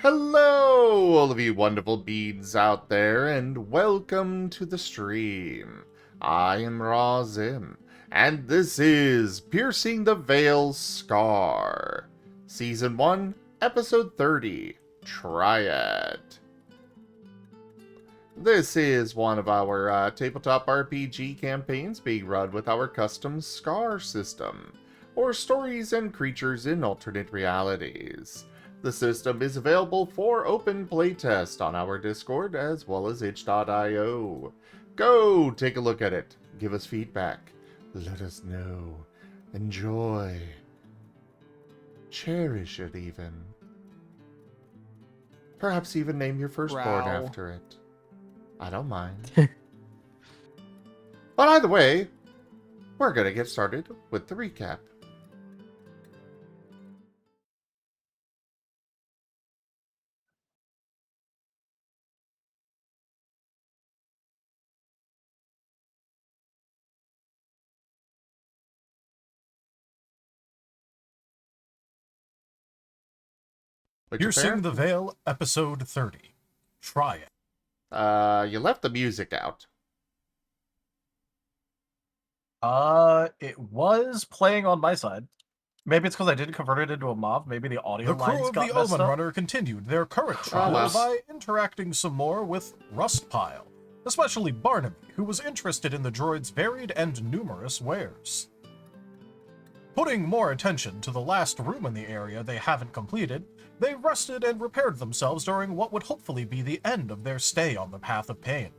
Hello, all of you wonderful beads out there, and welcome to the stream. I am Razim, and this is Piercing the Veil Scar, Season 1, Episode 30, Triad. This is one of our tabletop RPG campaigns being run with our custom Scar system, or stories and creatures in alternate realities. The system is available for open playtest on our Discord as well as itch.io. Go take a look at it, give us feedback, let us know, enjoy, cherish it even. Perhaps even name your firstborn after it. I don't mind. But either way, we're gonna get started with the recap. Piercing the Veil, Episode 30. Triad. You left the music out. It was playing on my side. Maybe it's because I didn't convert it into a MOV. Maybe the audio lines got messed up. The crew of the Omen Runner continued their current trial by interacting some more with Rustpile, especially Barnaby, who was interested in the droid's varied and numerous wares. Putting more attention to the last room in the area they haven't completed, they rested and repaired themselves during what would hopefully be the end of their stay on the Path of Pain.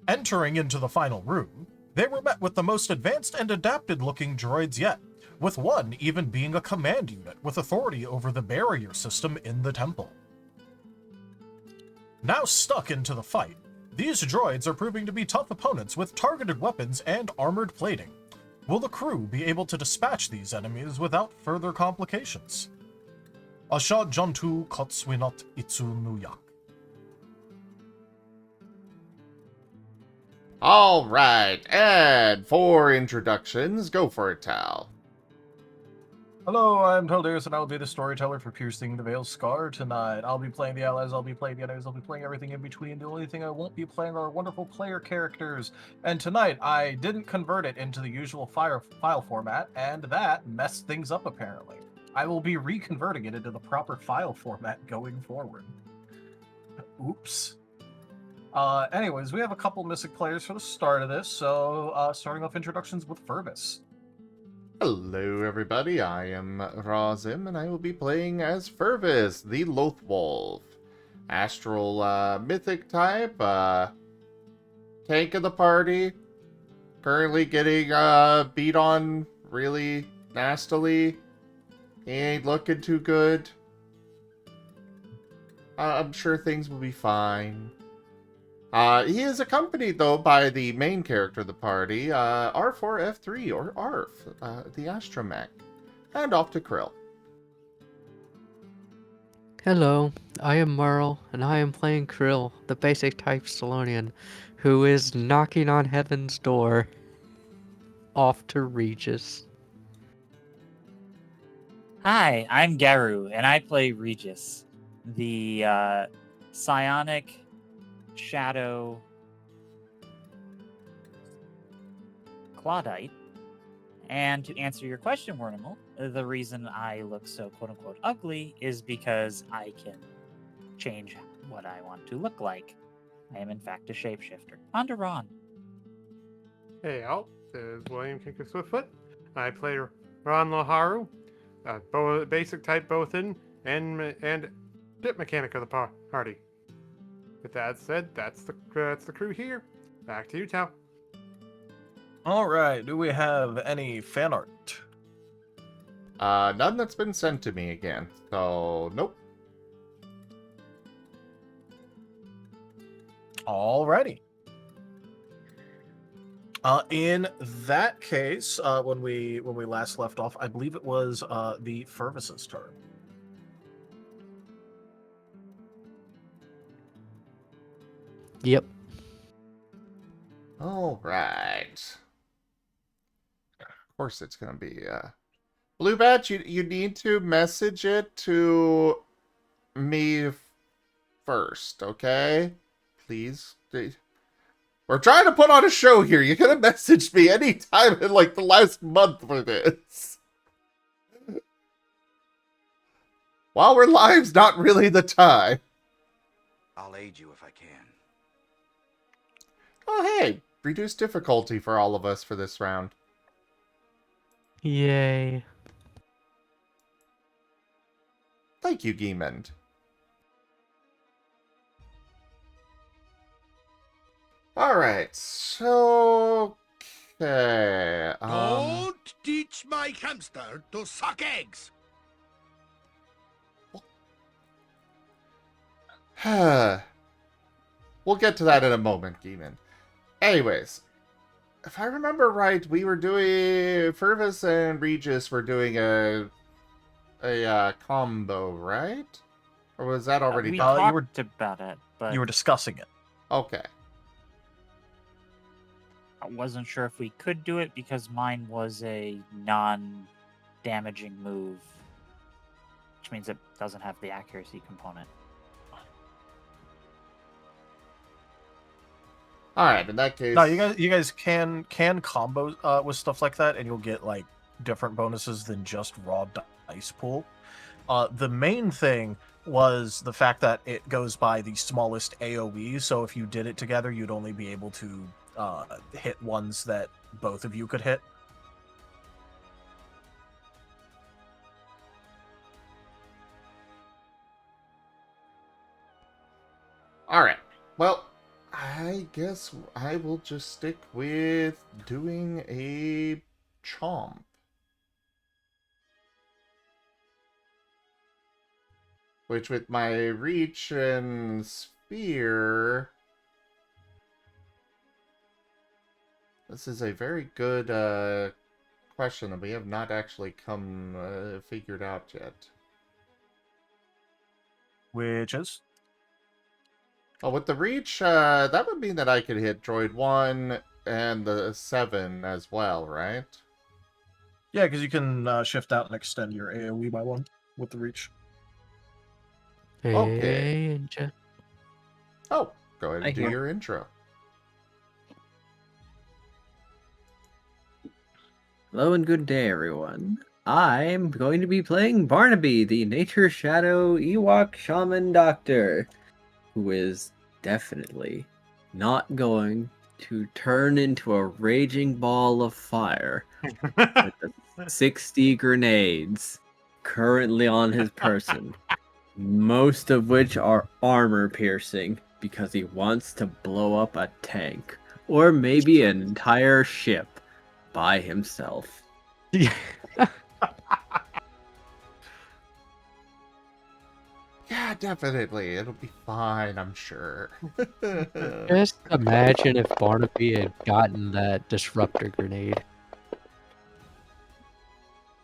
Entering into the final room, they were met with the most advanced and adapted-looking droids yet, with one even being a command unit with authority over the barrier system in the temple. Now stuck into the fight, these droids are proving to be tough opponents with targeted weapons and armored plating. Will the crew be able to dispatch these enemies without further complications? Asha Jantu Kotswinot Itsu Nuyak. Alright, and for introductions, go for it, Tal. Hello, I'm Teldeus, and I'll be the storyteller for Piercing the Veil Scar tonight. I'll be playing the allies, I'll be playing the enemies, I'll be playing everything in between. The only thing I won't be playing are wonderful player characters. And tonight, I didn't convert it into the usual file format, and that messed things up apparently. I will be reconverting it into the proper file format going forward. Oops. Anyways, we have a couple Mystic players for the start of this, so starting off introductions with Furvis. Hello everybody, I am Razim, and I will be playing as Furvis, the Loath Wolf. Astral mythic type, tank of the party, currently getting beat on really nastily. He ain't looking too good. I'm sure things will be fine. He is accompanied, though, by the main character of the party, R4F3, or ARF, the astromech. And off to Krill. Hello, I am Merl, and I am playing Krill, the basic type Salonian, who is knocking on heaven's door. Off to Regis. Hi, I'm Garou, and I play Regis, the psionic shadow Claudite. And to answer your question, Wornimal, the reason I look so quote-unquote ugly is because I can change what I want to look like. I am in fact a shapeshifter. On to Ron. Hey all, this is William Kicker Swiftfoot. I play Ron Loharu, basic type Bothan and ship mechanic of the party. With that said, that's the crew here. Back to you, Tao. All right, do we have any fan art? None that's been sent to me again, so nope. Alrighty. In that case, when we last left off, I believe it was the Furvis's turn. Yep. Alright. Of course it's gonna be, Blue Batch, you need to message it to me first, okay? Please. We're trying to put on a show here. You could have messaged me anytime in like the last month for this. While we're live's not really the time. I'll aid you if I can. Oh, hey. Reduced difficulty for all of us for this round. Yay. Thank you, Geemond. Alright, so... Okay, Don't teach my hamster to suck eggs! We'll get to that in a moment, Geemond. Anyways, if I remember right, we were doing... Furvis and Regis were doing a combo, right? Or was that already We done? talked about it, but You were discussing it. Okay. I wasn't sure if we could do it because mine was a non-damaging move, which means it doesn't have the accuracy component. Alright, in that case... No, you guys can combo with stuff like that, and you'll get like different bonuses than just raw dice pool. The main thing was the fact that it goes by the smallest AoE, so if you did it together, you'd only be able to hit ones that both of you could hit. Alright, well, I guess I will just stick with doing a chomp. Which with my reach and sphere... This is a very good question that we have not actually figured out yet. Which is? Oh, with the reach, that would mean that I could hit Droid 1 and the 7 as well, right? Yeah, because you can shift out and extend your AoE by one with the reach. Okay. Hey, Oh, go ahead I and do hear. your intro. Hello and good day, everyone. I'm going to be playing Barnaby, the Nature Shadow Ewok Shaman Doctor, who is definitely not going to turn into a raging ball of fire with the 60 grenades currently on his person, most of which are armor piercing because he wants to blow up a tank or maybe an entire ship by himself. Yeah, definitely. It'll be fine, I'm sure. Just imagine if Barnaby had gotten that disruptor grenade.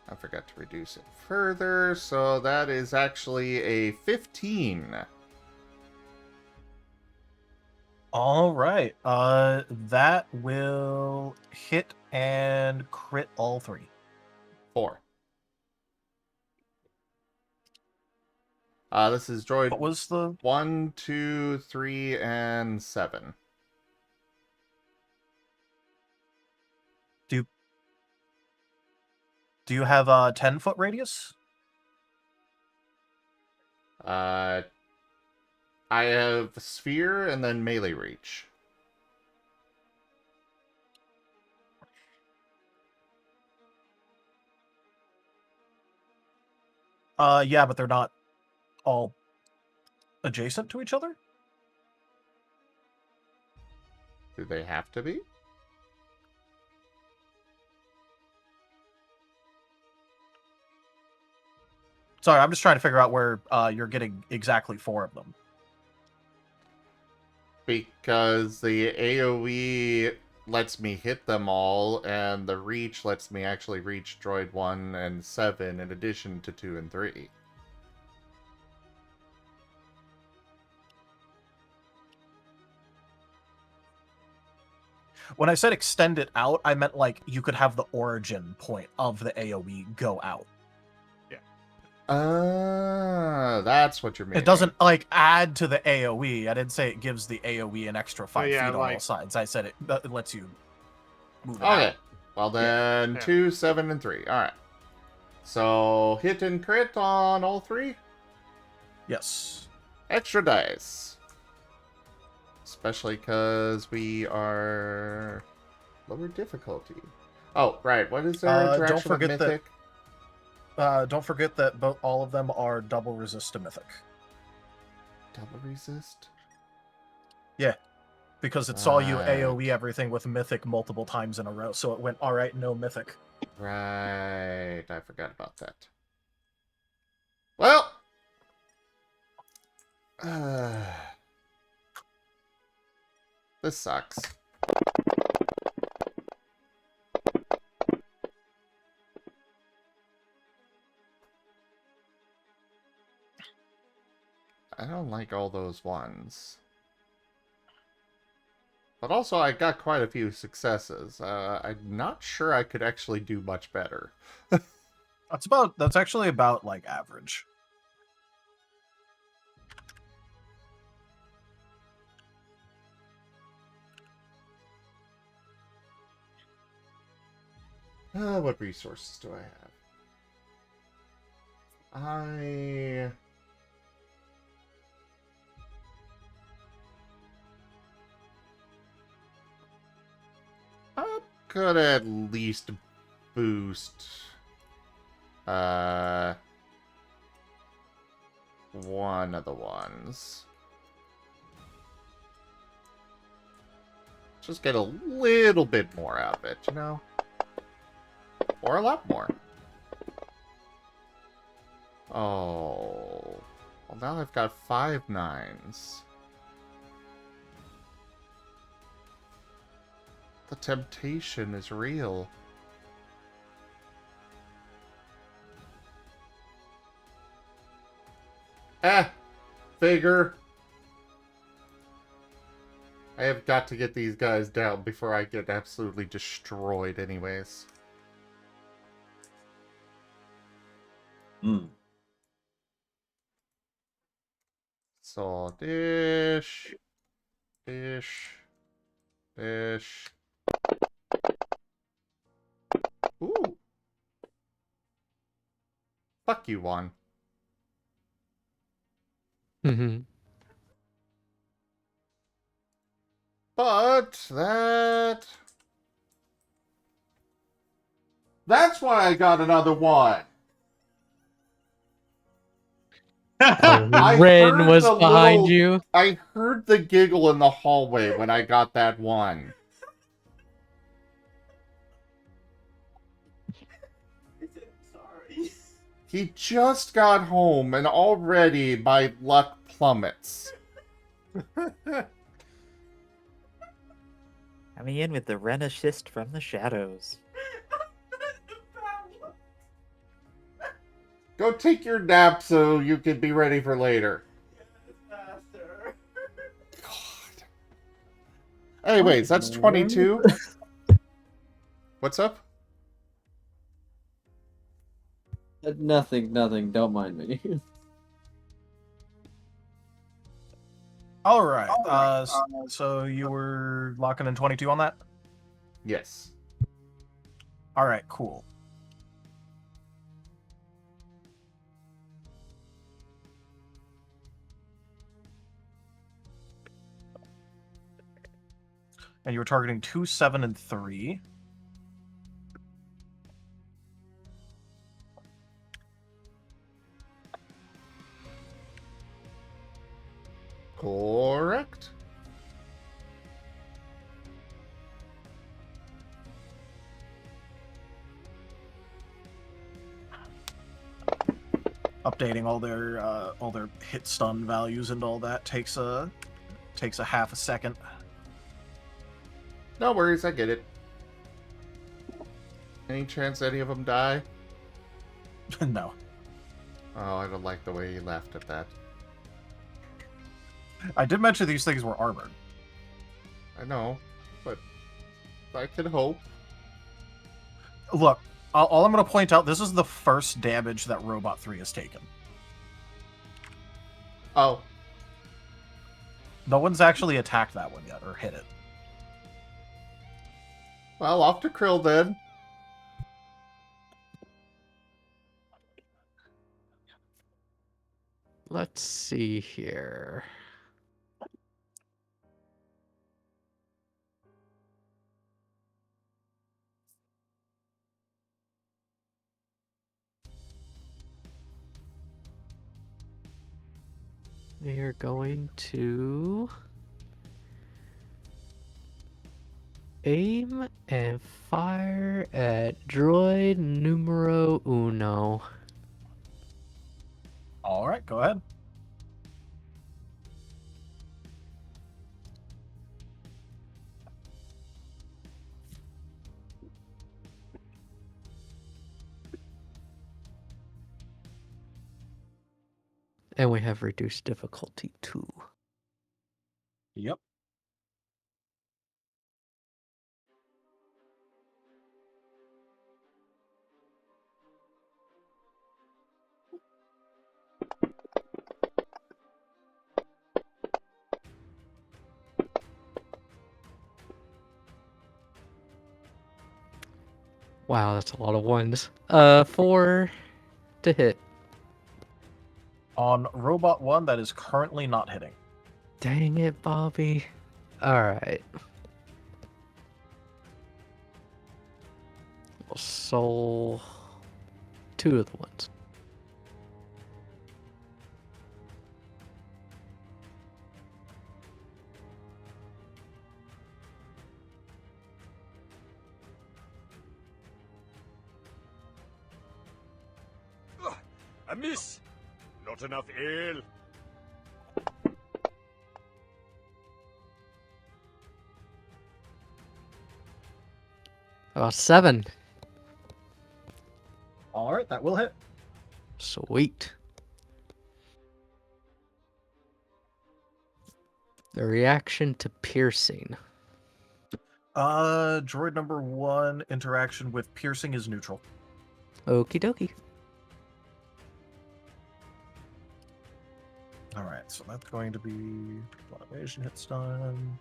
I forgot to reduce it further, so that is actually a 15. All right. That will hit and crit all three. 4. This is droid What was the? 1, 2, 3, and 7. Do you have a 10-foot radius? I have sphere and then melee reach. Yeah, but they're not all adjacent to each other. Do they have to be? Sorry, I'm just trying to figure out where you're getting exactly 4 of them. Because the AoE lets me hit them all, and the reach lets me actually reach droid 1 and 7 in addition to 2 and 3. When I said extend it out, I meant like you could have the origin point of the AoE go out. That's what you're meaning. It doesn't like add to the AoE. I didn't say it gives the AoE an extra 5 yeah, feet on like- all sides. I said it lets you move it Okay. out. Well then, Yeah. 2, 7, and 3. All right. So hit and crit on all 3. Yes. Extra dice. Especially because we are lower difficulty. Oh, right. What is their Don't interaction with forget that- Mythic? Don't forget that all of them are double resist to Mythic. Double resist? Because it saw you Right. AoE everything with Mythic multiple times in a row, so it went, alright, no Mythic. Right. I forgot about that. Well. This sucks. I don't like all those ones. But also, I got quite a few successes. I'm not sure I could actually do much better. That's actually about, like, average. What resources do I have? I could at least boost one of the ones. Just get a little bit more out of it, you know? Or a lot more. Oh. Well, now I've got 5 9s. The temptation is real. Figure. I have got to get these guys down before I get absolutely destroyed anyways. So, dish. Ooh. Fuck you, Juan. Mhm. But that's why I got another one. I Ren heard was the behind little- you. I heard the giggle in the hallway when I got that one. Sorry. He just got home and already my luck plummets. Coming in with the Ren assist from the shadows. Go take your nap so you can be ready for later. Faster. God. Anyways, that's 22. What's up? Nothing. Don't mind me. Alright, so you were locking in 22 on that? Yes. Alright, cool. And you were targeting 2, 7, and 3. Correct. Updating all their hit stun values and all that takes a half a second. No worries, I get it. Any chance any of them die? No. Oh, I don't like the way he laughed at that. I did mention these things were armored. I know, but I could hope. Look, all I'm going to point out, this is the first damage that Robot 3 has taken. Oh, No one's actually attacked that one yet, or hit it. well, off to Krill then. Let's see here. We are going to aim and fire at droid numero uno. All right, go ahead. And we have reduced difficulty too. Yep. Wow, that's a lot of ones. 4 to hit. On Robot 1, that is currently not hitting. Dang it, Bobby. Alright. We'll soul 2 of the ones. A miss. Not enough ale. About 7. All right, that will hit. Sweet. The reaction to piercing. Droid number 1 interaction with piercing is neutral. Okie dokie. All right, so that's going to be one evasion hits done.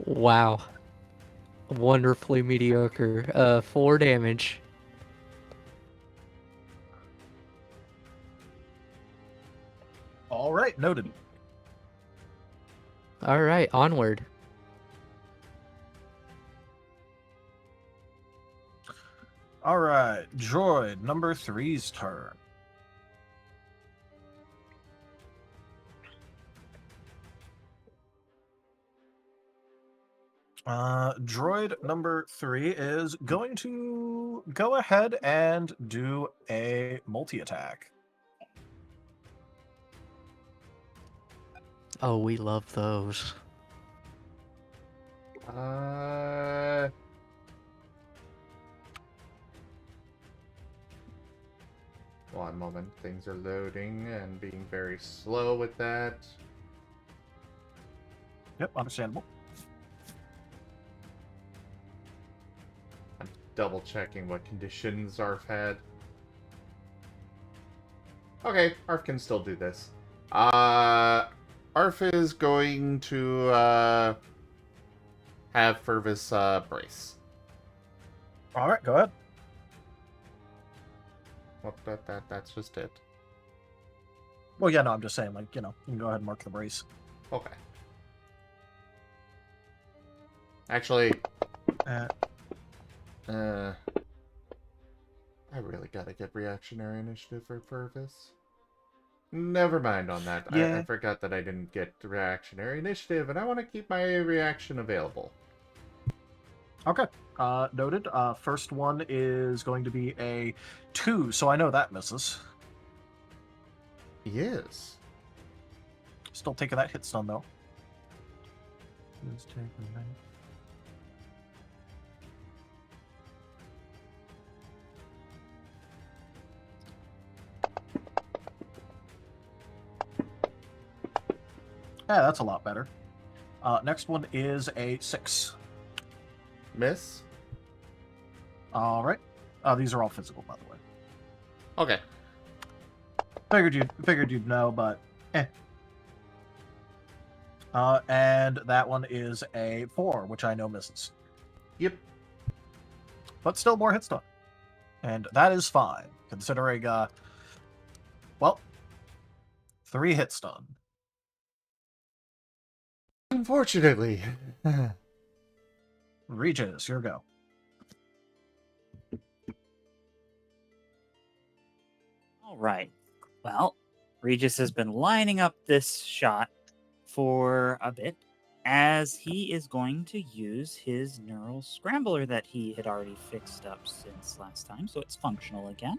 Wow. Wonderfully mediocre. 4 damage. All right, noted. Alright, onward. All right, droid number 3's turn. Droid number 3 is going to go ahead and do a multi-attack. Oh, we love those. One moment. Things are loading and being very slow with that. Yep, understandable. I'm double checking what conditions Arf had. Okay, Arf can still do this. Arf is going to have Furvis brace. All right, go ahead. Well, that's just it. Well, yeah, no, I'm just saying, like, you can go ahead and mark the brace. Okay. Actually, Uh, I really gotta get reactionary initiative for Furvis. Never mind on that. Yeah. I forgot that I didn't get reactionary initiative, and I want to keep my reaction available. Okay. Noted. First one is going to be a 2, so I know that misses. Yes. Still taking that hit stun, though. Let's take Yeah, that's a lot better. Next one is a 6. Miss. All right. These are all physical, by the way. Okay. Figured you'd know, but eh. And that one is a 4, which I know misses. Yep. But still more hit stun. And that is fine, considering, well, 3 hit stun. Unfortunately. Regis, your go. All right. Well, Regis has been lining up this shot for a bit, as he is going to use his neural scrambler that he had already fixed up since last time, so it's functional again.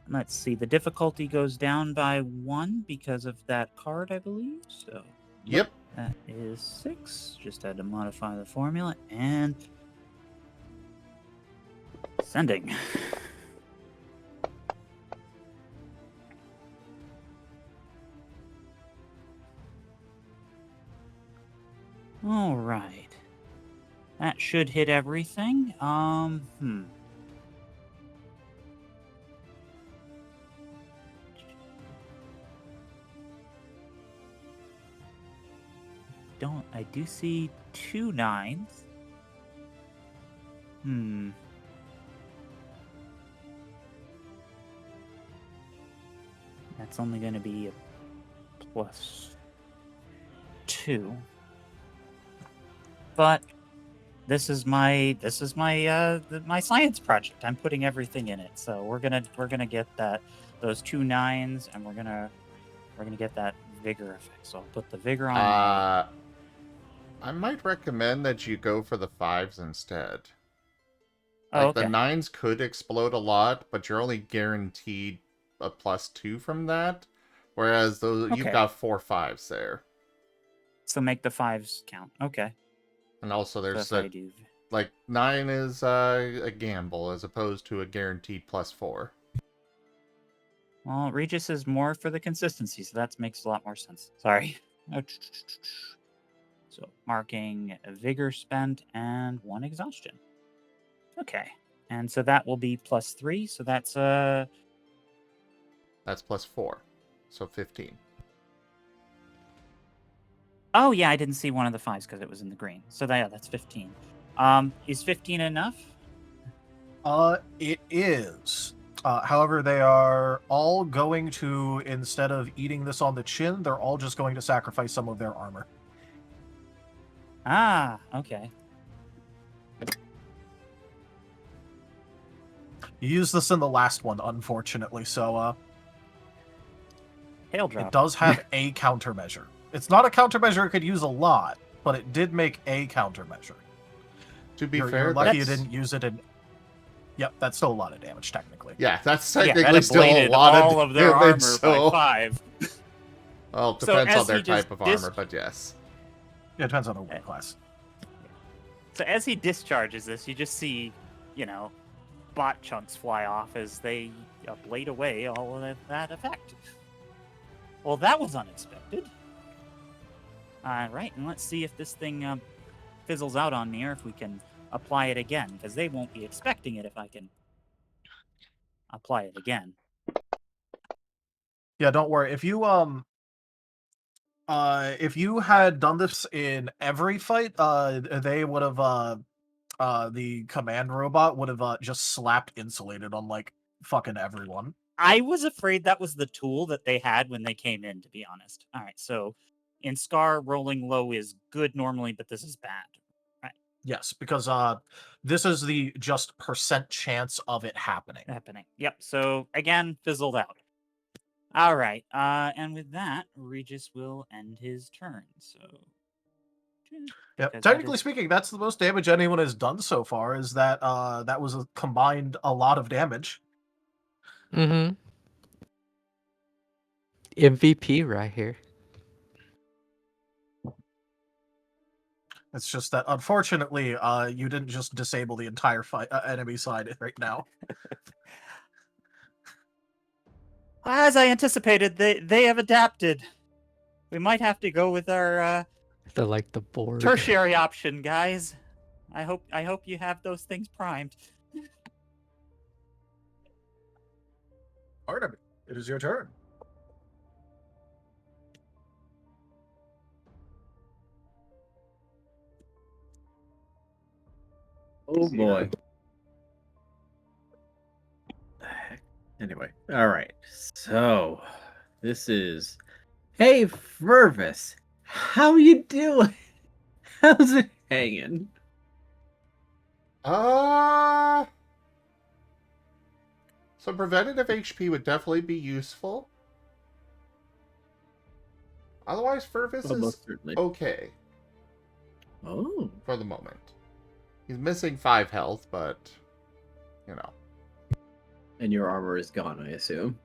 Let's see, the difficulty goes down by 1 because of that card, I believe. So Yep. that is 6. Just had to modify the formula and sending. All right. That should hit everything. I do see 2 9s. That's only going to be a +2. But this is my my science project. I'm putting everything in it. So we're gonna get those 2 9s, and we're gonna get that vigor effect. So I'll put the vigor on. I might recommend that you go for the 5s instead. Oh, Like, okay. the 9s could explode a lot, but you're only guaranteed a +2 from that. Whereas you've Okay. got 4 5s there. So make the 5s count. Okay. And also So there's if I do, like 9 is a gamble as opposed to a guaranteed +4. well, Regis is more for the consistency, so that makes a lot more sense. Sorry. So marking a vigor spent and 1 exhaustion. Okay. And so that will be +3, so that's That's +4. So 15. Oh yeah, I didn't see one of the 5s because it was in the green. So that's 15. Is 15 enough? It is. However, they are all going to, instead of eating this on the chin, they're all just going to sacrifice some of their armor. Ah, okay. You used this in the last one, unfortunately, so Hail drop. it does have a countermeasure. It's not a countermeasure it could use a lot, but it did make a countermeasure. To be You're fair, lucky you that's- didn't use it in... Yep, that's still a lot of damage, technically. yeah, that's Yeah, technically that still a ablated lot all of of their armor damage, so... by 5. Well, it So depends as on their he just type of armor, but yes. Yeah, it depends on the weapon class. So as he discharges this, you just see, bot chunks fly off as they ablate away all of that effect. Well, that was unexpected. Right, and let's see if this thing fizzles out on me, or if we can apply it again, because they won't be expecting it if I can apply it again. Yeah, don't worry. If you had done this in every fight, they would have the command robot would have just slapped insulated on like fucking everyone. I was afraid that was the tool that they had when they came in, to be honest. All right, so in Scar, rolling low is good normally, but this is bad. Right. Yes, because this is the just % chance of it happening. Yep, so again, fizzled out. All right, and with that, Regis will end his turn, so... Yeah, because technically speaking, that's the most damage anyone has done so far, is that that was a combined a lot of damage. Mm-hmm. MVP right here. It's just that, unfortunately, you didn't just disable the entire enemy side right now. As I anticipated, they have adapted. We might have to go with our They're like the board. tertiary option, guys. I hope you have those things primed. Barnaby, it is your turn. Oh See boy. that? The heck? Anyway, all right. So this is. Hey, Fervis, how you doing? How's it hanging? Some preventative HP would definitely be useful. Otherwise, Furvis Oh, is most certainly. okay Oh, for the moment. He's missing 5 health, but, you know. and your armor is gone, I assume.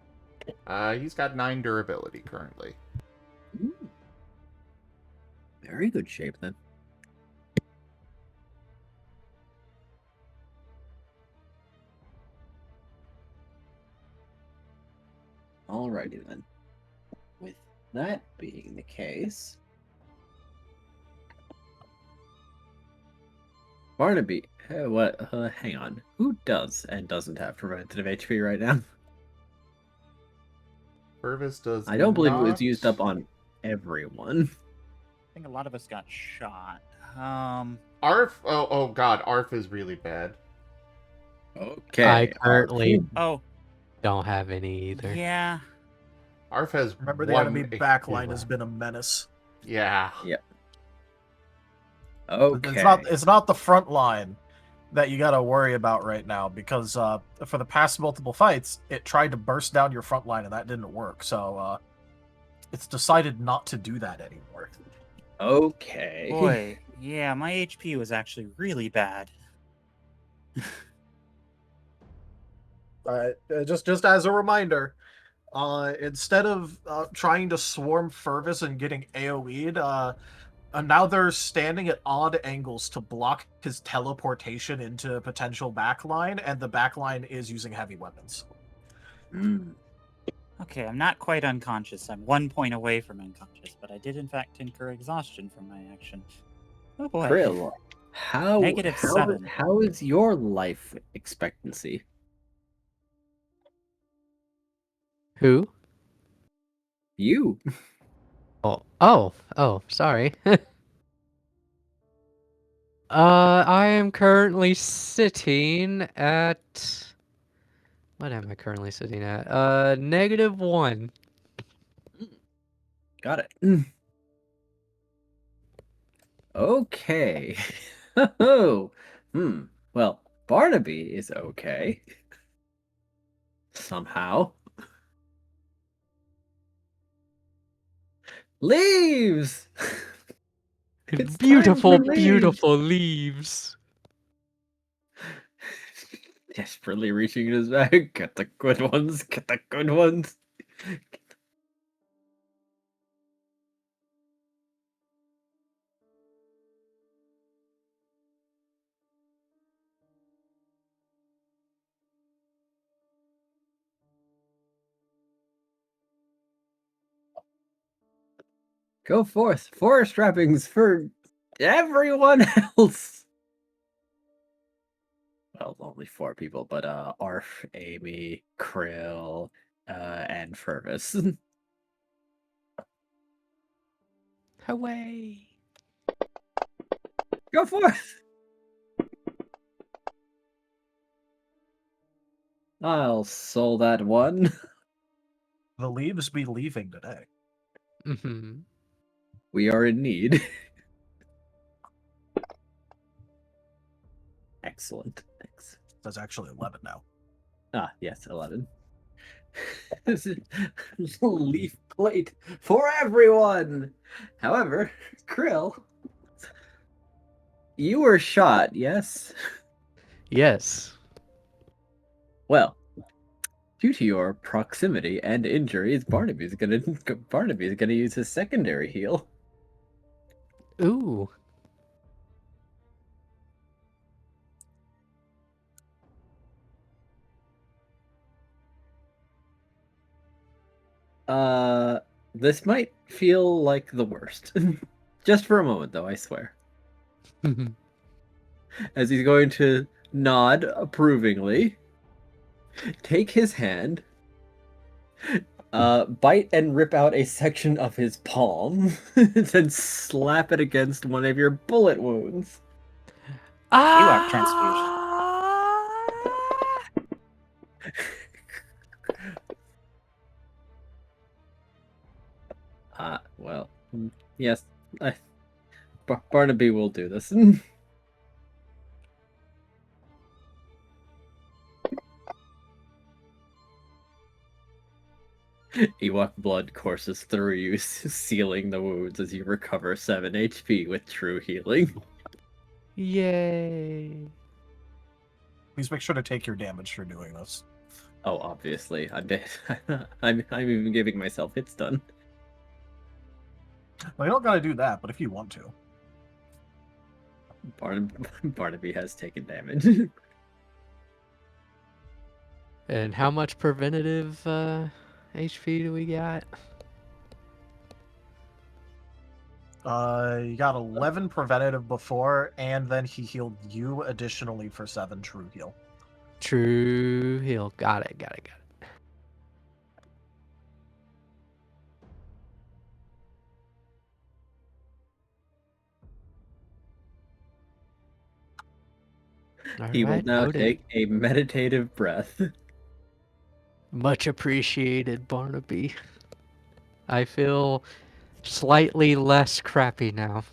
He's got 9 durability currently. Ooh. Very good shape then. Alrighty then. With that being the case, Barnaby, what? Hang on. Who does and doesn't have preventative HP right now? Furvis does I don't believe it was not- used up on everyone. I think a lot of us got shot. Arf, oh god, Arf is really bad. Okay. I currently Oh, don't have any either. yeah. Arf has Remember, the 1 enemy HP backline has left. been a menace. Yeah. Okay. It's not the front line that you got to worry about right now, because for the past multiple fights, it tried to burst down your front line and that didn't work. So it's decided not to do that anymore. Okay. Boy, yeah, my HP was actually really bad. Just as a reminder, instead of trying to swarm Furvis and getting AoE'd, now they're standing at odd angles to block his teleportation into potential backline, and the backline is using heavy weapons. Mm. Okay, I'm not quite unconscious. I'm 1 point away from unconscious, but I did in fact incur exhaustion from my action. Oh boy. Krill, -7. how is your life expectancy? Who? You. Oh, sorry. I am currently sitting at. What am I currently sitting at? -1. Got it. Okay. Oh. Well, Barnaby is okay. Somehow. Leaves! It's time Beautiful, for leaves! beautiful leaves. Desperately reaching in his bag. Get the good ones. Get the good ones. Go forth. Forest wrappings for everyone else. Well, only 4 people, but Arf, Amy, Krill, and Furvis. Away. Go forth. I'll soul that one. The leaves be leaving today. Mm-hmm. We are in need. Excellent. Thanks. That's actually 11 now. Ah, yes, 11. This is leaf plate for everyone. However, Krill, you were shot, yes? Yes. Well, due to your proximity and injuries, Barnaby is gonna use his secondary heal. Ooh. This might feel like the worst. Just for a moment, though, I swear. As he's going to nod approvingly, take his hand, bite and rip out a section of his palm, then slap it against one of your bullet wounds. Ewok transfusion. Well, yes, Barnaby will do this. Ewok blood courses through you, sealing the wounds as you recover 7 HP with true healing. Yay! Please make sure to take your damage for doing this. Oh, obviously, I bet. I'm even giving myself hits done. Well, you don't gotta do that, but if you want to. Barnaby has taken damage. And how much preventative HP do we got? You got 11 preventative before, and then he healed you additionally for 7 true heal. True heal. Got it. He will Alright, now noted. take a meditative breath. Much appreciated, Barnaby. I feel slightly less crappy now.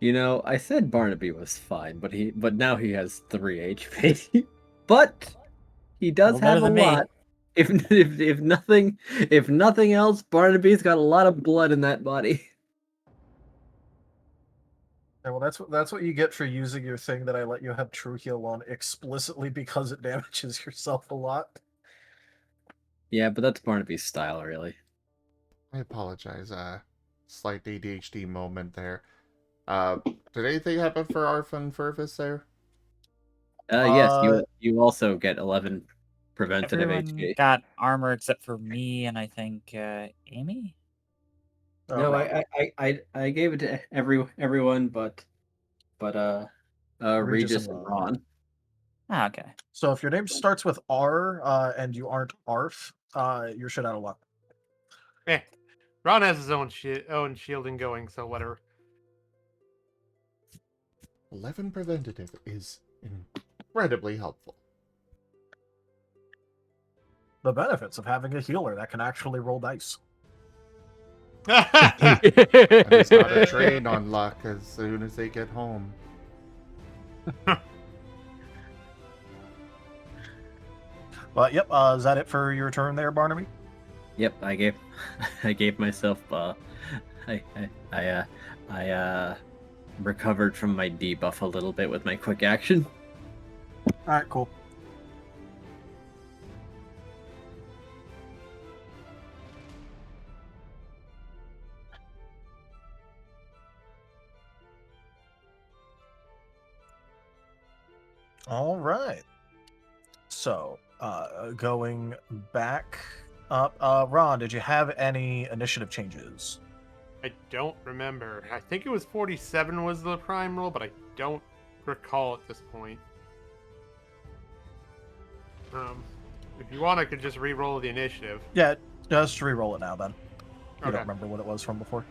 You know, I said Barnaby was fine, but now he has 3 HP. But he does Well, better have a than me. lot. If nothing else, Barnaby's got a lot of blood in that body. Yeah, well, that's what you get for using your thing that I let you have true heal on explicitly because it damages yourself a lot. Yeah, but that's Barnaby's style, really. I apologize. Slight ADHD moment there. Did anything happen for Arf and Furvis there? Yes, you also get 11 preventative Everyone HP. got armor except for me and I think Amy. No, Right. I gave it to everyone, but Regis and Ron. Ah, okay. So if your name starts with R and you aren't ARF, you're shit out of luck. Eh, Ron has his own shielding going, so whatever. 11 preventative is incredibly helpful. The benefits of having a healer that can actually roll dice. And it's not a train on luck as soon as they get home. But yep, is that it for your turn there, Barnaby? Yep, I gave myself I recovered from my debuff a little bit with my quick action. Alright, cool. All right. So, going back up, Ron, did you have any initiative changes? I don't remember. I think it was 47 was the prime roll, but I don't recall at this point. If you want, I could just re-roll the initiative. Yeah, just re-roll it now then. You Okay. don't remember what it was from before.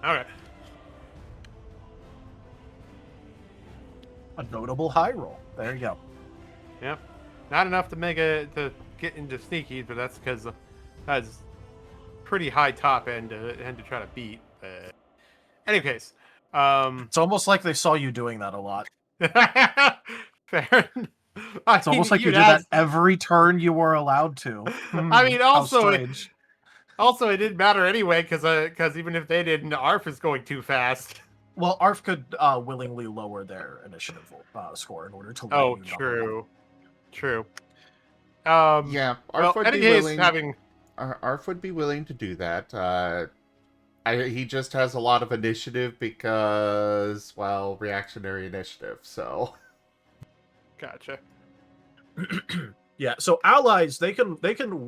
Okay. A notable high roll. There you go. Yep. Not enough to to get into sneaky, but that's because that's pretty high top end to try to beat. Anyways, It's almost like they saw you doing that a lot. fair. It's almost like you did that every turn you were allowed to. I mean, How also, strange. it didn't matter anyway, because even if they didn't, ARF is going too fast. Well, ARF could willingly lower their initiative score in order to let Oh, you true. True. Yeah, Arf Well, would any be case, willing. having Arf would be willing to do that. He just has a lot of initiative because, well, reactionary initiative. So Gotcha. Yeah, so allies, they can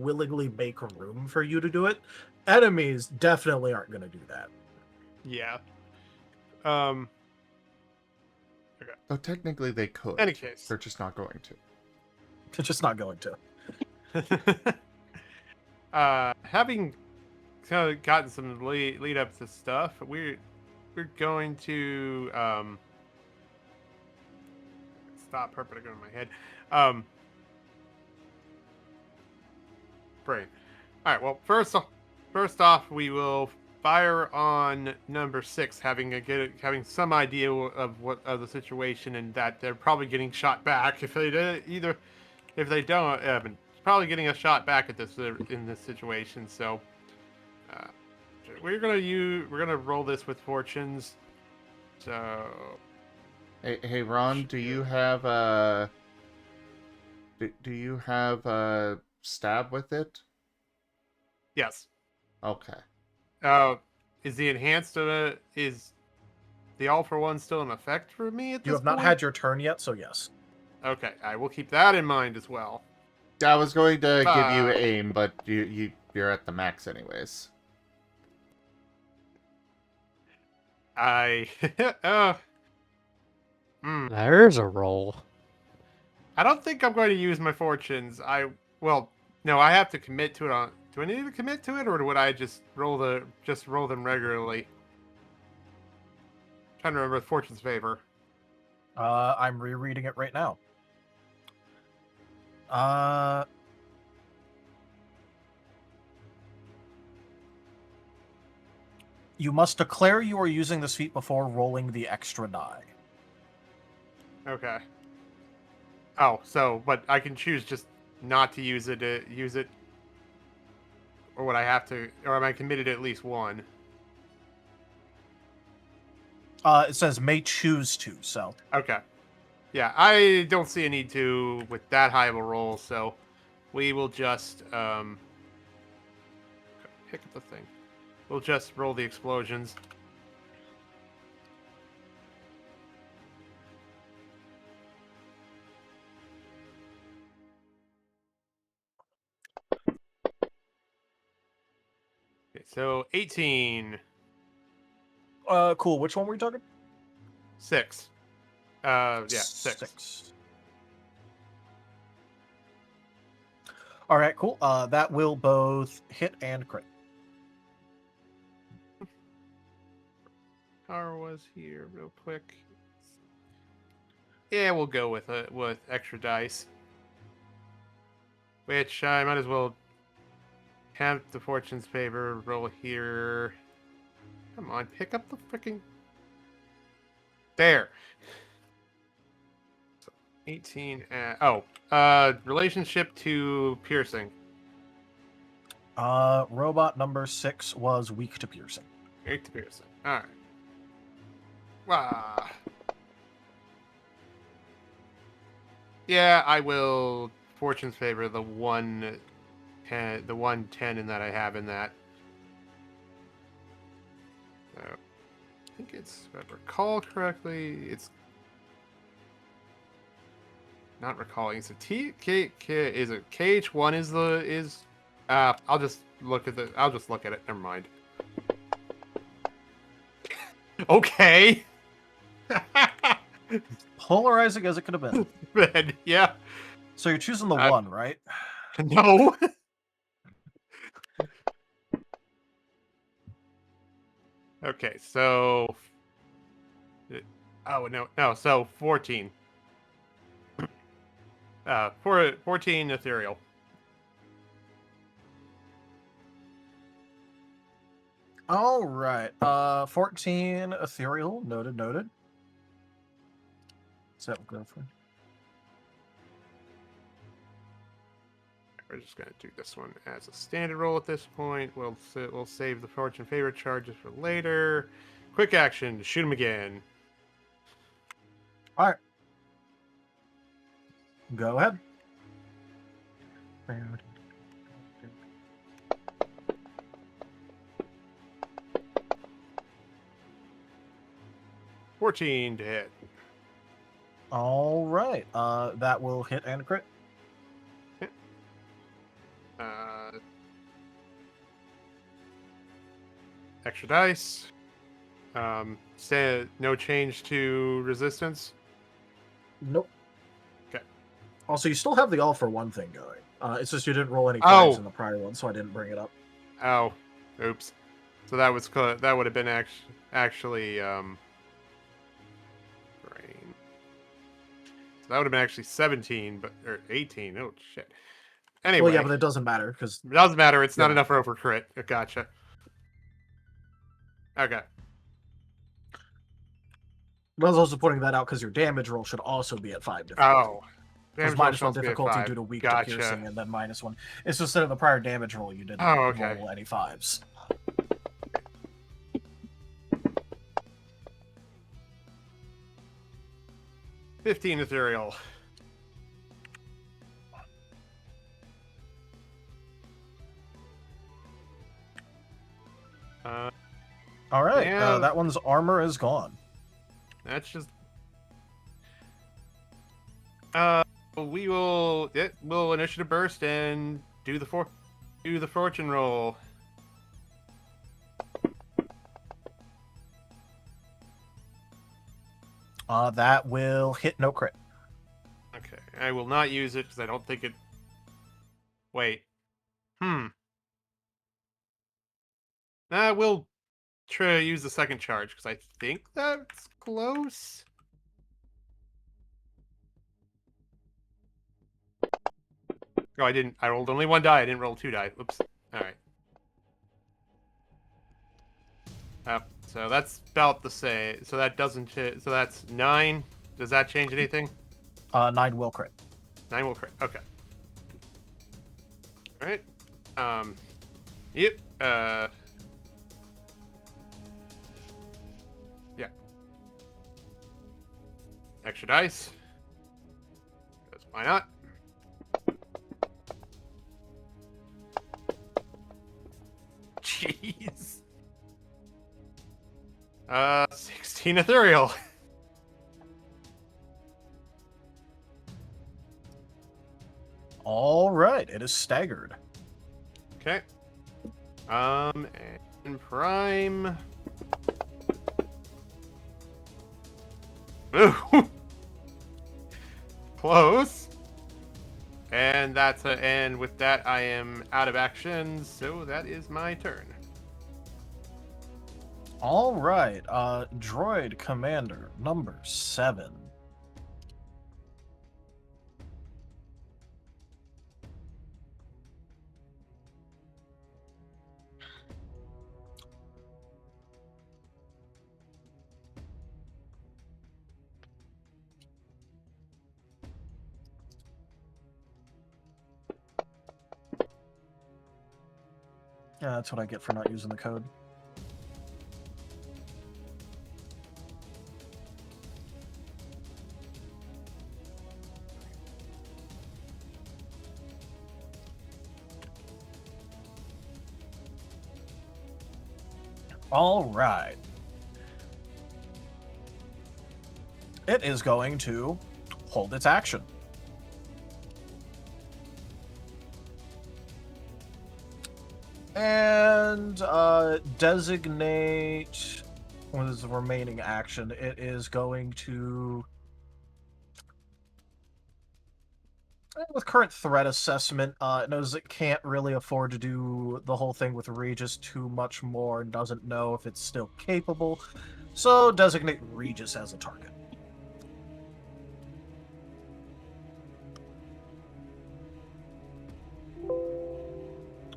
willingly make room for you to do it. Enemies definitely aren't going to do that. Yeah. oh, technically they could. Any case. They're just not going to. They're just not going to. Having kind of gotten some lead up to stuff, we're going to stop perpendicular in my head. Brain. All right. Well, first off, we will fire on number 6, having some idea of the situation, and that they're probably getting shot back if they don't, probably getting a shot back at this in this situation. So we're gonna roll this with fortunes. So Hey, Ron, do you have a stab with it? yes. Okay. Is the enhanced is the all for one still in effect for me at this You have not point? had your turn yet, so yes. Okay, I will keep that in mind as well. I was going to give you aim, but you're at the max anyways. I There's a roll. I don't think I'm going to use my fortunes. No, I have to commit to it. Do I need to commit to it, or would I just roll them regularly? Trying to remember the fortune's favor. I'm rereading it right now. You must declare you are using this feat before rolling the extra die. Okay. Oh, but I can choose just not to use it. Or would I have to? Or am I committed to at least one? It says may choose to, so. Okay. Yeah, I don't see a need to with that high of a roll, so we will just pick up the thing. We'll just roll the explosions. Okay, so 18. Cool. Which one were we talking? 6. Yeah, 6. All right, cool. That will both hit and crit. Power was here real quick. Yeah, we'll go with extra dice. Which I might as well have the fortune's favor roll here. Come on, pick up the freaking. There. So 18. Relationship to piercing. Robot number 6 was weak to piercing. Weak to piercing. All right. Wow. Yeah, I will fortune's favor the 110 in that I have in that. So, I think it's, if I recall correctly, it's not recalling. It's a is it KH1 is I'll just look at it. Never mind. Okay. Polarizing as it could have been. Then, yeah. So you're choosing the 1, right? No. Okay, so no, so 14. 14 ethereal. All right. 14 ethereal. Noted. So we'll go for. We're just gonna do this one as a standard roll at this point. We'll save the fortune favor charges for later. Quick action, shoot him again. All right. Go ahead. 14 to hit. All right. That will hit and crit. Extra dice. Say no change to resistance. Nope. Okay. Also, you still have the all for one thing going. It's just you didn't roll any fives in the prior one, so I didn't bring it up. Oh, oops. So that was that would have been actually brain. So that would have been actually 17, or 18. Oh shit. Anyway. Well, yeah, but it doesn't matter because it doesn't matter. It's not enough for over crit. Gotcha. Okay. I was also pointing that out because your damage roll should also be at 5 difficulty. Oh. Because -1 difficulty due to weak to piercing, and then -1. It's just that in the prior damage roll, you didn't roll any 5s. 15 ethereal. All right, yeah. that one's armor is gone. That's just. We'll initiative burst and do the fortune roll. That will hit no crit. Okay, I will not use it because I don't think it. Wait. We'll try to use the second charge because I think that's close. Oh, I didn't. I rolled only 1 die. I didn't roll 2 die. Oops. All right. So that's about the same. So that doesn't hit. So that's 9. Does that change anything? 9 will crit. 9 will crit. Okay. All right. Yep. Yeah. Extra dice. Because why not? Jeez. 16 ethereal. All right, it is staggered. Okay. And prime. Ooh. Close. And and with that I am out of action, so that is my turn. All right, droid commander number 7. Yeah, that's what I get for not using the code. All right. It is going to hold its action. And designate what is the remaining action. It is going to, with current threat assessment, it knows it can't really afford to do the whole thing with Regis too much more and doesn't know if it's still capable. So designate Regis as a target.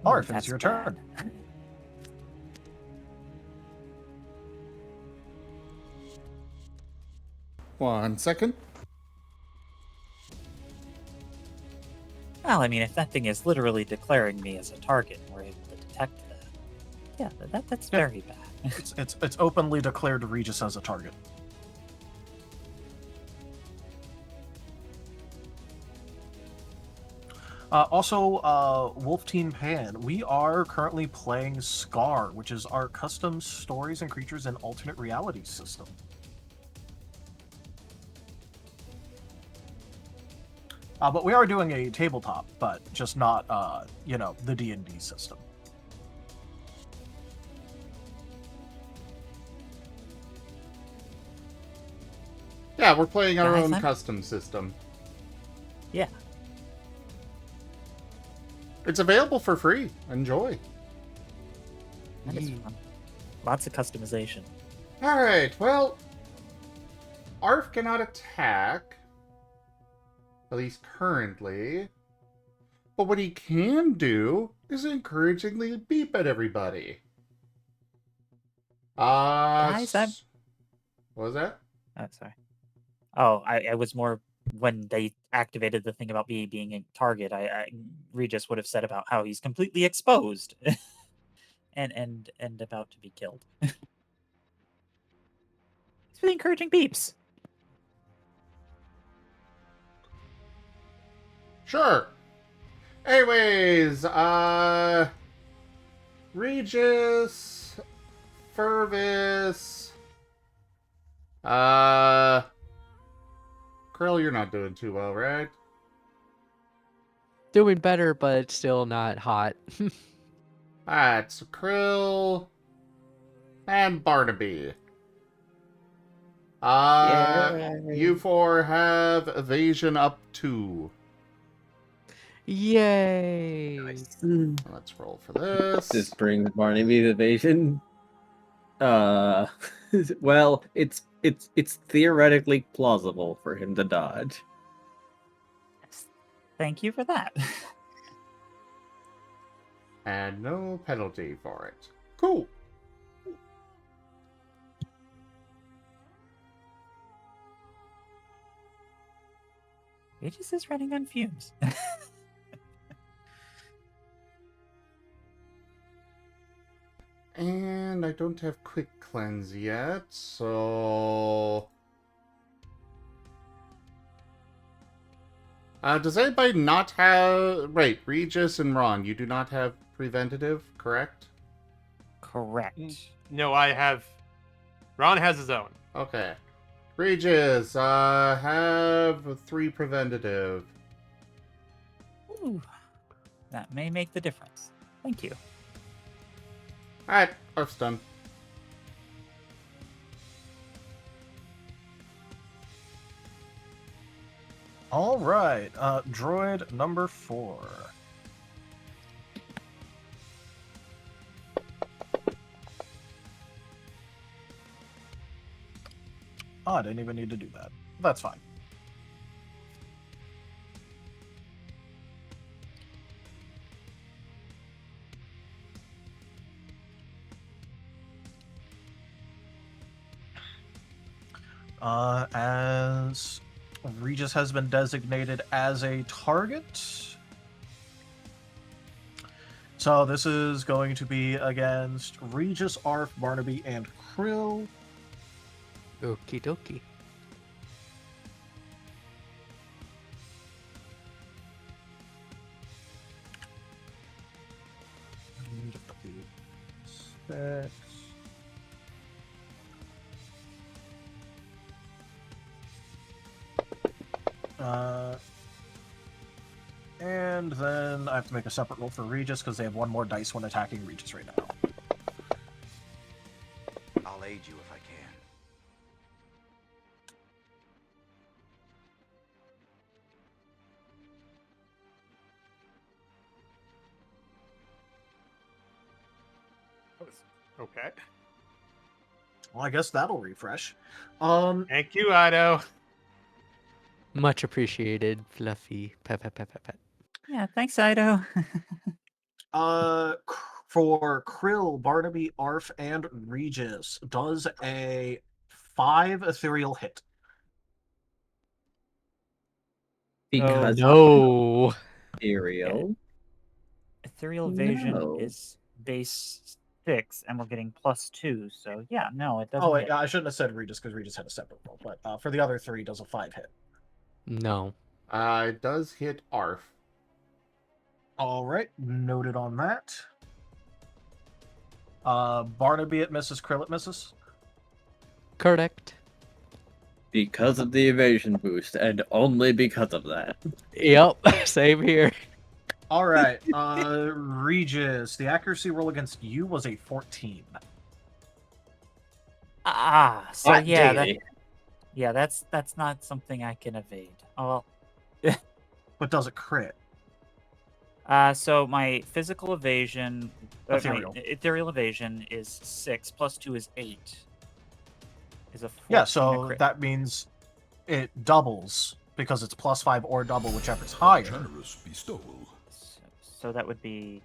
Marten, it's your turn. 1 second. Well, I mean, if that thing is literally declaring me as a target, and we're able to detect that. Yeah, that's very bad. It's openly declared Regis as a target. Also, Wolf Team Pan, we are currently playing Scar, which is our custom stories and creatures in alternate reality system. But we are doing a tabletop, but just not, the D&D system. Yeah, we're playing our Guys, own I'm- custom system. Yeah. It's available for free. Enjoy. That is fun. Lots of customization. Alright, well, Arf cannot attack, at least currently. But what he can do is encouragingly beep at everybody. Guys, What was that? Oh, sorry. Oh, I was more when they activated the thing about me being a target. Regis would have said about how he's completely exposed and about to be killed. It's really encouraging beeps. Sure. Anyways, Regis, Furvis, Krill, you're not doing too well, right? Doing better, but still not hot. Alright, so Krill and Barnaby. You four have evasion up 2. Yay! Let's roll for this. This brings Barnaby's evasion. Well, it's theoretically plausible for him to dodge. Thank you for that. And no penalty for it. Cool. Regis is running on fumes. And I don't have quick cleanse yet, so... does anybody not have... Right, Regis and Ron, you do not have preventative, correct? Correct. No, I have. Ron has his own. Okay. Regis, have 3 preventative. Ooh, that may make the difference. Thank you. Alright, Arf's done. All right, droid number 4. Oh, I didn't even need to do that. That's fine. As Regis has been designated as a target. So this is going to be against Regis, Arf, Barnaby, and Krill. Okie dokie. Specs. And then I have to make a separate roll for Regis because they have 1 more dice when attacking Regis right now. I'll aid you if I can. Okay. Well, I guess that'll refresh. Thank you, Ido. Much appreciated, Fluffy. Pet, pet, pet, pet, pet. Yeah, thanks, Ido. For Krill, Barnaby, Arf, and Regis, does a 5 ethereal hit. Because No. Ethereal. Ethereal Evasion No. is base 6, and we're getting +2. So yeah, no, it doesn't. Oh, wait, hit. I shouldn't have said Regis because Regis had a separate roll. But for the other 3, does a 5 hit. No. It does hit Arf. All right, noted on that. Barnaby, it misses. Krill, it misses. Correct. Because of the evasion boost, and only because of that. Yep, same here. All right, Regis, the accuracy roll against you was a 14. So Hot yeah, diggity. that's not something I can evade. Oh well. But does it crit? So my physical evasion, Ethereal. my ethereal evasion is 6 plus 2 is 8. Is a 14 Yeah, a so crit? that means it doubles because it's +5 or double, whichever's higher. Generous bestowal. So that would be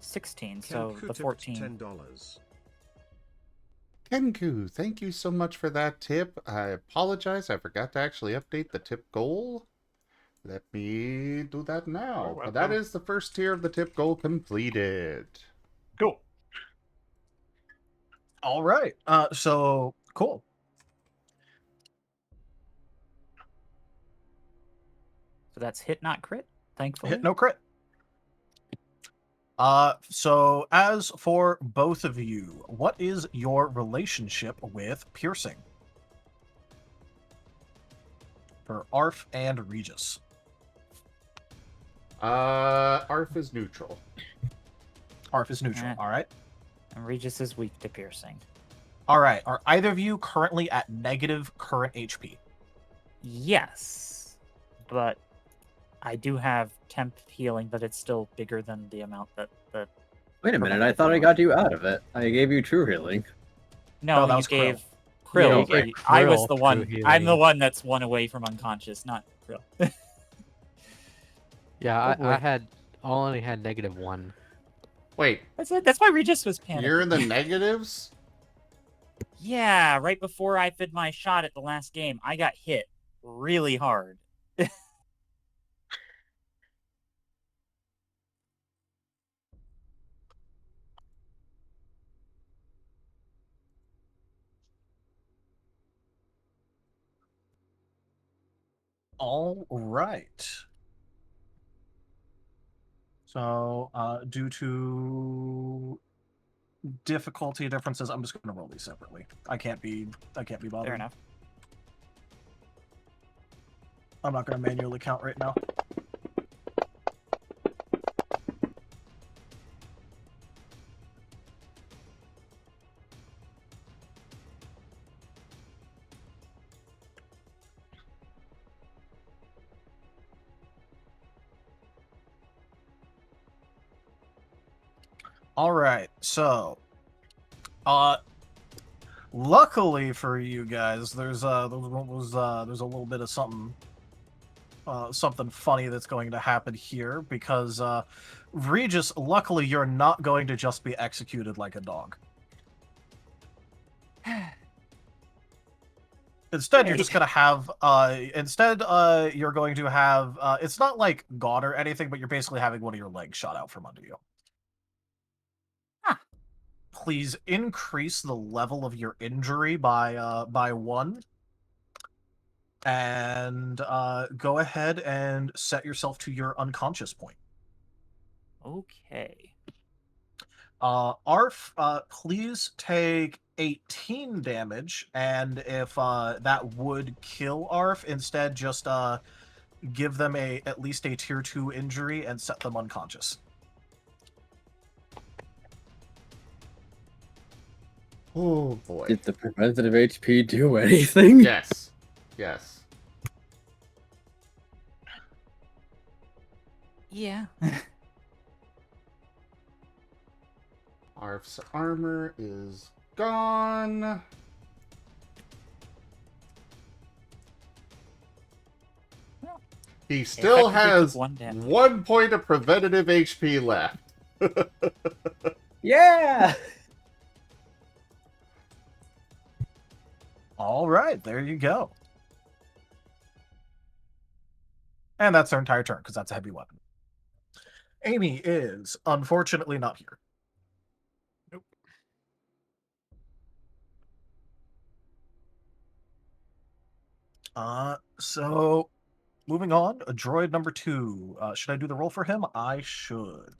16. So the Calcutta 14. $10. Kenku, thank you so much for that tip. I apologize, I forgot to actually update the tip goal. Let me do that now. But that is the first tier of the tip goal completed. Cool. All right, so cool. So that's hit, not crit. Thankfully. Hit no crit. So as for both of you, what is your relationship with piercing? For Arf and Regis. Arf is neutral. Arf is neutral, all right? And Regis is weak to piercing. All right, are either of you currently at negative current HP? Yes, but I do have temp healing, but it's still bigger than the amount that the. Wait a minute, I thought I got you out of it. I gave you true healing. that No, you was gave Yeah, Krill. you gave I was Krill the true one. I'm the healing. one that's one away from unconscious, not Krill. Yeah, boy. I only had -1. Wait, That's why Regis was panicking. you're in the negatives? Yeah, right before I did my shot at the last game, I got hit really hard. All right. So, due to difficulty differences, I'm just going to roll these separately. I can't be bothered. Fair enough. I'm not going to manually count right now. All right, so, luckily for you guys, there's a little bit of something funny that's going to happen here because Regis, luckily you're not going to just be executed like a dog. Instead, you're just going to have you're going to have it's not like God or anything, but you're basically having one of your legs shot out from under you. Huh. Please increase the level of your injury by 1. And go ahead and set yourself to your unconscious point. Okay. Arf, please take 18 damage, and if that would kill Arf, instead just give them at least a tier 2 injury and set them unconscious. Oh boy. Did the preventative HP do anything? Yes. Yes. Yeah. Arf's armor is gone. He still Effectively has took 1 damage. 1 point of preventative HP left. Yeah! All right, there you go. And that's their entire turn, because that's a heavy weapon. Amy is unfortunately not here. Nope. So moving on, droid number 2. Should I do the roll for him? I should.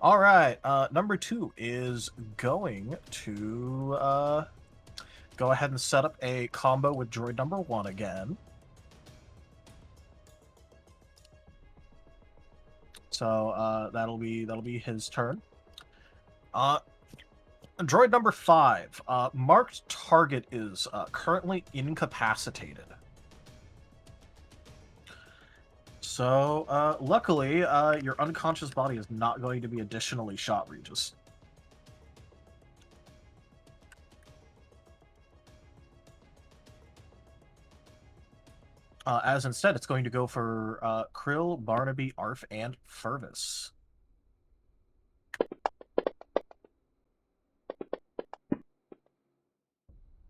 All right. Number 2 is going to go ahead and set up a combo with droid number 1 again. So that'll be his turn. Droid number 5. Marked target is currently incapacitated. So luckily, your unconscious body is not going to be additionally shot, Regis. As instead, it's going to go for Krill, Barnaby, Arf, and Furvis.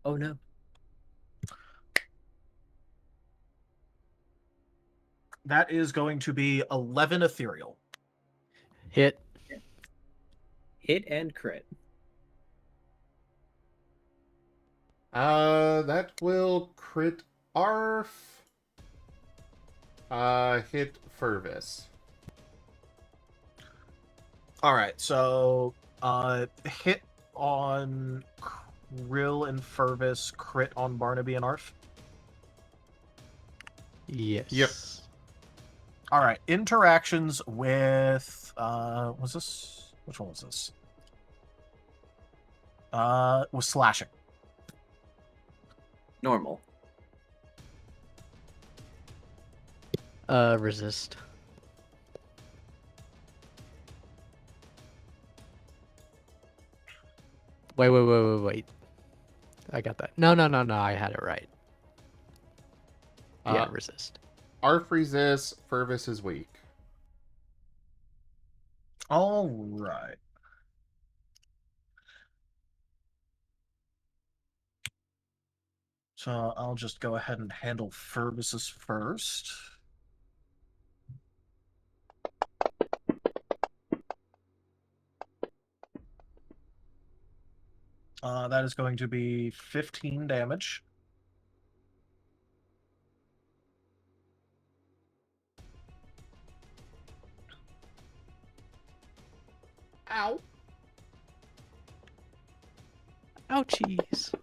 Oh no. That is going to be 11 ethereal. Hit. Hit and crit. That will crit Arf. Hit Furvis. All right, so hit on Krill and Furvis, crit on Barnaby and Arf. Yes. Yep. All right, interactions with was this, which one was this? Was slashing. Normal. Resist. Wait. I got that. No, I had it right. Yeah, resist. Arf resists, Furvis is weak. All right. So I'll just go ahead and handle Furvis's first. That is going to be 15 damage. Ow. Ouchies.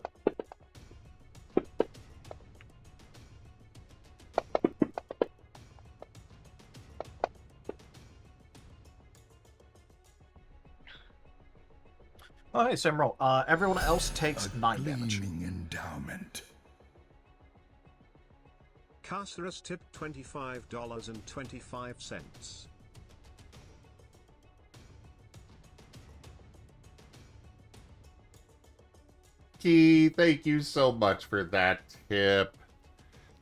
Oh, hey, same roll. Everyone else takes 9 damage. Endowment. Caceres tip $25.25. Key, thank you so much for that tip.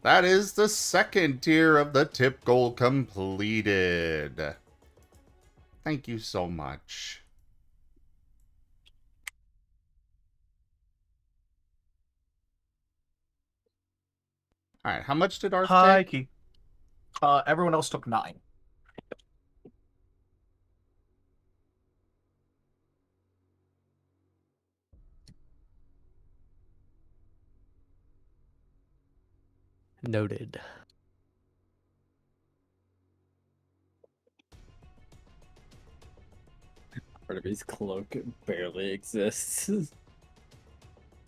That is the second tier of the tip goal completed. Thank you so much. Alright, how much did Arf Hi, take? Key. Everyone else took 9. Noted. Part of his cloak barely exists.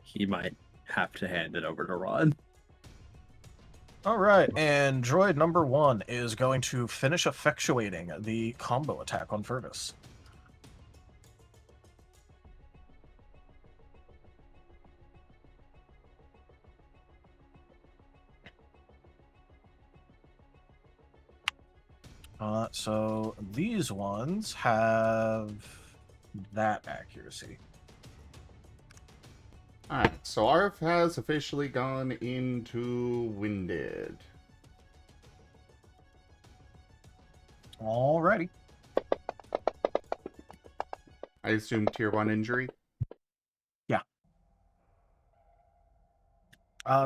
He might have to hand it over to Ron. All right, and droid number 1 is going to finish effectuating the combo attack on Furvis. So these ones have that accuracy. Alright, so Arf has officially gone into Winded. Alrighty. I assume tier 1 injury? Yeah.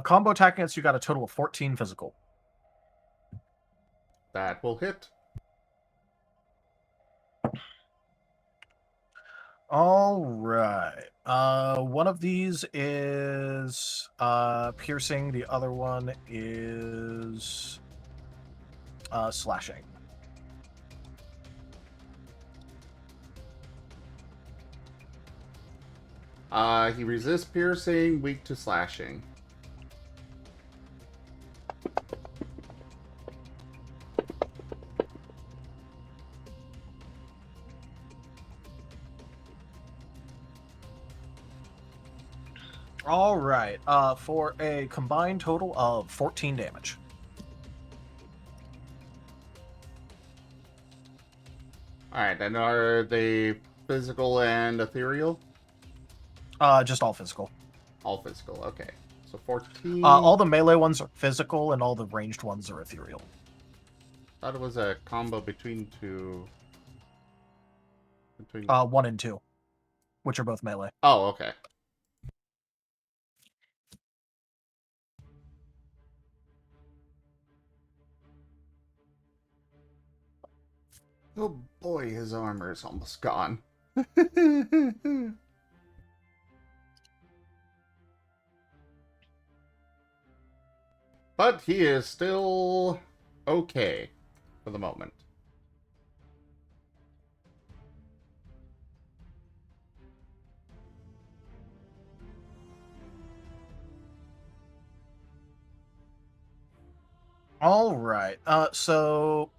Combo attack against you got a total of 14 physical. That will hit. All right. One of these is piercing. The other one is slashing. He resists piercing, weak to slashing. All right. For a combined total of 14 damage. Alright, and are they physical and ethereal? Just all physical. All physical, okay. So 14. All the melee ones are physical, and all the ranged ones are ethereal. Thought it was a combo between two. Between... 1 and 2, which are both melee. Oh, okay. Oh boy, his armor is almost gone. But he is still okay for the moment. All right. So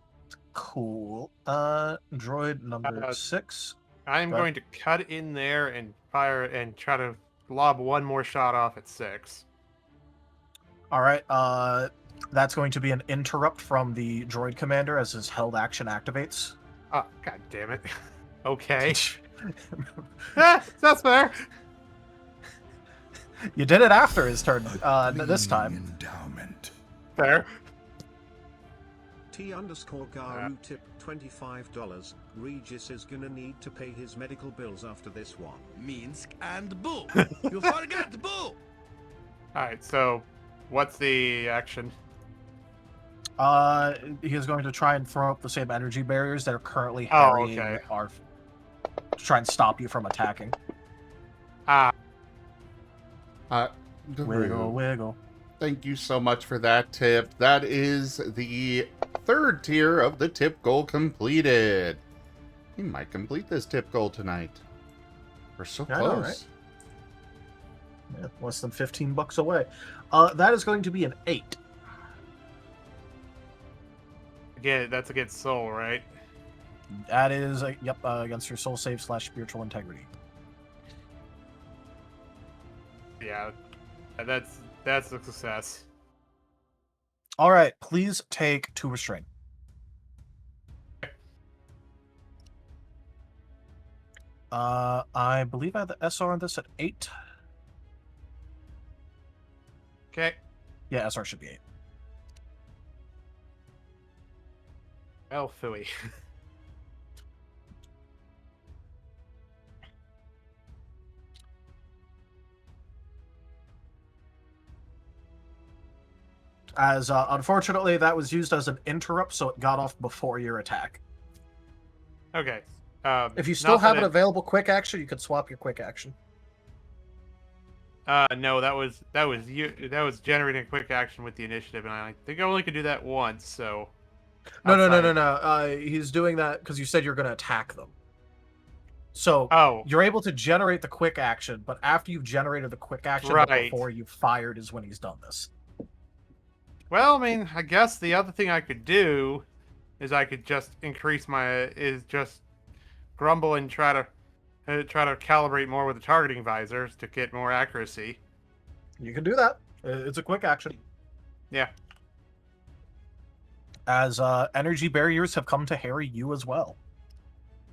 cool. Droid number 6. I'm Go ahead. going to cut in there and fire and try to lob one more shot off at 6. All right. That's going to be an interrupt from the droid commander as his held action activates. Oh, god damn it. Okay. That's fair. You did it after his turn this time. Endowment. Fair. T_Garou tip $25. Regis is gonna need to pay his medical bills after this one. Minsk and Boo. You forgot Boo. Alright, so what's the action? He is going to try and throw up the same energy barriers that are currently Oh, harrying okay. to try and stop you from attacking. Garou, Wiggle. thank you so much for that tip. That is the 3rd tier of the tip goal completed. He might complete this tip goal tonight. We're so I close. know, right? Yeah, less than $15 away. That is going to be an 8. Again, that's against soul, right? That is, against your soul save / spiritual integrity. Yeah. That's a success. All right, please take 2 restraint. I believe I have the SR on this at 8. Okay. Yeah, SR should be 8. Oh, phooey. As unfortunately, that was used as an interrupt, so it got off before your attack. Okay. If you still have an available quick action, you could swap your quick action. No, that was generating a quick action with the initiative, and I think I only could do that once. So. No. He's doing that because you said you're going to attack them. So you're able to generate the quick action, but after you've generated the quick action, but before you fired is when he's done this. Well, I mean, I guess the other thing I could do is I could just just grumble and try to calibrate more with the targeting visors to get more accuracy. You can do that. It's a quick action. Yeah. As energy barriers have come to harry you as well.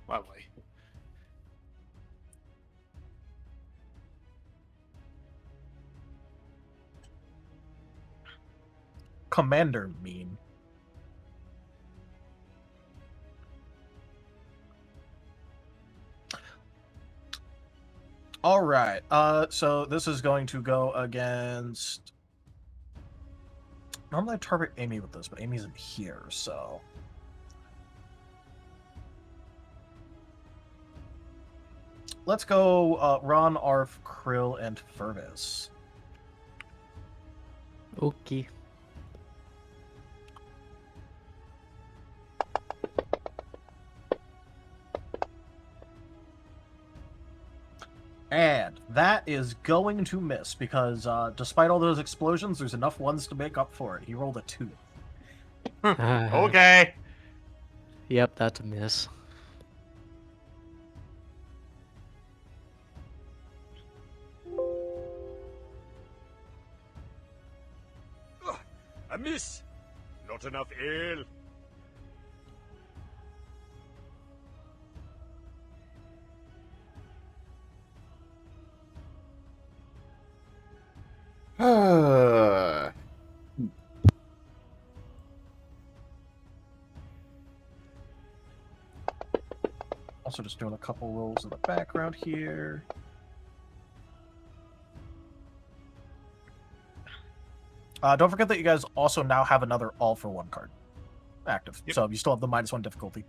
Lovely. Commander mean. All right. So this is going to go against. Normally I target Amy with this, but Amy's in here, so. Let's go Ron, Arf, Krill, and Furvis. Okay. And that is going to miss because despite all those explosions, there's enough ones to make up for it. He rolled a 2. Okay. Yep, that's a miss. A miss. Not enough ale. Also just doing a couple rolls in the background here. Don't forget that you guys also now have another All for One card active. Yep. So you still have the -1 difficulty.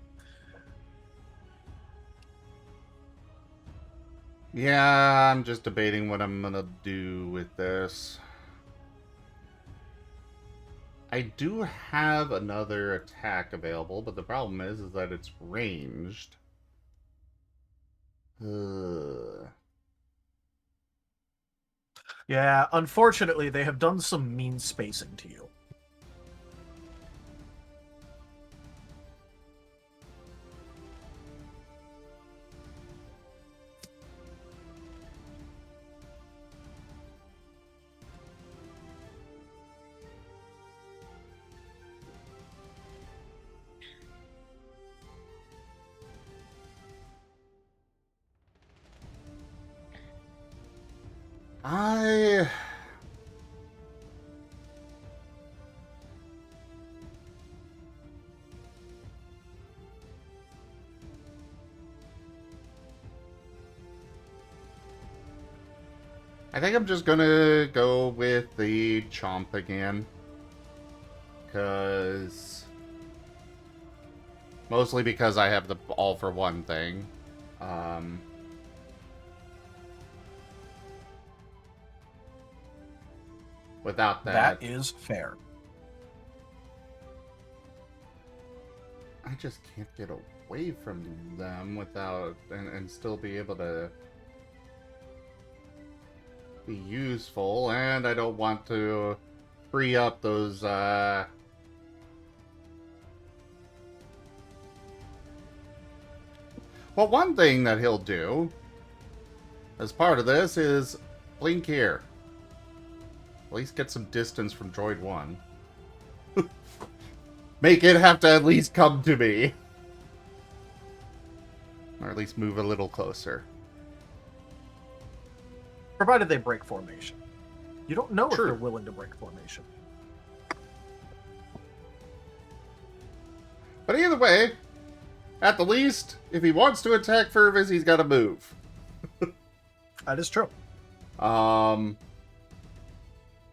Yeah, I'm just debating what I'm gonna do with this. I do have another attack available, but the problem is that it's ranged. Yeah, unfortunately, they have done some mean spacing to you. I think I'm just gonna go with the chomp again. Mostly because I have the all for one thing. Without that, That is fair. I just can't get away from them without and still be able to be useful, and I don't want to free up those well, one thing that he'll do as part of this is blink here. At least get some distance from Droid 1. Make it have to at least come to me. Or at least move a little closer. Provided they break formation. You don't know True. if they're willing to break formation. But either way, at the least, if he wants to attack Furvis, he's got to move. That is true.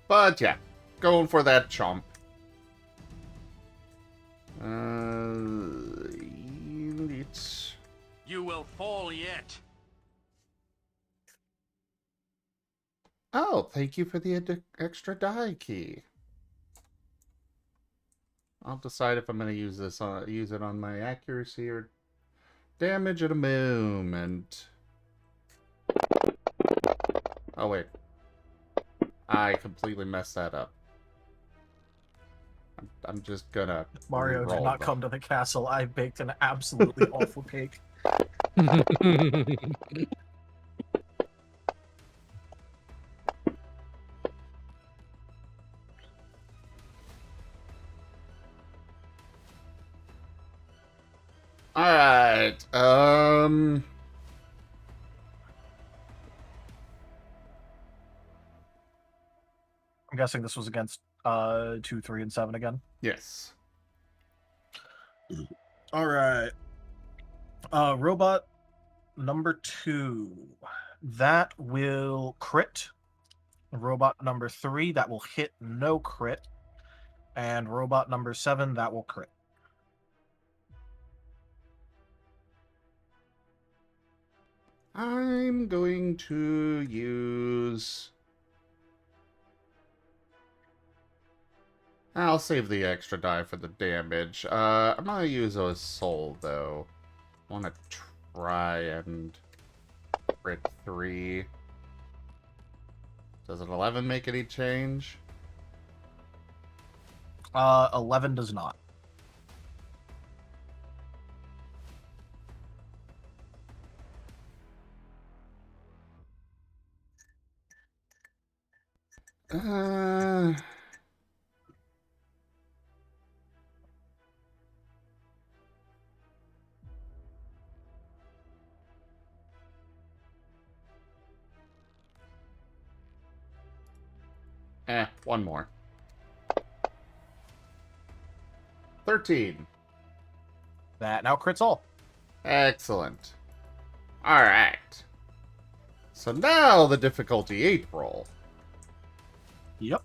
But yeah, going for that chomp. It's... You will fall yet. Oh, thank you for the extra die key. I'll decide if I'm going to use this use it on my accuracy or damage at a moment. Oh wait, I completely messed that up. I'm just gonna. Mario did re-roll not them. come to the castle. I baked an absolutely awful cake. Alright, I'm guessing this was against 2, 3, and 7 again. yes. All right. Robot number 2. That will crit. Robot number 3, that will hit, no crit. And robot number 7, that will crit. I'm going to use... I'll save the extra die for the damage. I'm gonna use a soul, though. I want to try and separate 3. Does an 11 make any change? 11 does not. Uh... One more. 13. That now crits all. Excellent. Alright. So now the difficulty 8 roll. Yep.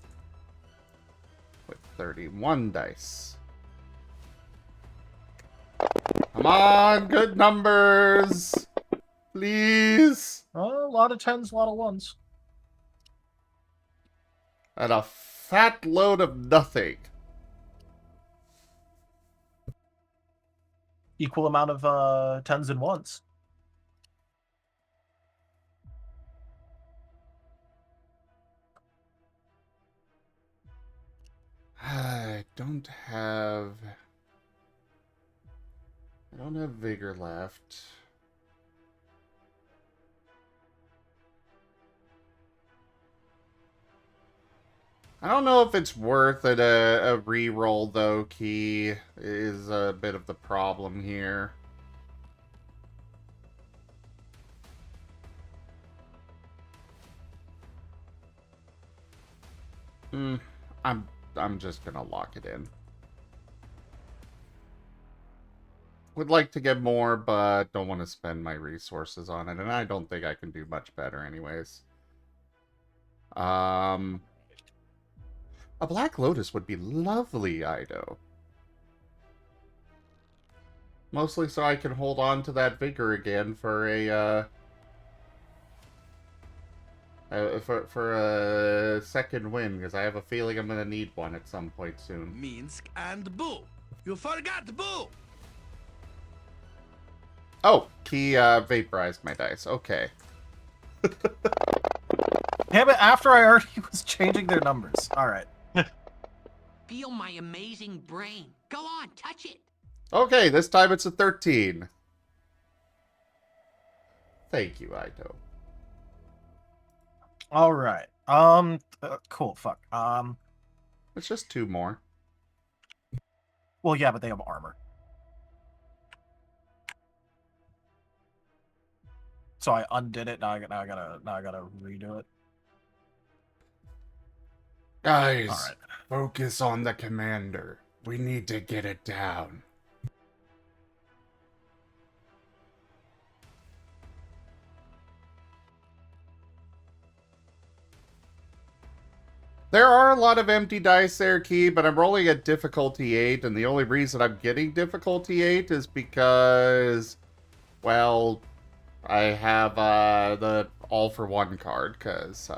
With 31 dice. Come on, good numbers! Please! A lot of 10s, a lot of 1s. And a fat load of nothing. Equal amount of 10s and 1s. I don't have vigor left. I don't know if it's worth it. A reroll, though, Key is a bit of the problem here. I'm just gonna lock it in. Would like to get more, but don't want to spend my resources on it, and I don't think I can do much better anyways. A Black Lotus would be lovely, Ido. Mostly so I can hold on to that vigor again for a, for a second win, because I have a feeling I'm gonna need one at some point soon. Minsk and Boo. You forgot Boo. Oh, he vaporized my dice. Okay. Damn it, after I already was changing their numbers. Alright. Feel my amazing brain. Go on, touch it. Okay, this time it's a 13. Thank you, Ido. Alright. Cool, fuck. It's just 2 more. Well, yeah, but they have armor. So I undid it. Now I gotta redo it. Guys, Alright. focus on the commander. We need to get it down. There are a lot of empty dice there, Key, but I'm rolling at difficulty 8, and the only reason I'm getting difficulty 8 is because, well, I have the all-for-one card, because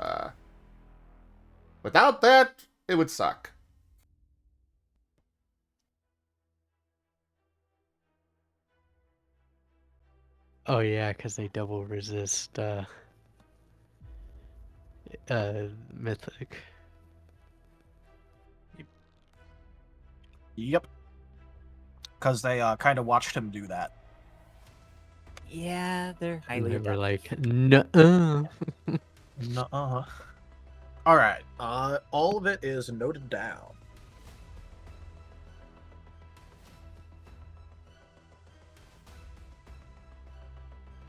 without that, it would suck. Oh yeah, because they double resist mythic. Yep. Because they kind of watched him do that. Yeah, they're And highly they were adaptive. like, nuh-uh. Nuh-uh. Alright. All of it is noted down.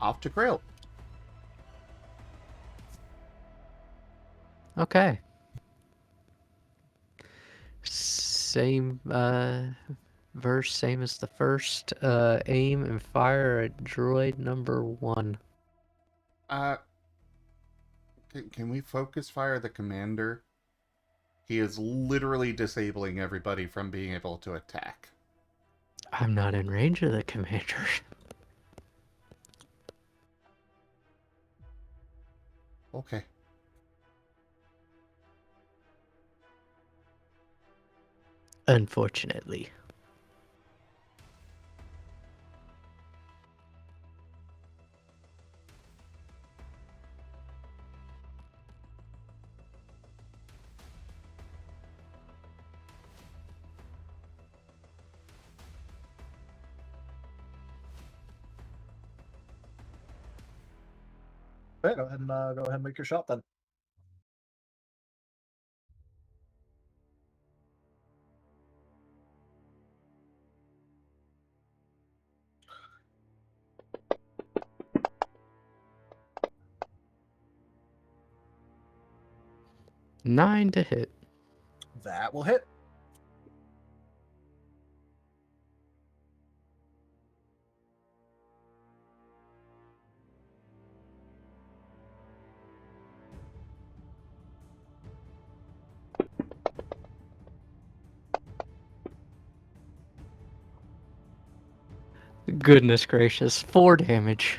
Off to Krill. Okay. Same verse, same as the first. Aim and fire at droid number 1. Can we focus fire the commander? He is literally disabling everybody from being able to attack. I'm not in range of the commander. Okay. Unfortunately. Okay, go ahead and make your shot then. Nine to hit. That will hit. Goodness gracious, 4 damage.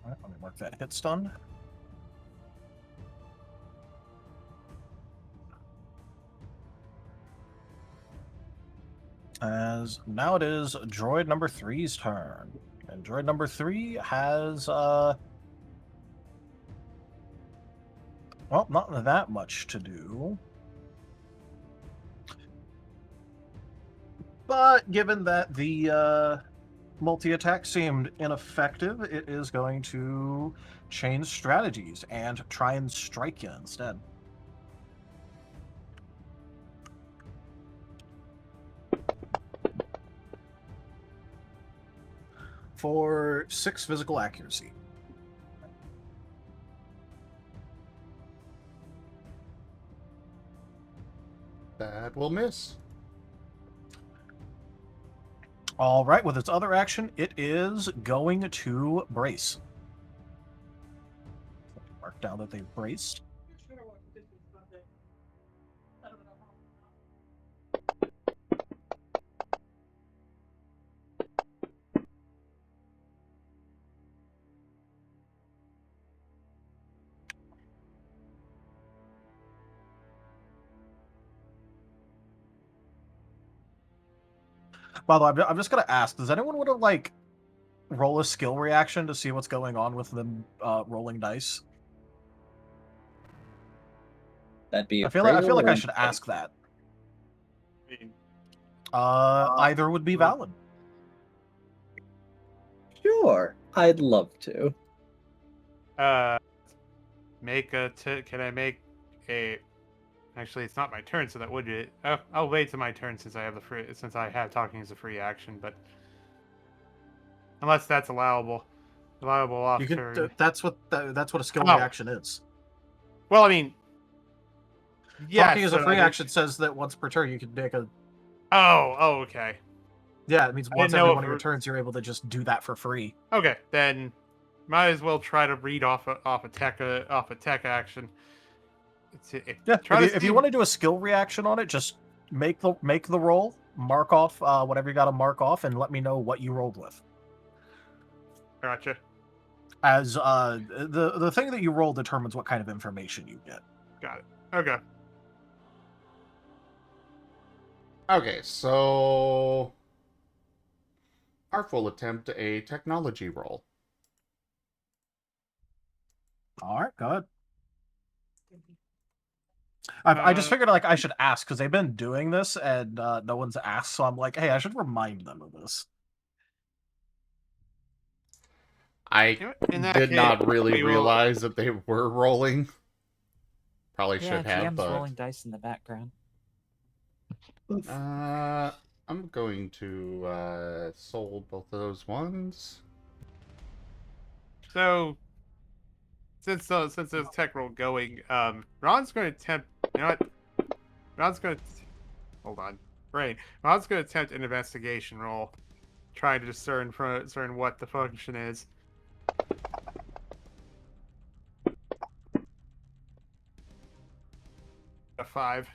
All right, let me mark that hit stun. As now it is droid number 3's turn. And droid number 3 has well, not that much to do. But given that the multi-attack seemed ineffective, it is going to change strategies and try and strike you instead. For 6 physical accuracy. That will miss. All right, with its other action, it is going to brace. Mark down that they've braced. By the way, I'm just gonna ask: does anyone want to like roll a skill reaction to see what's going on with them rolling dice? That'd be a I feel like I or should ask that. I mean, Either would be valid. Sure, I'd love to. can I make a? Actually, it's not my turn, so that would be. I'll wait till my turn since I have talking as a free action, but unless that's allowable off You can. turn. That's what a skill Oh. reaction is. Well, I mean, yes, Talking as a so free I action says that once per turn you can make a. Oh, okay. Yeah, it means I once didn't every know one if of your it- turns you're able to just do that for free. Okay, then might as well try to read off a tech action. Yeah, Try if to you see. want to do a skill reaction on it, just make the roll, mark off whatever you got to mark off, and let me know what you rolled with. Gotcha. As the thing that you roll determines what kind of information you get. Got it. Okay. Okay, so our full attempt a technology roll. All right, go ahead. I just figured like I should ask because they've been doing this and no one's asked, so I'm like, hey, I should remind them of this. I In that did case, not really we will- realize that they were rolling. Probably Yeah, should have, GM's but rolling dice in the background. I'm going to sold both of those ones. So since there's tech roll going, Ron's going to attempt. You know what? Ron's going to hold on. Brain. Ron's going to attempt an investigation roll, trying to discern what the function is. A 5.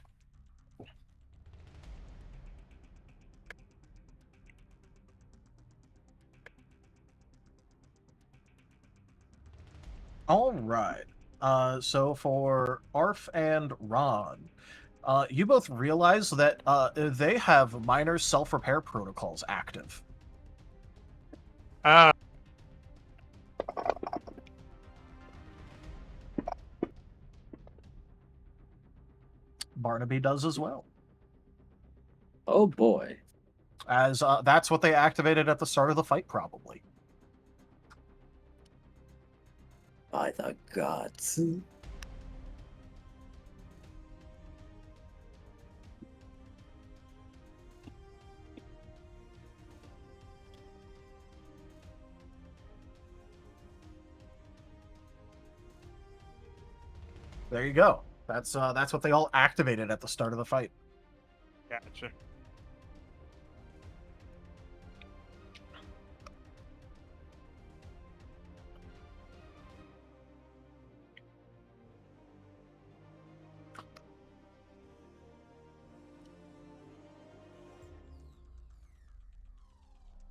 All right. So for Arf and Ron, you both realize that they have minor self-repair protocols active. Barnaby does as well. Oh boy. as that's what they activated at the start of the fight, probably. By the gods. There you go. That's what they all activated at the start of the fight. Gotcha.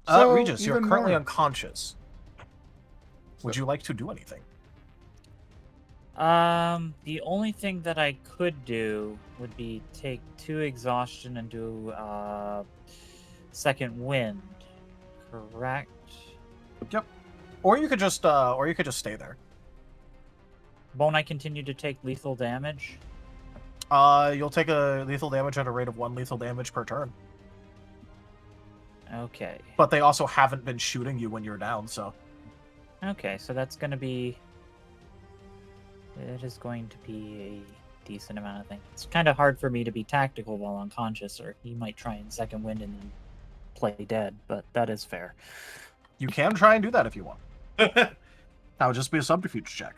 So, Regis, you're even currently more. unconscious. Would you like to do anything? The only thing that I could do would be take 2 exhaustion and do second wind. Correct? Yep. Or you could just stay there. Won't I continue to take lethal damage? You'll take a lethal damage at a rate of 1 lethal damage per turn. Okay. But they also haven't been shooting you when you're down, so. Okay, so that's going to be... It is going to be a decent amount of things. It's kind of hard for me to be tactical while unconscious, or he might try and second wind and then play dead, but that is fair. You can try and do that if you want. That would just be a subterfuge check.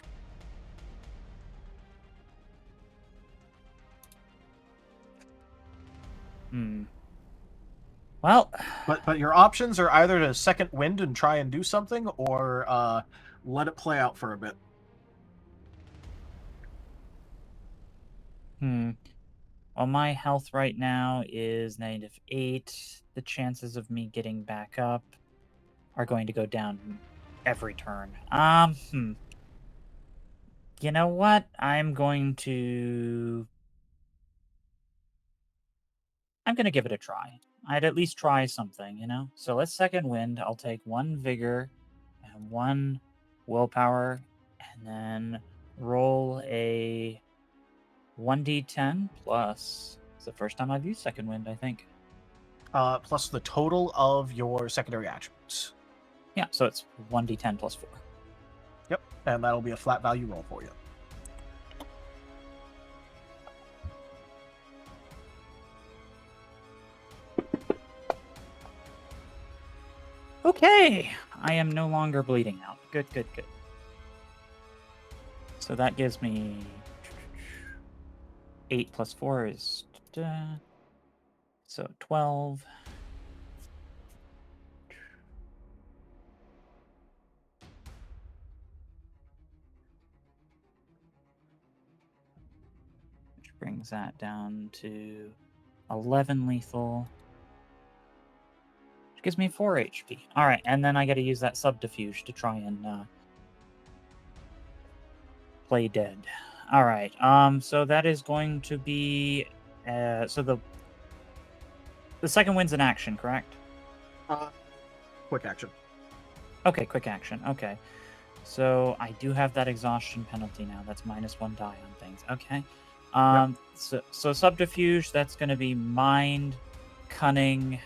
Well... But your options are either to second wind and try and do something, or let it play out for a bit. Well, my health right now is -8. The chances of me getting back up are going to go down every turn. You know what? I'm going to give it a try. I'd at least try something, you know? So let's second wind. I'll take 1 vigor and 1 willpower, and then roll a 1d10 plus. It's the first time I've used second wind, I think. Plus the total of your secondary attributes. Yeah, so it's 1d10 plus 4. Yep, and that'll be a flat value roll for you. Okay, I am no longer bleeding out. Good, good, good. So that gives me 8 plus 4 is so 12. Which brings that down to 11 lethal. Which gives me 4 HP. Alright, and then I gotta use that subterfuge to try and play dead. Alright, so that is going to be so the second wind's an action, correct? Quick action. Okay, quick action. Okay. So I do have that exhaustion penalty now. That's -1 die on things. Okay. So subterfuge, that's going to be mind, cunning.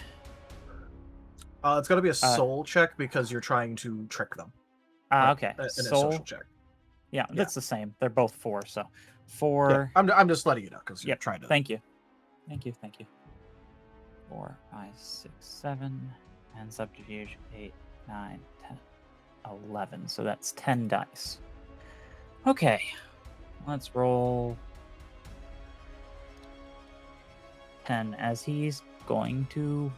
It's going to be a soul check because you're trying to trick them. Okay. And a Soul social check. Yeah, that's the same. They're both 4. So 4. Yeah, I'm just letting you know because you're trying to. Thank you. Thank you. 4, 5, 6, 7, and subterfuge 8, 9, 10, 11. So that's 10 dice. Okay, let's roll 10 as he's going to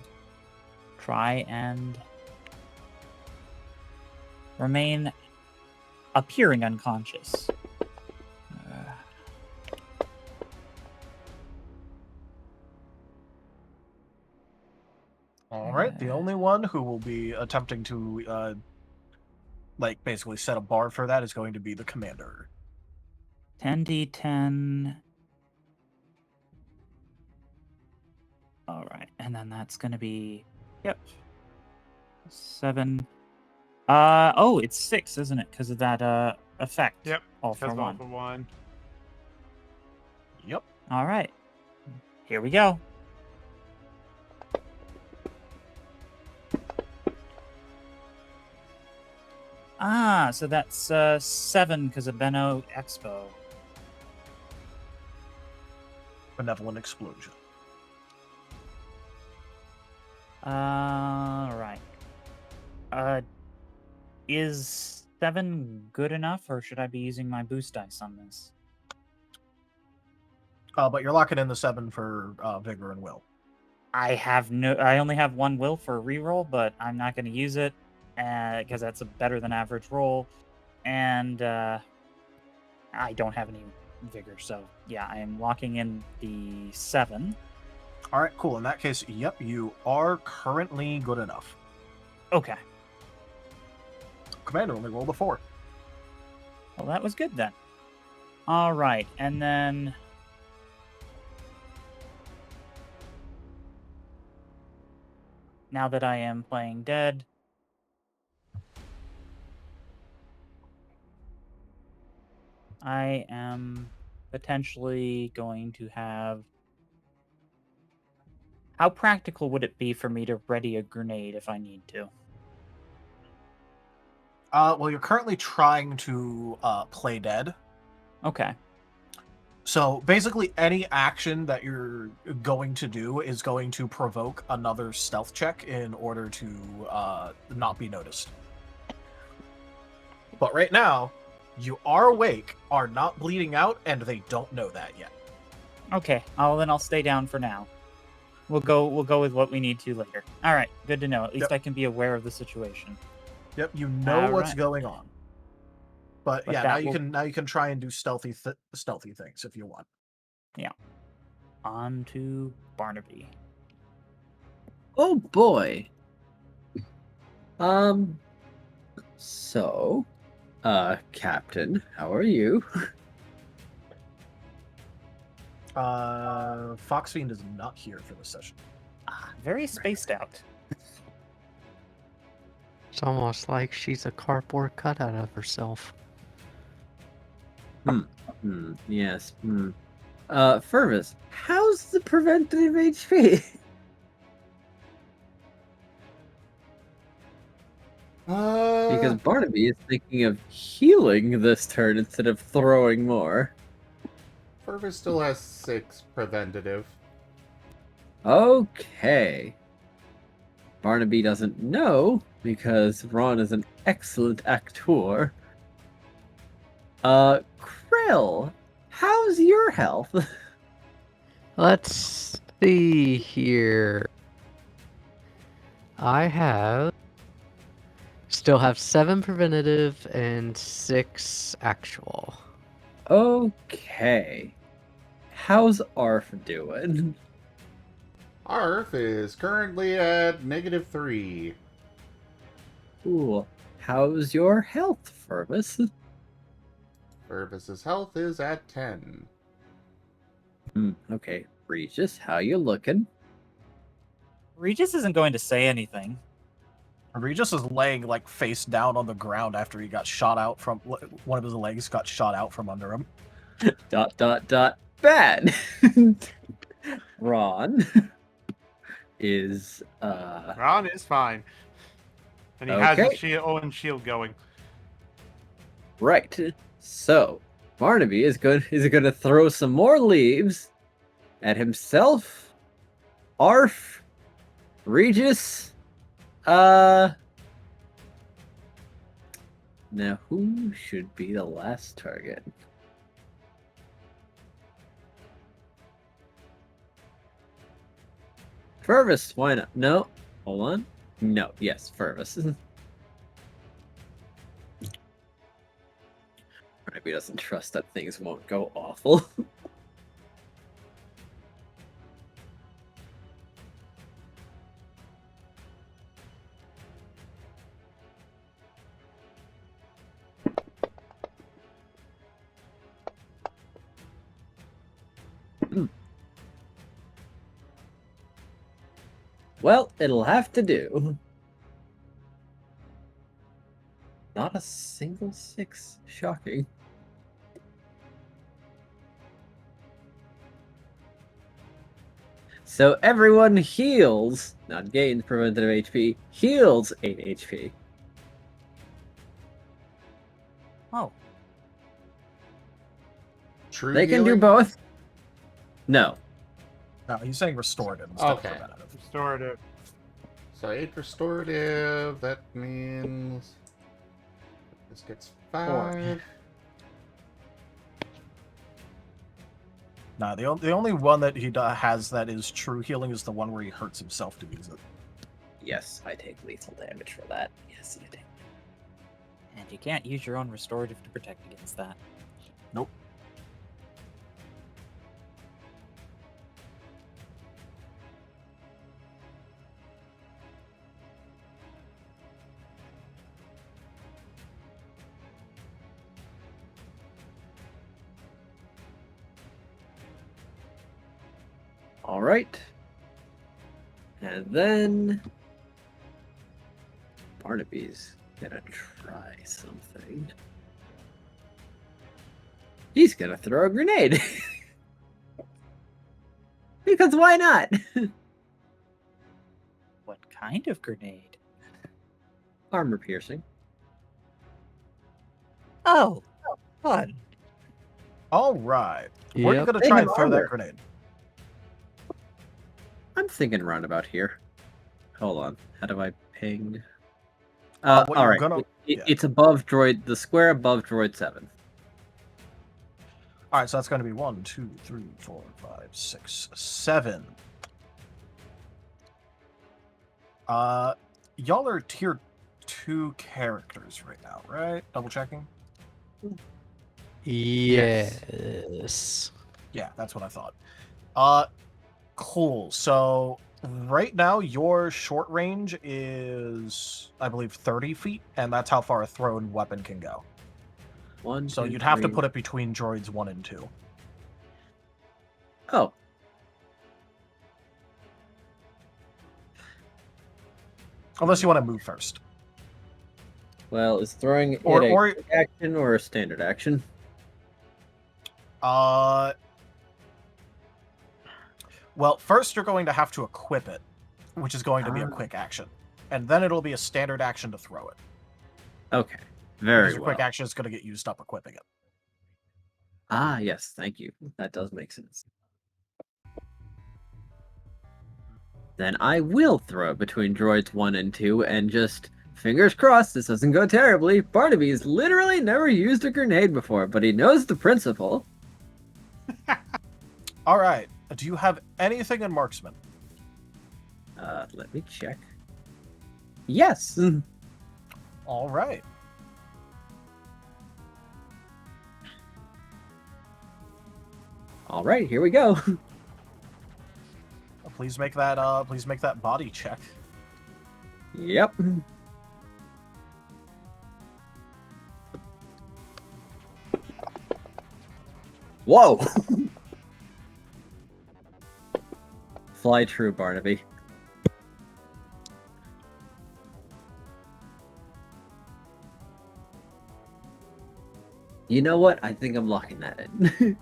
try and remain appearing unconscious. All right, the only one who will be attempting to, basically set a bar for that is going to be the commander. 10d10. All right, and then that's going to be, 7. Oh, it's 6, isn't it? Because of that effect. Yep. All for All one. for one. Yep. All right. Here we go. Ah, so that's 7 because of Benno Expo. Benevolent explosion. Right. Is 7 good enough, or should I be using my boost dice on this? But you're locking in the 7 for vigor and will. I only have 1 will for a reroll, but I'm not going to use it because that's a better than average roll, and I don't have any vigor. So yeah, I am locking in the 7. All right, cool. In that case, yep, you are currently good enough. Okay. Commander only rolled a 4. Well, that was good then. All right, and then now that I am playing dead, I am potentially going to have... How practical would it be for me to ready a grenade if I need to? Well, you're currently trying to play dead. Okay. So basically, any action that you're going to do is going to provoke another stealth check in order to not be noticed. But right now, you are awake, are not bleeding out, and they don't know that yet. Okay. I'll stay down for now. We'll go with what we need to later. All right. Good to know. At least I can be aware of the situation. Yep, you know what's going on. But yeah, now you can try and do stealthy things if you want. Yeah. On to Barnaby. Oh boy. So, Captain, how are you? FoxFiend is not here for this session. Very spaced out. It's almost like she's a cardboard cutout of herself. Yes. Fervis, how's the preventative HP? Because Barnaby is thinking of healing this turn instead of throwing more. Fervis still has 6 preventative. Okay. Barnaby doesn't know because Ron is an excellent actor. Krill, how's your health? Let's see here. I still have 7 preventative and 6 actual. Okay. How's Arf doing? Arf is currently at -3. Cool. How's your health, Fervis? Fervis's health is at 10. Okay. Regis, how you looking? Regis isn't going to say anything. Regis is laying like face down on the ground after he got shot out from one of his legs got shot out from under him. ... Bad. Ron is Ron is fine. And he has his own shield going. Right. So Barnaby is going to throw some more leaves at himself, Arf, Regis. Now who should be the last target? Fervis, why not? No, hold on. No, yes, Fervis. Barnaby doesn't trust that things won't go awful. Well, it'll have to do. Not a single 6. Shocking. So everyone heals, not gains preventative HP, heals 8 HP. Oh, True They can do healing? both. No. No, he's saying restorative instead Okay. of preventative. Restorative. So 8 restorative, that means this gets 5. No, the only one that he has that is true healing is the one where he hurts himself to use it. Yes, I take lethal damage for that. Yes, I do. and you can't use your own restorative to protect against that. Nope. All right. And then Barnaby's gonna try something. He's gonna throw a grenade. Because why not? What kind of grenade? Armor piercing. Oh, fun. All right. Where are you Yep. going to They try have and throw armor. that grenade? I'm thinking roundabout here. Hold on. How do I ping? What all you're right. gonna- yeah. It's above droid, the square above droid 7. All right, so that's going to be 1, 2, 3, 4, 5, 6, 7. Y'all are tier 2 characters right now, right? Double checking. Yes. Yeah, that's what I thought. Cool. So right now your short range is, I believe, 30 feet, and that's how far a thrown weapon can go. So you'd have to put it between droids 1 and 2. Oh. Unless you want to move first. Well, is throwing Or- it a or- quick action or a standard action? Well, first you're going to have to equip it, which is going to be a Ah. quick action. And then it'll be a standard action to throw it. Okay. Because Very your well. quick action is going to get used up equipping it. Ah, yes, thank you. That does make sense. Then I will throw it between droids 1 and 2 and just, fingers crossed this doesn't go terribly. Barnaby's literally never used a grenade before, but he knows the principle. All right. Do you have anything in marksman? Let me check. Yes! All right. All right, here we go. Please make that body check. Yep. Whoa! Fly true, Barnaby. You know what? I think I'm locking that in.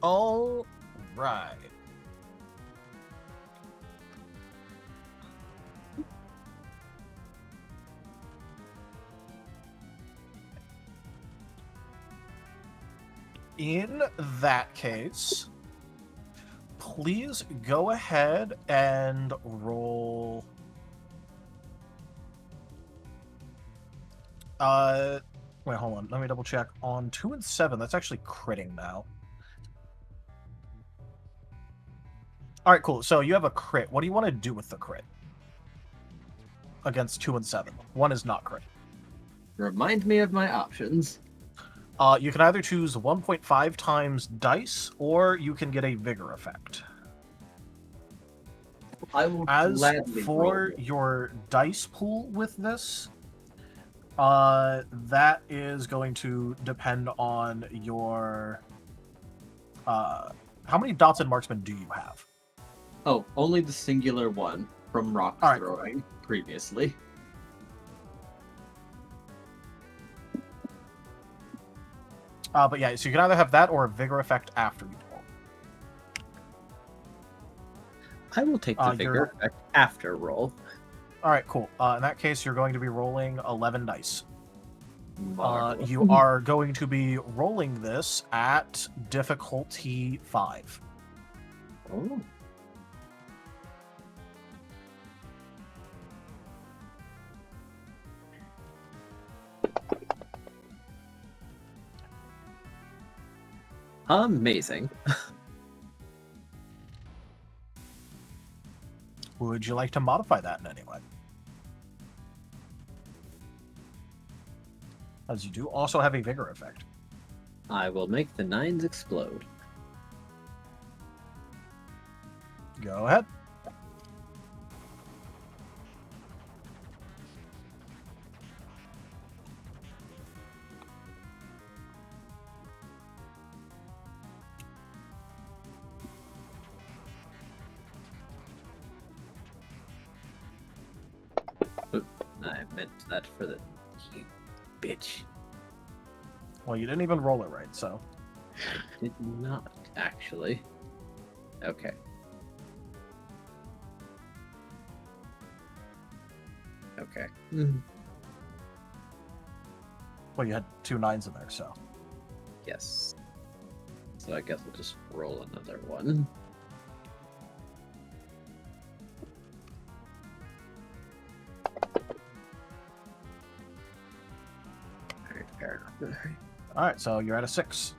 All right. In that case, please go ahead and roll. Wait, hold on. Let me double check. On 2 and 7, that's actually critting now. All right, cool. So you have a crit. What do you want to do with the crit? Against 2 and 7. 1 is not crit. Remind me of my options. You can either choose 1.5 times dice, or you can get a vigor effect. I will As gladly for roll. your dice pool with this, that is going to depend on your... how many dots in marksman do you have? Oh, only the singular one from rock All right. throwing previously. But yeah, so you can either have that or a vigor effect after you roll. I will take the vigor effect after roll. All right, cool. In that case, you're going to be rolling 11 dice. Marvelous. You are going to be rolling this at difficulty 5. Oh. Amazing. Would you like to modify that in any way? As you do also have a vigor effect. I will make the 9s explode. Go ahead. I meant that for the you bitch. Well, you didn't even roll it right, so. Did not actually. Okay. Okay. Well, you had 2 9s in there, so. Yes. So I guess we'll just roll another one. Fair enough. Alright, so you're at a 6.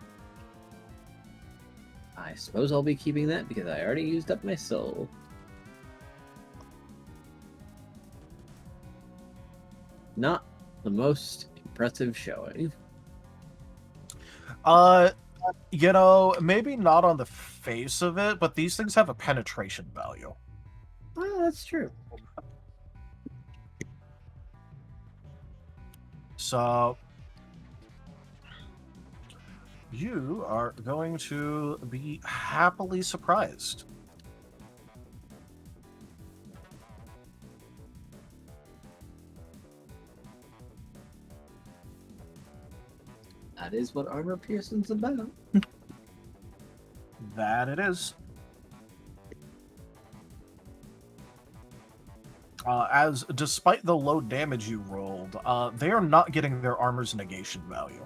I suppose I'll be keeping that because I already used up my soul. Not the most impressive showing. You know, maybe not on the face of it, but these things have a penetration value. Well, that's true. So you are going to be happily surprised. That is what armor piercing's about. That it is. As despite the low damage you rolled, they are not getting their armor's negation value.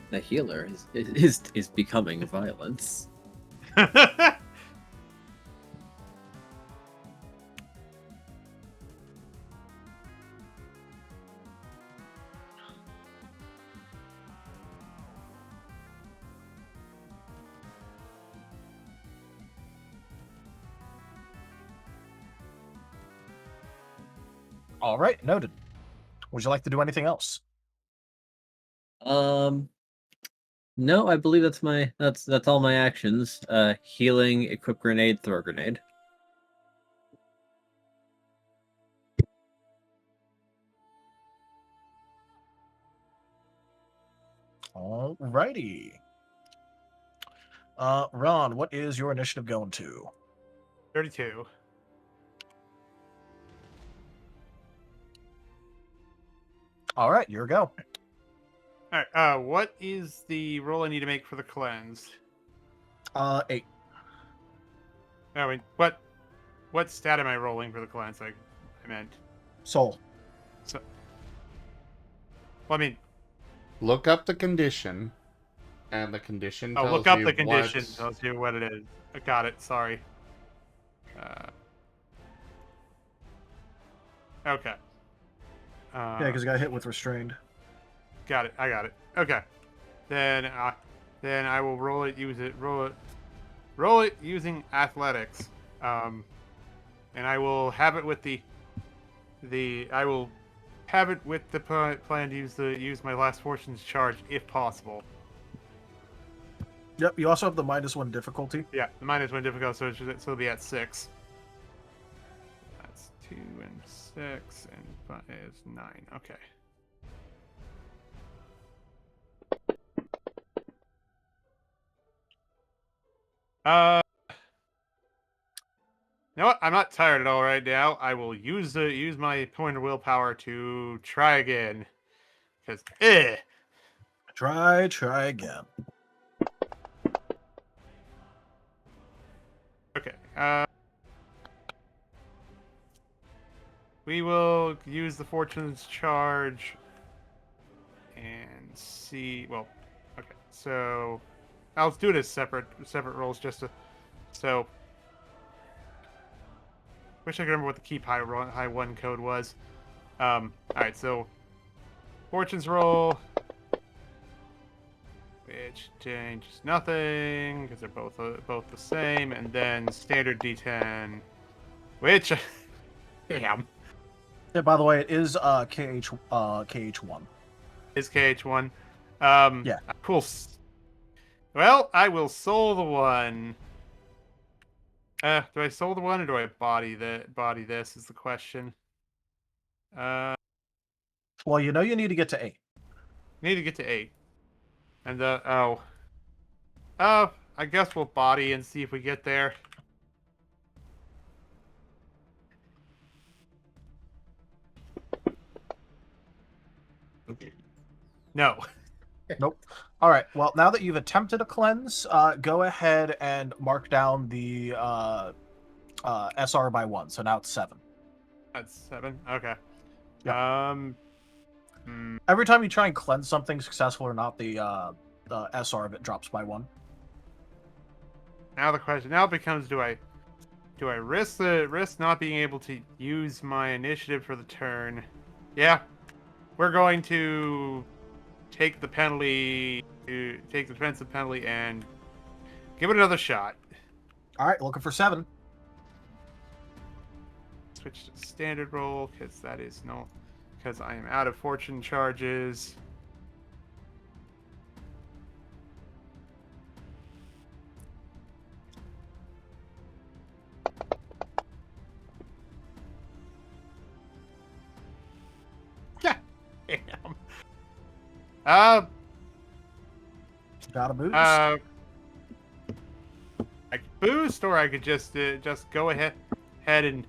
The healer is becoming violence. All right, noted. Would you like to do anything else? No, I believe that's all my actions. Healing, equip grenade, throw grenade. Alrighty. Ron, what is your initiative going to? 32. All right, your go. All right. What is the roll I need to make for the cleanse? 8. I mean, what stat am I rolling for the cleanse? I meant. Soul. So. Well, I mean. Look up the condition, and the condition tells look up you the condition. what... Tells you what it is. I got it. Sorry. Okay. Yeah, because you got hit with restrained. Got it. I got it. Okay. Then I will roll it. Roll it using athletics. And I will have it with I will have it with the plan to use my last fortune's charge if possible. Yep. You also have the -1 difficulty. Yeah, the -1 difficulty, so it'll be at 6. That's 2 and 6 and 5 is 9. Okay. You know what? I'm not tired at all right now. I will use my point of willpower to try again. Because, Try again. Okay. We will use the Fortune's charge and see. Well, okay. So I'll do it as separate rolls just to. So wish I could remember what the keep high one code was. All right. So Fortune's roll, which changes nothing because they're both the same, and then standard D10, which damn Yeah, by the way, it is KH1. is KH1. Yeah. Cool. Well, I will soul the one. Do I soul the one or do I body this is the question. Well, you know you need to get to 8. Need to get to 8. And I guess we'll body and see if we get there. No. Nope. All right. Well, now that you've attempted a cleanse, go ahead and mark down the SR by 1. So now it's 7. That's 7. Okay. Yep. Every time you try and cleanse something, successful or not, the SR of it drops by 1. Now the question becomes: Do I risk not being able to use my initiative for the turn? Yeah, we're going to take the penalty, take the defensive penalty, and give it another shot. All right, looking for 7. Switch to standard roll because that is because I am out of fortune charges. Yeah, damn. Got a boost. I could boost, or I could just go ahead and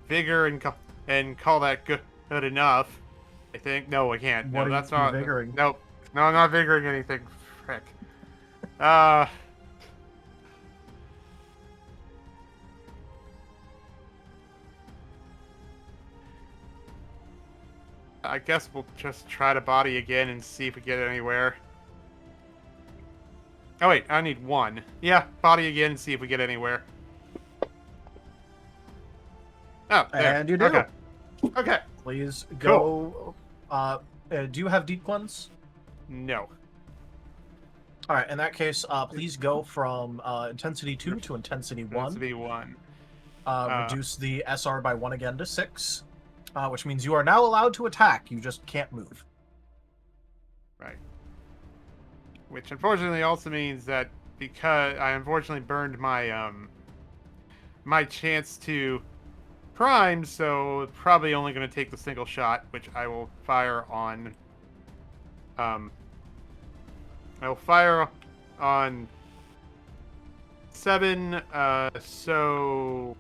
vigor and call that good enough. I think. No, I can't. What No, are that's you not vigoring? Nope. No, I'm not vigoring anything. Frick. I guess we'll just try to body again and see if we get anywhere. Oh wait, I need 1. Yeah, body again and see if we get anywhere. Oh, there. And you do. Okay. Okay. Please go. Cool. Do you have deep cleanse? No. All right. In that case, please go from intensity 2 to intensity 1. Intensity 1. Reduce the SR by 1 again to 6, which means you are now allowed to attack. You just can't move. Right. Which unfortunately also means that because I unfortunately burned my my chance to prime, so probably only going to take the single shot, which I will fire on. I will fire on 7. So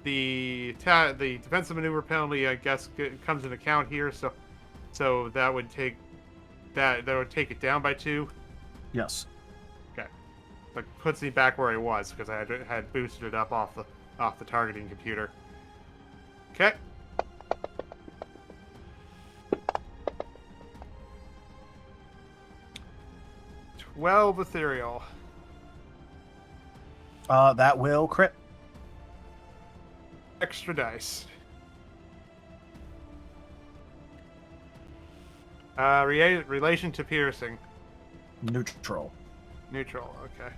the defensive maneuver penalty, I guess, comes into account here. So that would take it down by 2. Yes. Okay. That puts me back where I was because I had boosted it up off the targeting computer. Okay. $12 ethereal. That will crit. Extra dice. Relation to piercing. Neutral. Neutral, okay.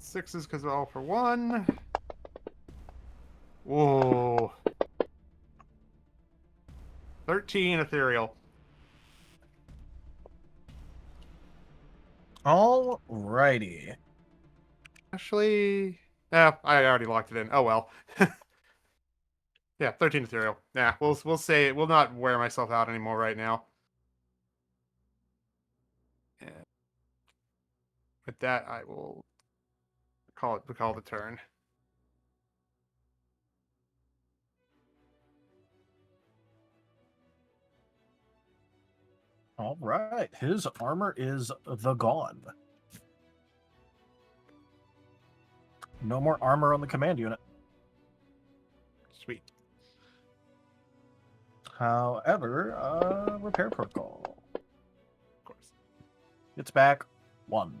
6s because all for 1. Whoa. 13 ethereal. Alrighty. Actually, yeah, I already locked it in. Oh well. Yeah, 13 ethereal. Yeah, we'll say we'll not wear myself out anymore right now. Yeah. With that, I will call it a turn. All right. His armor is the gone. No more armor on the command unit. Sweet. However, repair protocol. Of course. It's back 1.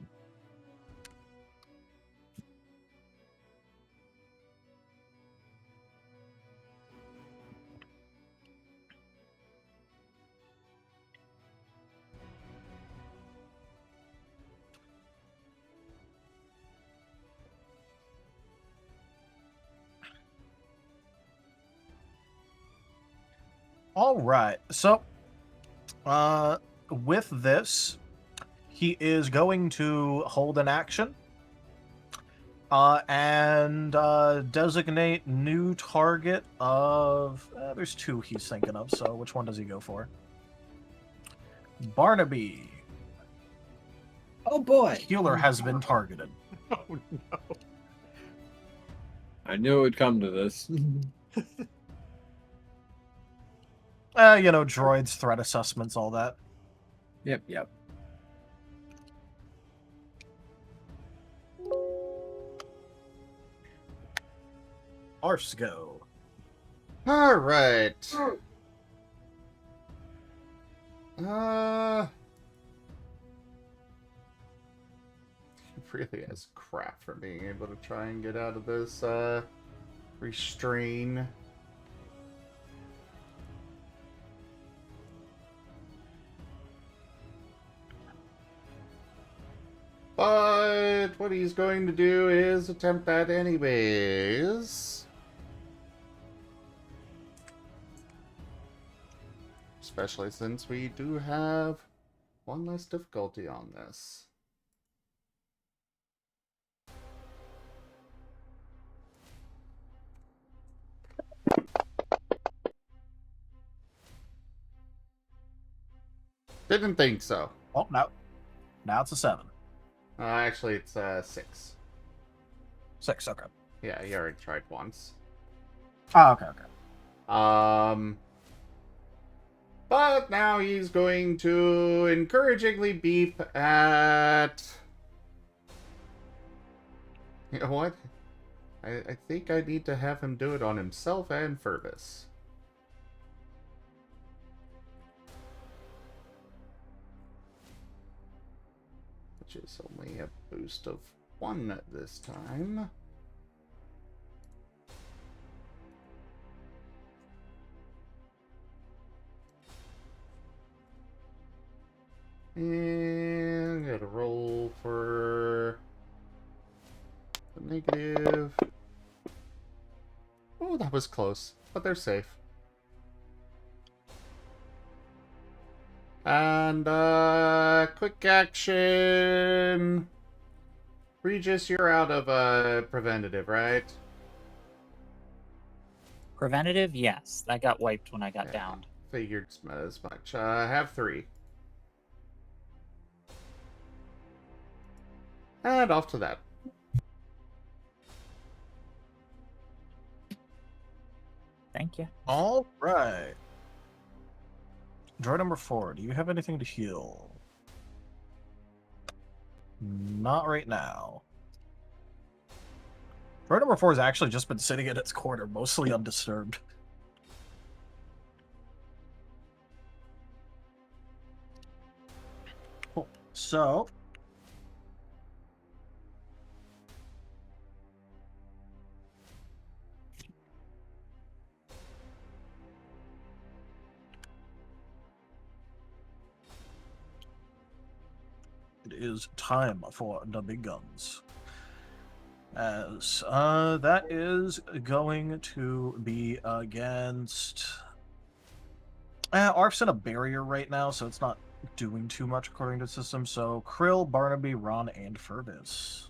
All right. So, with this, he is going to hold an action and designate new target of. There's 2 he's thinking of. So, which one does he go for? Barnaby. Oh boy! Healer has been targeted. Oh no. I knew it would come to this. Droids, threat assessments, all that. Yep. Arfs go. All right. He really has crap for being able to try and get out of this restrain. But what he's going to do is attempt that anyways. Especially since we do have 1 less difficulty on this. Didn't think so. Oh, now it's a 7. Actually, it's 6. 6, okay. Yeah, you already tried once. Oh, okay. But now he's going to encouragingly beep at... You know what? I think I need to have him do it on himself and Furbus. Which is only a boost of 1 this time. And gotta roll for the negative. Oh, that was close, but they're safe. And quick action. Regis, you're out of preventative, right? Preventative, yes. That got wiped when I got Yeah, downed. Figured as much. Have 3. And off to that. Thank you. All right. Droid number 4, do you have anything to heal? Not right now. Droid number 4 has actually just been sitting in its corner, mostly undisturbed. Cool. So... it is time for the big guns. As that is going to be against... Arf's in a barrier right now, so it's not doing too much according to the system. So Krill, Barnaby, Ron, and Furbus.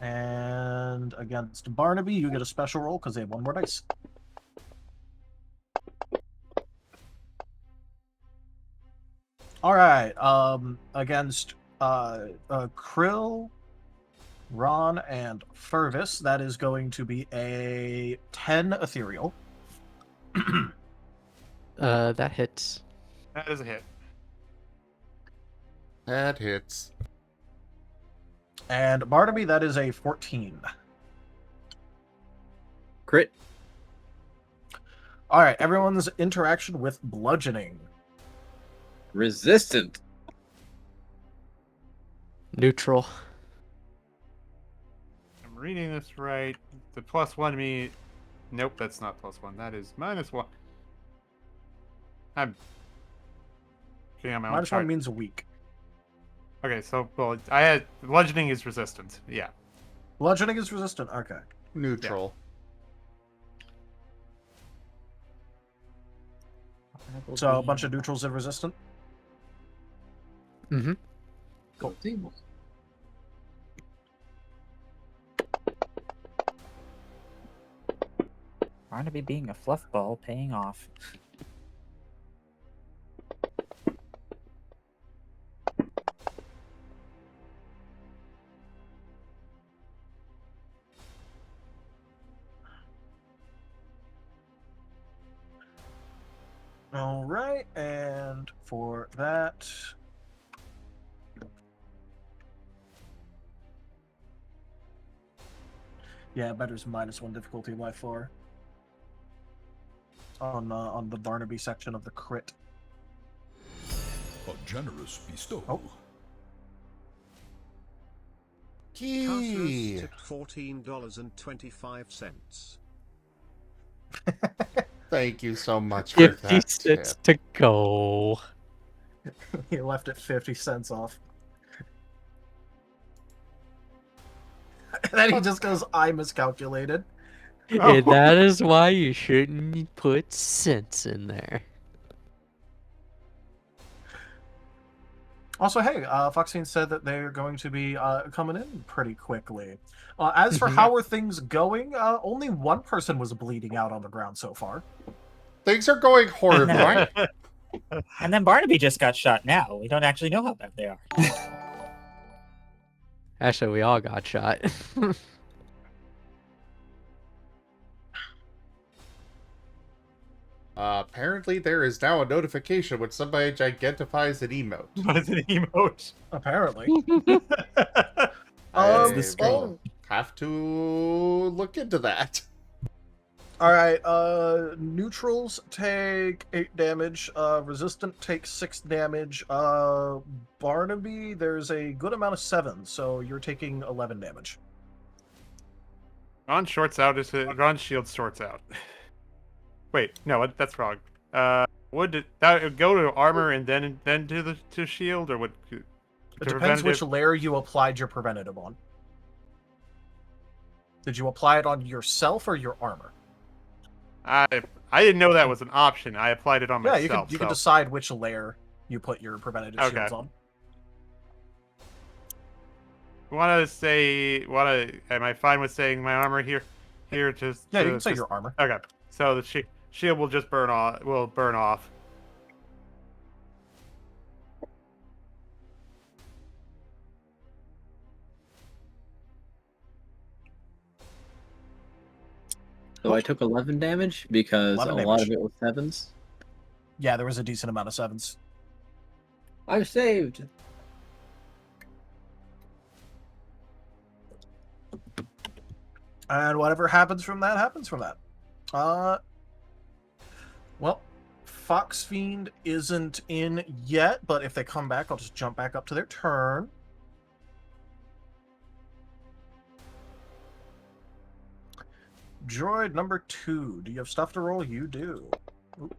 And against Barnaby, you get a special roll because they have 1 more dice. All right. Against Krill, Ron, and Furvis, that is going to be a 10 ethereal. That hits. That is a hit. That hits. And Barnaby, that is a 14. Crit. All right, everyone's interaction with bludgeoning. Resistant. Neutral. I'm reading this right. The +1 me. Nope, that's not +1. That is -1. I'm. Okay, I'm Minus one means weak. Okay, so well, I had bludgeoning is resistant. Yeah. Bludgeoning is resistant. Okay. Neutral. So a bunch of neutrals and resistant. Mm-hmm. Cool. Barnaby being a fluff ball paying off. All right, and for that, yeah, better's -1 difficulty by far on the Barnaby section of the crit. A generous bestow. Oh. Tartarus tipped $14.25. Thank you so much for 50 that cents tip. to go. He left it 50 cents off. And then he just goes, I miscalculated. And that is why you shouldn't put cents in there. Also, hey, Foxine said that they're going to be coming in pretty quickly. As for Mhm. how are things going, only one person was bleeding out on the ground so far. Things are going horribly. And then Barnaby just got shot now. We don't actually know how bad they are. Actually, we all got shot. Apparently, there is now a notification when somebody gigantifies an emote. That's an emote. Apparently. I This will game. have to look into that. All right, neutrals take 8 damage, resistant takes 6 damage, Barnaby, there's a good amount of 7, so you're taking 11 damage. Ron shorts out. Ron's shield shorts out. Wait, no, that's wrong. Would that go to armor and then to shield, or would It depends which preventative- layer you applied your preventative on. Did you apply it on yourself or your armor? I didn't know that was an option. I applied it on Yeah, myself. you can decide which layer you put your preventative Okay. shields on. Am I fine with saying my armor here? Here, just Yeah, you can say your armor. Okay, so the shield will just burn off. Will burn off. So I took 11 damage because 11 a lot damage. of it was 7s. Yeah, there was a decent amount of 7s. I'm saved. And whatever happens from that, happens from that. Well, FoxFiend isn't in yet, but if they come back, I'll just jump back up to their turn. Droid number 2. Do you have stuff to roll? You do. Oop.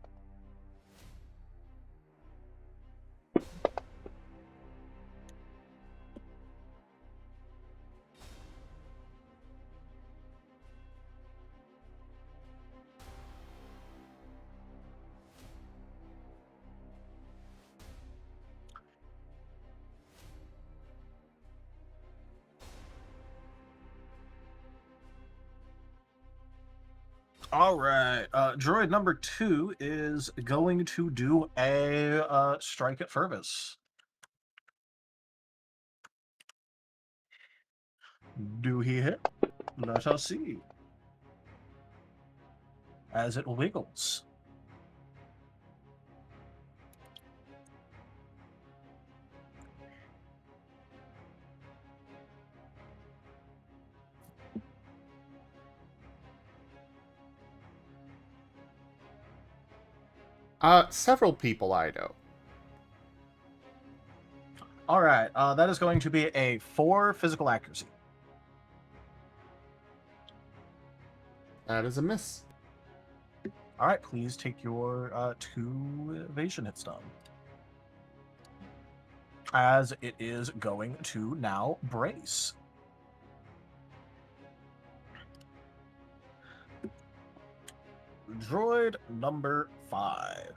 All right. Droid number 2 is going to do a strike at Furvis. Do he hit? Let us see. As it wiggles. Several people I know. All right. That is going to be a 4 physical accuracy. That is a miss. All right. Please take your 2 evasion hits down. As it is going to now brace. Droid number 5.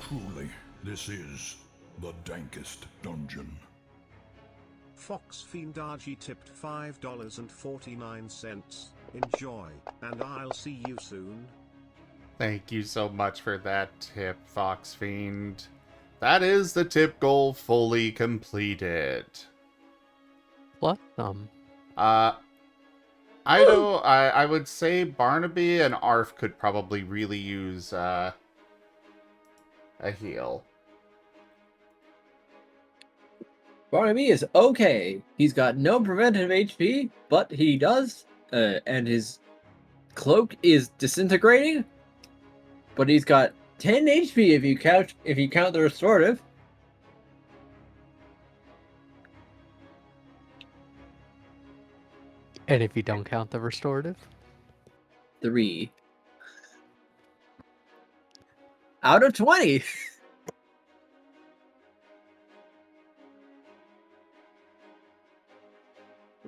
Truly, this is the dankest dungeon. FoxFiendRG tipped $5.49. Enjoy, and I'll see you soon. Thank you so much for that tip, FoxFiend. That is the tip goal fully completed. What? I would say Barnaby and Arf could probably really use a heal. Barnaby is okay. He's got no preventive HP, but he does, and his cloak is disintegrating. But he's got 10 HP if you count the restorative. And if you don't count the restorative? 3 out of 20.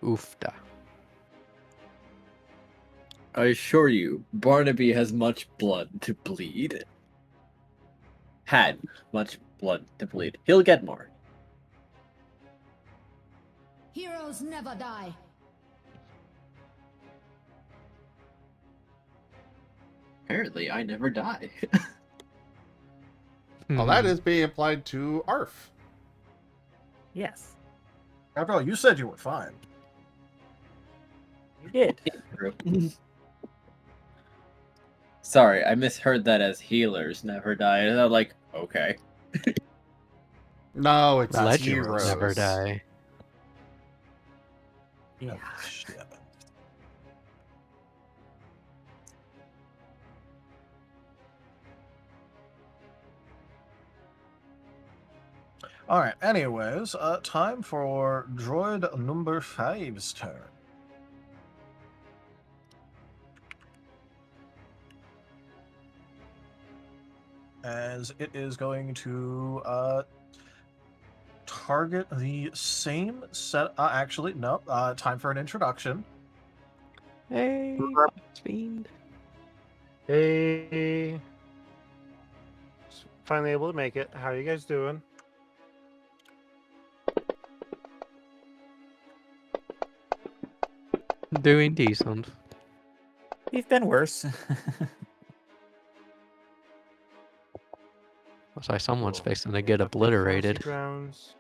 Oofda. I assure you, Barnaby has much blood to bleed. Had much blood to bleed. He'll get more. Heroes never die. Apparently, I never die. Well, that is being applied to Arf. Yes, After all, you said you were fine. you did. Sorry, I misheard that as healers never die. And I'm like, okay. No, it's Legends heroes. never die. Yeah. Oh, shit. All right. Anyways, time for droid number 5's turn. As it is going to target the same set. Actually, no. Time for an introduction. Hey, Fiend. Hey. Finally able to make it. How are you guys doing? Doing decent. We've been worse. Looks like someone's Cool. fixing to get Up the obliterated. Frosty Grounds.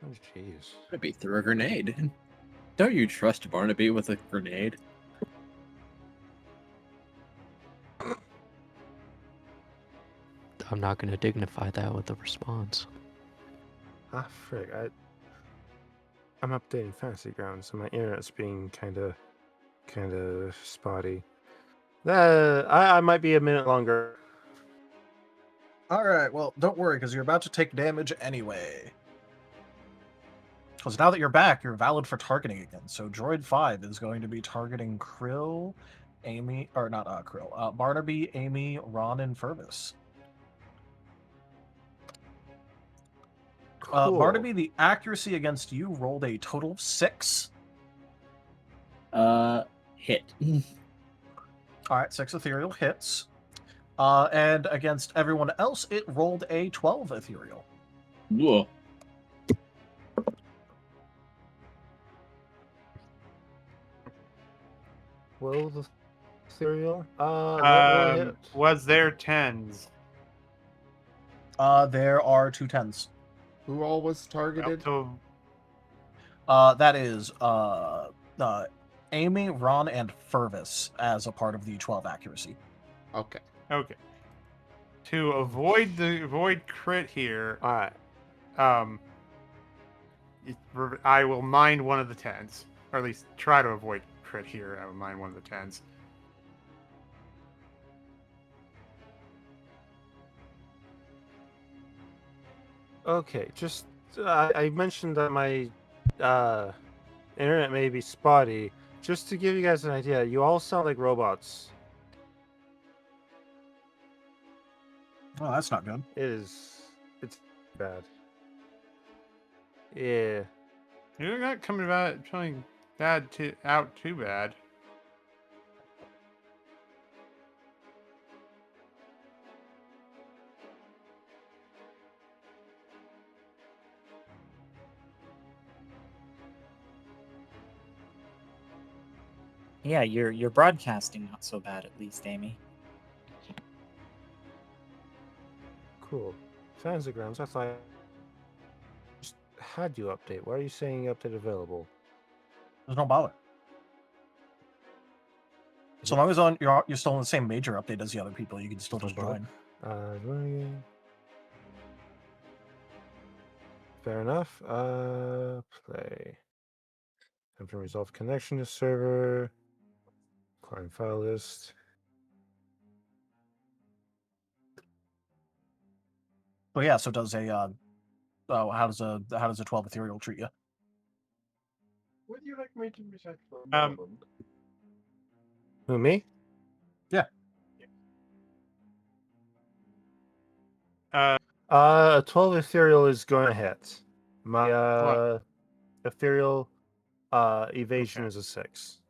Oh, jeez. Barnaby threw a grenade. Don't you trust Barnaby with a grenade? I'm not going to dignify that with a response. Ah, frig. I'm updating Fantasy Grounds, so my internet's being kind of spotty. I might be a minute longer. All right. Well, don't worry, because you're about to take damage anyway. Because now that you're back, you're valid for targeting again. So Droid 5 is going to be targeting Krill, Amy, or not Krill, Barnaby, Amy, Ron, and Furvis. Cool. Barnaby, the accuracy against you rolled a total of 6. Hit. All right, 6 ethereal hits. And against everyone else, it rolled a 12 ethereal. Whoa. Well, the cereal. That really hit. Was there 10s? There are 2 10s. Who all was targeted? That is Amy, Ron, and Furvis as a part of the 12 accuracy. Okay. Okay. To avoid crit here, All right. I will mind one of the 10s, or at least try to avoid crit here. I will mind one of the 10s. Okay, just I mentioned that my internet may be spotty. Just to give you guys an idea, you all sound like robots. Oh, that's not good. It's bad. Yeah. You're not coming out too bad. Yeah, you're broadcasting not so bad at least, Amy. Cool. Fansigrams, I thought I just had you update. Why are you saying update available? There's no bother. So long as you're still in the same major update as the other people, you can still just join. Fair enough. Play. Time to resolve connection to server. Client file list. But yeah, so does a how does a 12 ethereal treat you? Would you like me to reset for Who, me? Yeah. 12 ethereal is going to hit. My ethereal evasion is a 6.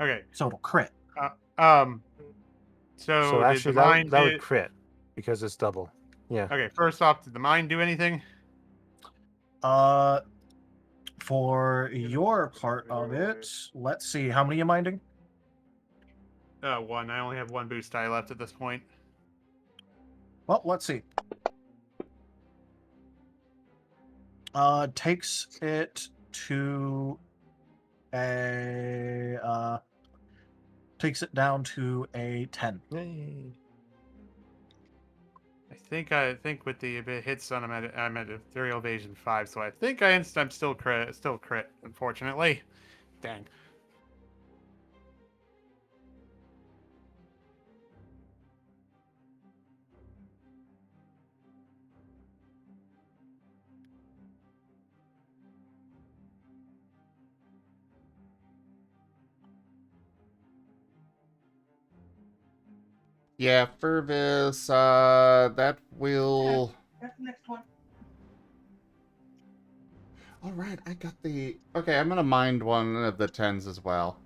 Okay. So it'll crit. So actually, that would crit because it's double. Yeah. Okay. First off, did the mine do anything? For your part of it, let's see. How many are you minding? 1. I only have 1 boost die left at this point. Well, let's see. Takes it to a takes it down to a 10. Yay. I think with the hits on I'm at ethereal evasion 5, so I think I'm still crit, unfortunately. Dang. Yeah, Furvis, that will... That's the next one. Alright, I got the... Okay, I'm gonna mind one of the 10s as well.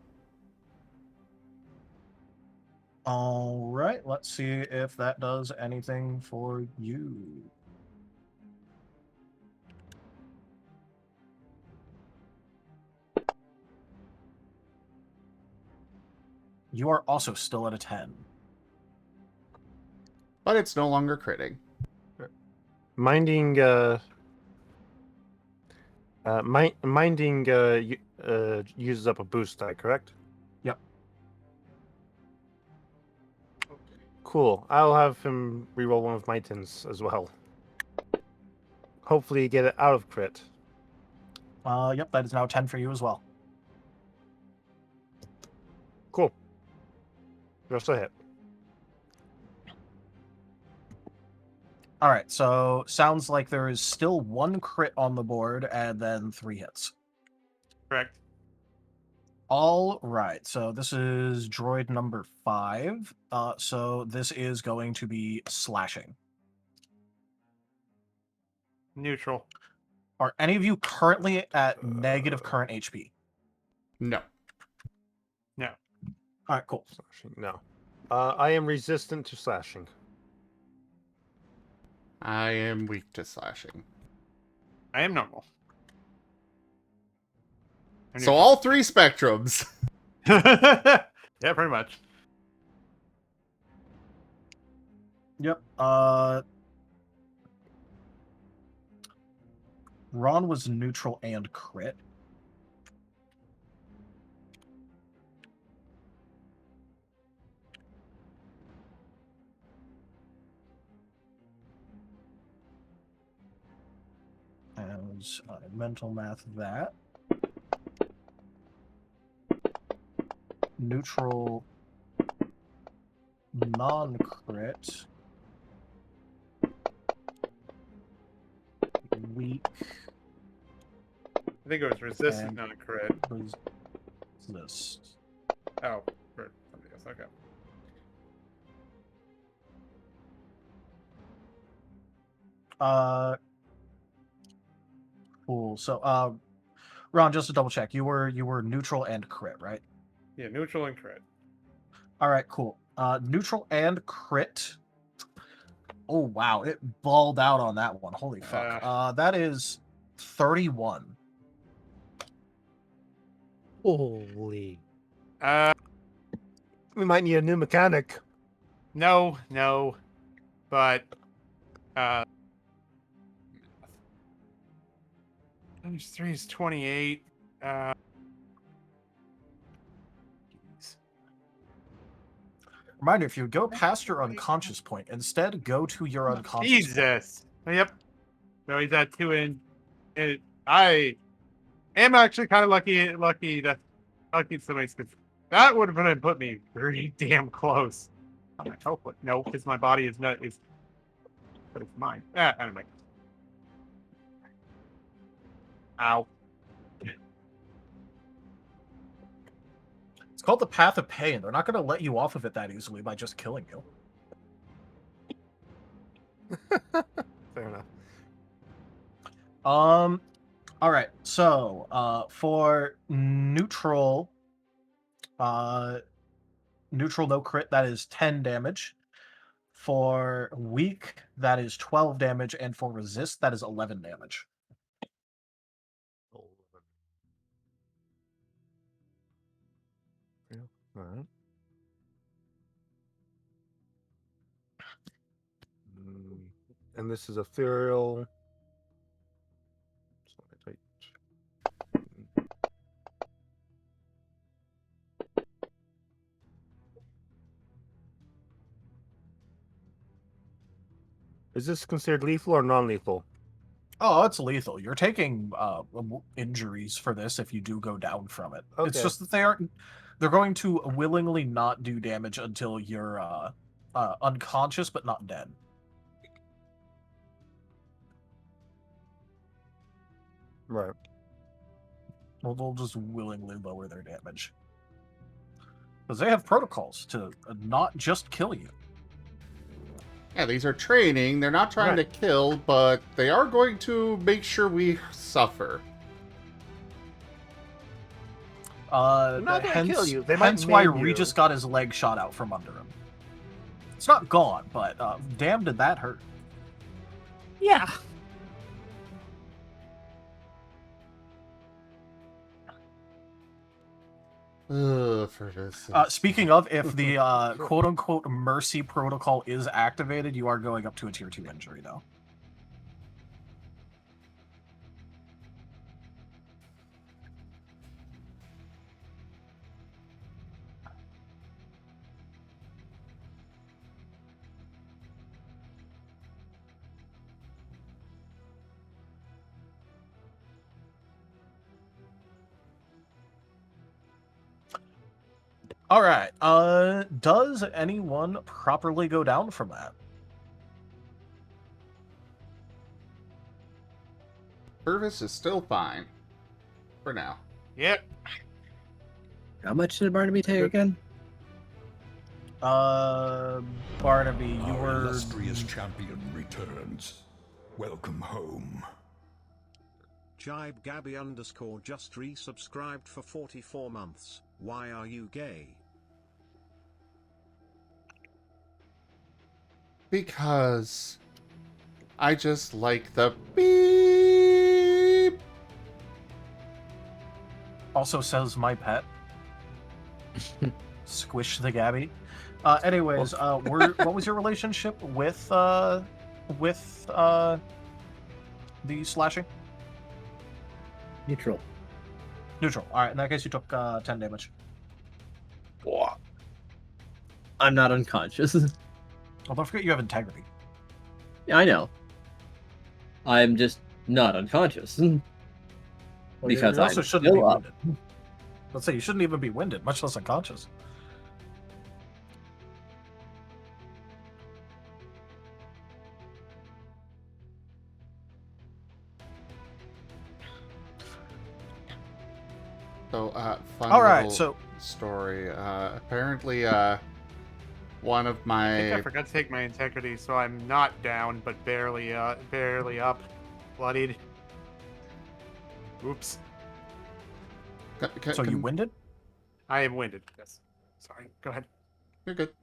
Alright, let's see if that does anything for you. You are also still at a 10. But it's no longer critting. Minding minding uses up a boost die, correct? Yep. Cool. I'll have him reroll one of my tins as well. Hopefully get it out of crit. Yep, that is now 10 for you as well. Cool. Just a hit. Alright, so sounds like there is still 1 crit on the board and then 3 hits. Correct. Alright, so this is droid number 5. So this is going to be slashing. Neutral. Are any of you currently at negative current HP? No. No. Alright, cool. No. I am resistant to slashing. I am weak to slashing. I am normal. So all three spectrums. Yeah, pretty much. Yep. Ron was neutral and crit. As mental math that. Neutral non-crit. Weak. I think it was resistant, and not a crit. Resist. Oh, for somebody else. Okay. Cool. So, Ron, just to double check, you were neutral and crit, right? Yeah, neutral and crit. All right, cool. Neutral and crit. Oh wow, it balled out on that one. Holy fuck. That is 31. Holy. We might need a new mechanic. No, but times 3 is 28. Reminder, if you go past your unconscious point, instead go to your unconscious point. Jesus. Yep. So he's at 2 and I am actually kind of lucky that somebody's good. That would have put me pretty damn close. Hopefully, no, because my body is not but it's mine. Anyway. Ow. It's called the Path of Pain. They're not going to let you off of it that easily by just killing you. Fair enough. All right. So, for neutral, neutral no crit, that is 10 damage. For weak, that is 12 damage, and for resist, that is 11 damage. Yeah. All right. And this is ethereal. Is this considered lethal or non-lethal? Oh, it's lethal. You're taking injuries for this if you do go down from it. Okay. It's just that they're going to willingly not do damage until you're unconscious but not dead. Right. Well, they'll just willingly lower their damage. Because they have protocols to not just kill you. Yeah, these are training. They're not trying to kill, but they are going to make sure we suffer. They're not going to kill you. They might hence why maim you. Regis got his leg shot out from under him. It's not gone, but damn did that hurt. Yeah. For this. Speaking of, if the quote-unquote mercy protocol is activated, you are going up to a tier 2 injury, though. All right. Does anyone properly go down from that? Purvis is still fine. For now. Yep. How much did Barnaby take again? Barnaby, you Our were... illustrious champion returns. Welcome home. Jibe Gabby _ just resubscribed for 44 months. Why are you gay? Because I just like the beep. Also says my pet. Squish the Gabby. Anyways, what was your relationship with the slashing? Neutral. Neutral. All right. In that case, you took 10 damage. I'm not unconscious. Oh, don't forget you have integrity. Yeah, I know. I'm just not unconscious. Well, Because you also I'm shouldn't be still up. winded. Let's say you shouldn't even be winded, much less unconscious. So, fun All right, little story. Apparently, one of I think my... I forgot to take my integrity, so I'm not down, but barely up. Bloodied. Oops. So you winded? I am winded. Yes. Sorry. Go ahead. You're good.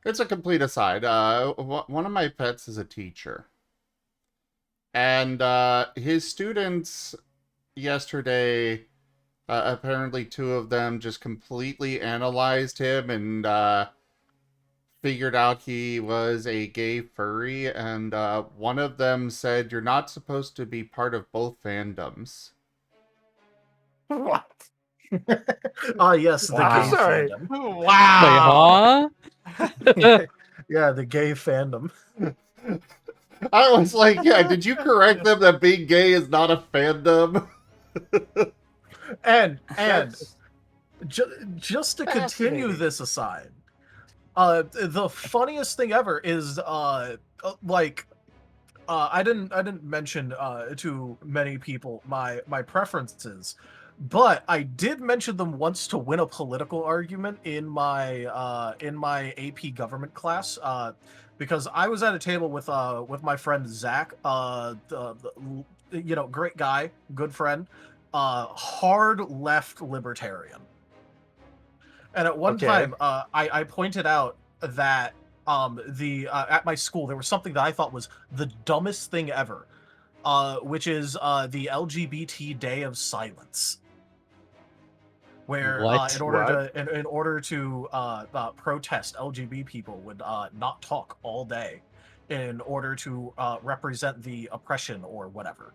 It's a complete aside. One of my pets is a teacher. And his students yesterday, apparently two of them just completely analyzed him and figured out he was a gay furry. And one of them said, "You're not supposed to be part of both fandoms." What? Yes, the gay Sorry. fandom. Wow. Wait, huh? Yeah, the gay fandom. I was like, yeah, did you correct them that being gay is not a fandom? And just to continue Fascinating. this aside, the funniest thing ever is I didn't mention to many people my preferences, but I did mention them once to win a political argument in my AP government class, because I was at a table with my friend Zach, great guy, good friend, hard left libertarian. And at one time, I pointed out that at my school there was something that I thought was the dumbest thing ever, which is the LGBT Day of Silence, where What? in order to protest, LGBT people would not talk all day in order to represent the oppression or whatever.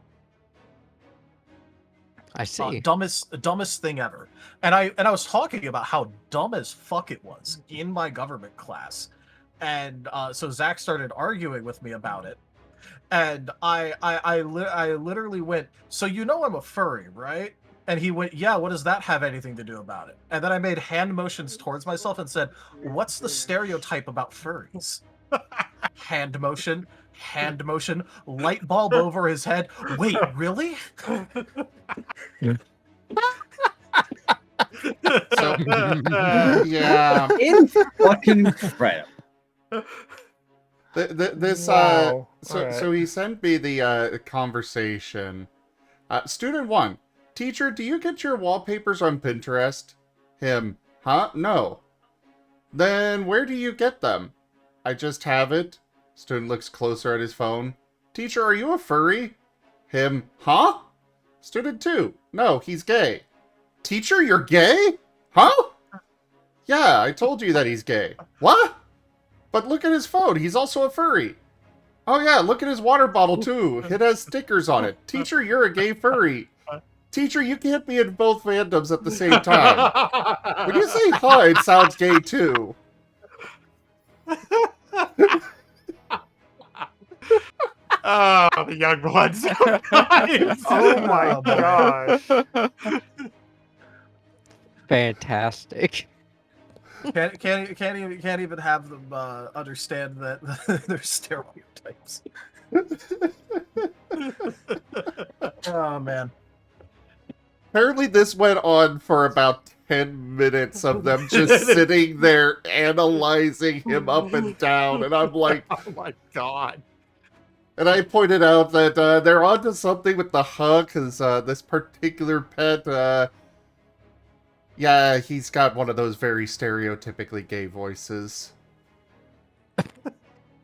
I see. Dumbest thing ever. And I was talking about how dumb as fuck it was in my government class. And so Zach started arguing with me about it. And I literally went, "So you know I'm a furry, right?" And he went, "Yeah, what does that have anything to do about it?" And then I made hand motions towards myself and said, "What's the stereotype about furries?" hand motion, light bulb over his head. "Wait, really?" So, yeah. It's fucking incredible. Wow. So he sent me the conversation. Student 1, "Teacher, do you get your wallpapers on Pinterest?" Him, "Huh? No." "Then where do you get them?" "I just have it." Student looks closer at his phone. "Teacher, are you a furry?" Him, "Huh?" Student 2, "No, he's gay." "Teacher, you're gay? Huh?" "Yeah, I told you that he's gay." "What?" "But look at his phone, he's also a furry." "Oh yeah, look at his water bottle too, it has stickers on it." "Teacher, you're a gay furry." "Teacher, you can't be in both fandoms at the same time." "When you say huh, it sounds gay too." Oh, the young bloods. Oh my gosh. Fantastic. Can't even have them understand that there's stereotypes. Oh man. Apparently this went on for about 10 minutes of them just sitting there analyzing him up and down, and I'm like... Oh my god. And I pointed out that they're onto something with the huh, because this particular pet, yeah, he's got one of those very stereotypically gay voices.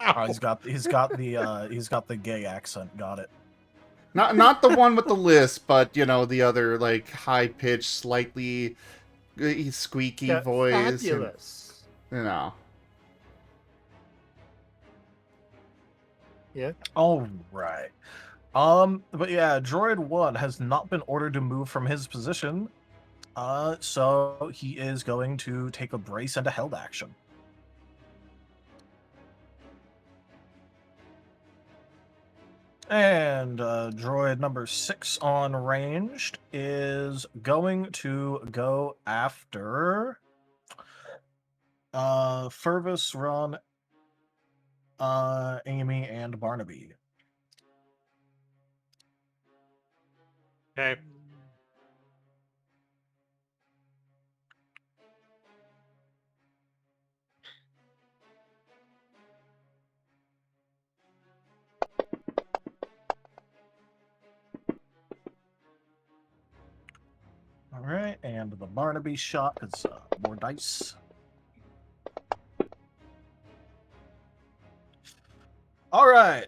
Oh, he's got the gay accent. Got it. Not the one with the lisp, but the other like high pitched, slightly squeaky Yeah, voice. fabulous. Yeah. All right. But yeah, Droid 1 has not been ordered to move from his position. So he is going to take a brace and a held action. And droid number 6 on ranged is going to go after Fervus, Ron, Amy, and Barnaby. Okay. All right, and the Barnaby shot is more dice. All right,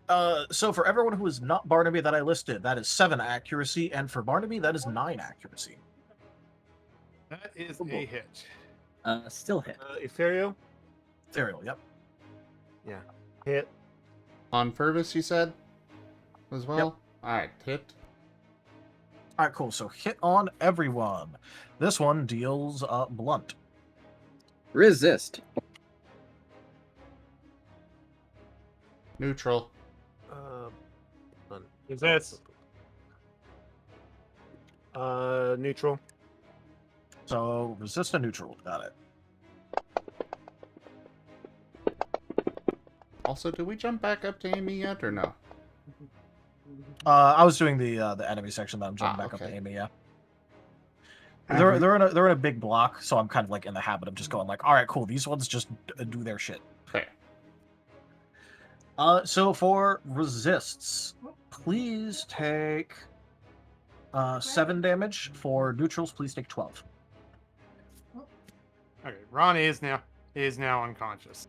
so for everyone who is not Barnaby that I listed, that is 7 accuracy, and for Barnaby, that is 9 accuracy. That is a hit. Still hit. Ethereal? Ethereal, yep. Yeah. Hit. On Furvis, you said? As well? Yep. Alright, hit. All right, cool. So hit on everyone. This one deals blunt. Resist. Neutral. Resist. Neutral. So resist and neutral. Got it. Also, did we jump back up to Amy yet, or no? I was doing the enemy section, that I'm jumping back up to Amy. Yeah. They're in a big block, so I'm kind of like in the habit of just going like, all right, cool. These ones just do their shit. Okay. So for resists, please take 7 damage. For neutrals, please take 12. Okay, Ron is now unconscious.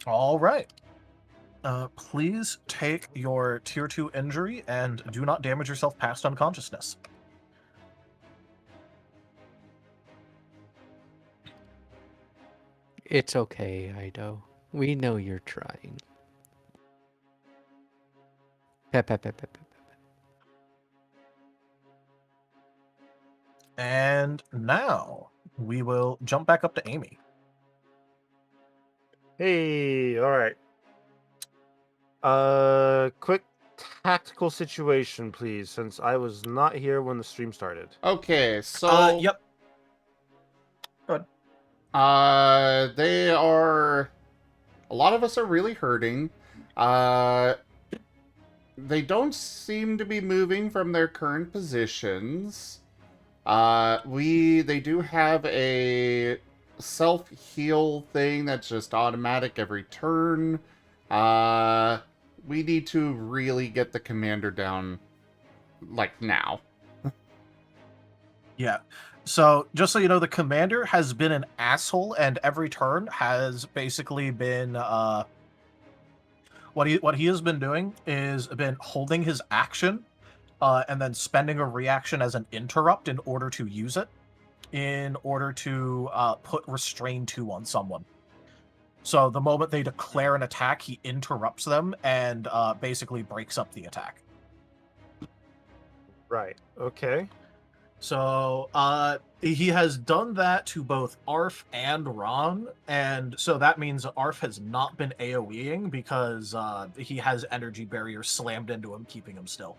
All right. Please take your tier 2 injury and do not damage yourself past unconsciousness. It's okay, Ido. We know you're trying. Pep, pep, pep, pep, pep. And now we will jump back up to Amy. Hey, all right. Quick tactical situation, please, since I was not here when the stream started. Okay, so... Yep. Go ahead. They are... A lot of us are really hurting. They don't seem to be moving from their current positions. They do have a self-heal thing that's just automatic every turn. We need to really get the commander down, like, now. Yeah. So, just so you know, the commander has been an asshole, and every turn has basically been, what he has been doing is been holding his action, and then spending a reaction as an interrupt in order to use it, in order to put Restrain 2 on someone. So the moment they declare an attack, he interrupts them and basically breaks up the attack. Right. Okay. So he has done that to both Arf and Ron, and so that means Arf has not been AoEing because he has energy barriers slammed into him, keeping him still.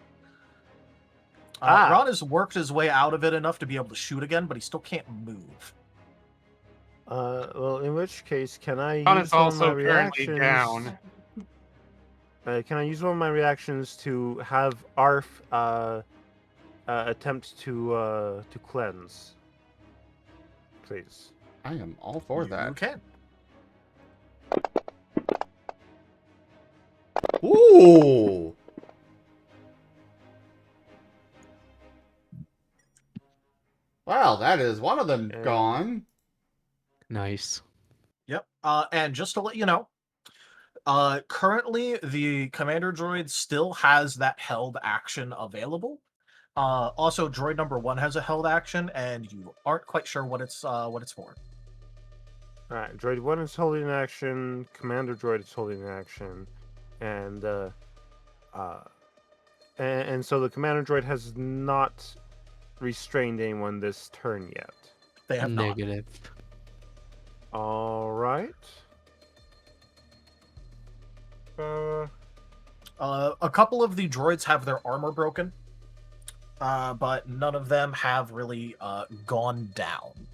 Ron has worked his way out of it enough to be able to shoot again, but he still can't move. Well, in which case, can I Ron use is one of also my currently reactions? down. Can I use one of my reactions to have Arf attempt to cleanse? Please. I am all for that. You can. Ooh! Wow, that is one of them And- gone. Nice. Yep. And just to let you know, currently the commander droid still has that held action available. Also, droid number 1 has a held action, and you aren't quite sure what it's for. Alright, Droid 1 is holding an action, Commander Droid is holding an action, and so the Commander Droid has not restrained anyone this turn yet. They have not. Negative. Alright. A couple of the droids have their armor broken, but none of them have really gone down.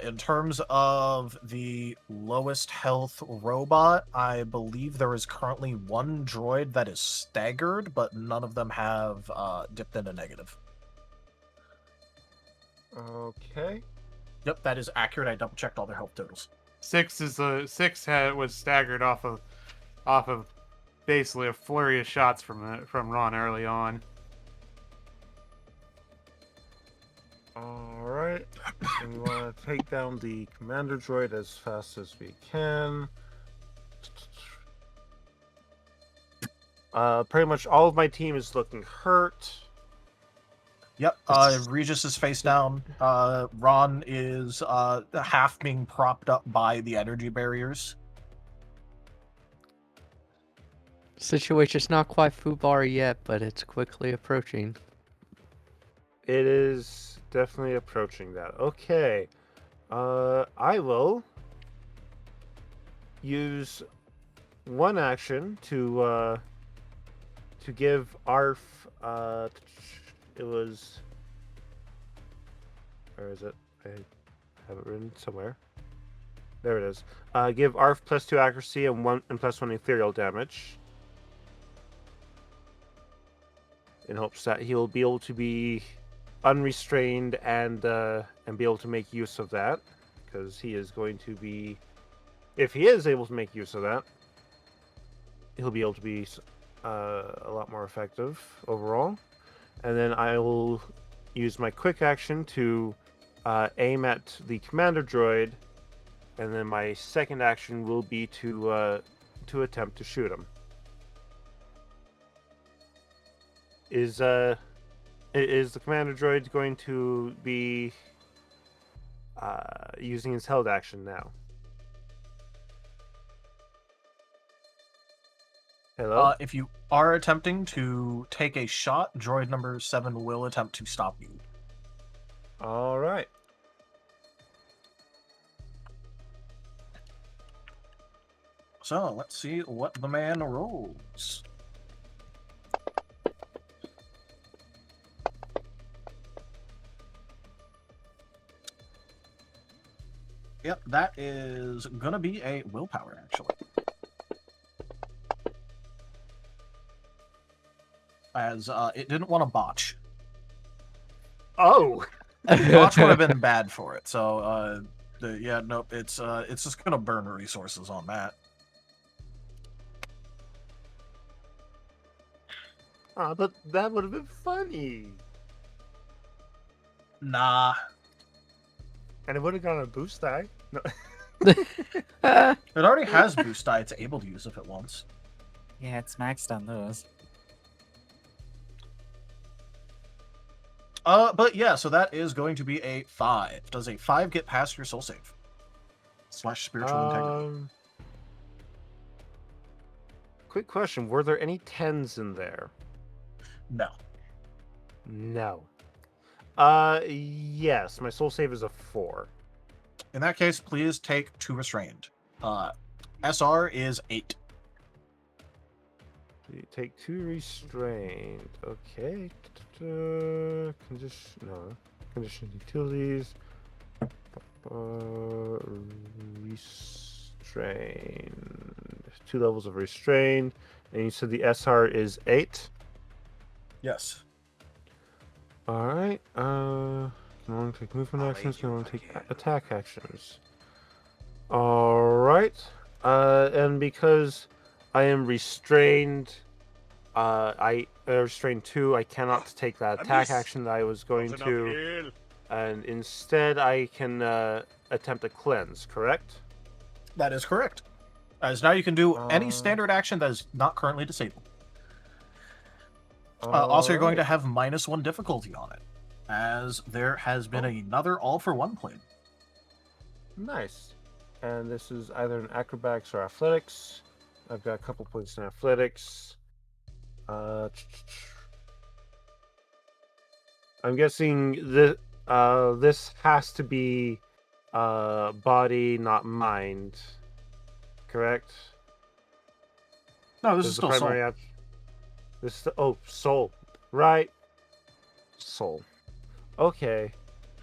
In terms of the lowest health robot, I believe there is currently one droid that is staggered, but none of them have dipped into negative. Okay. Yep, that is accurate. I double checked all their health totals. 6 was staggered off of basically a flurry of shots from Ron early on. Alright. And we want to take down the Commander Droid as fast as we can. Pretty much all of my team is looking hurt. Yep, Regis is face down. Ron is half being propped up by the energy barriers. Situation's not quite foobar yet, but it's quickly approaching. It is definitely approaching that. Okay. I will use one action to give Arf it was, where is it? I have it written somewhere. There it is. Give Arf +2 accuracy and +1 ethereal damage, in hopes that he'll be able to be unrestrained and be able to make use of that, because he is going to be, if he is able to make use of that, he'll be able to be a lot more effective overall. And then I will use my quick action to aim at the commander droid, and then my second action will be to attempt to shoot him. Is the commander droid going to be using his held action now? Hello? If you are attempting to take a shot, droid number 7 will attempt to stop you. All right. So let's see what the man rolls. Yep, that is gonna be a willpower, actually. As it didn't want to botch. Oh! Botch would have been bad for it. So, yeah, nope. It's just gonna burn resources on that. But that would have been funny. Nah. And it would have gotten a boost die. No. It already has boost die. It's able to use if it wants. Yeah, it's maxed on those. But yeah, so that is going to be a 5. Does a 5 get past your soul save? / spiritual integrity. Quick question. Were there any 10s in there? No. No. Yes. My soul save is a 4. In that case, please take 2 restrained. SR is 8. You take 2 restrained. Okay. Condition utilities. Restrained. 2 levels of restrained. And you said the SR is 8? Yes. Alright. Can only take movement actions, can only take attack actions. Alright. And because I am restrained, restrained 2, I cannot take that attack action that I was going to and instead I can attempt a cleanse, correct? That is correct. As now you can do any standard action that is not currently disabled. Also, you're going to have -1 difficulty on it, as there has been another all-for-one played. Nice. And this is either an acrobatics or athletics. I've got a couple points in athletics. I'm guessing this has to be body, not mind. Correct? No, this is still soul. This is the soul. Right. Soul. Okay.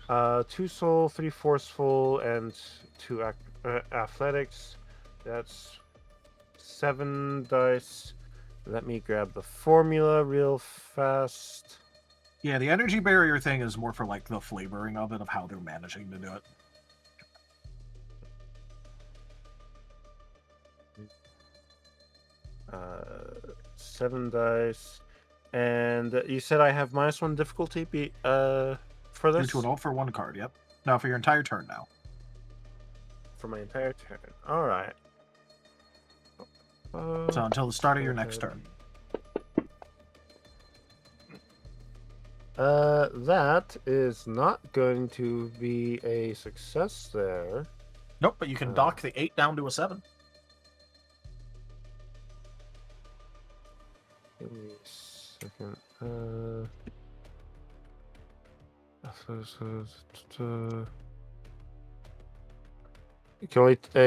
2 soul, 3 forceful, and 2 athletics. That's 7 dice. Let me grab the formula real fast. Yeah, the energy barrier thing is more for like the flavoring of it, of how they're managing to do it. Uh, 7 dice. And you said I have -1 difficulty for this? Due to an all-for-one card, yep. No, for your entire turn now. For my entire turn. Alright. So until the start of your next turn. That is not going to be a success there. Nope, but you can dock the 8 down to a 7. Give me a second.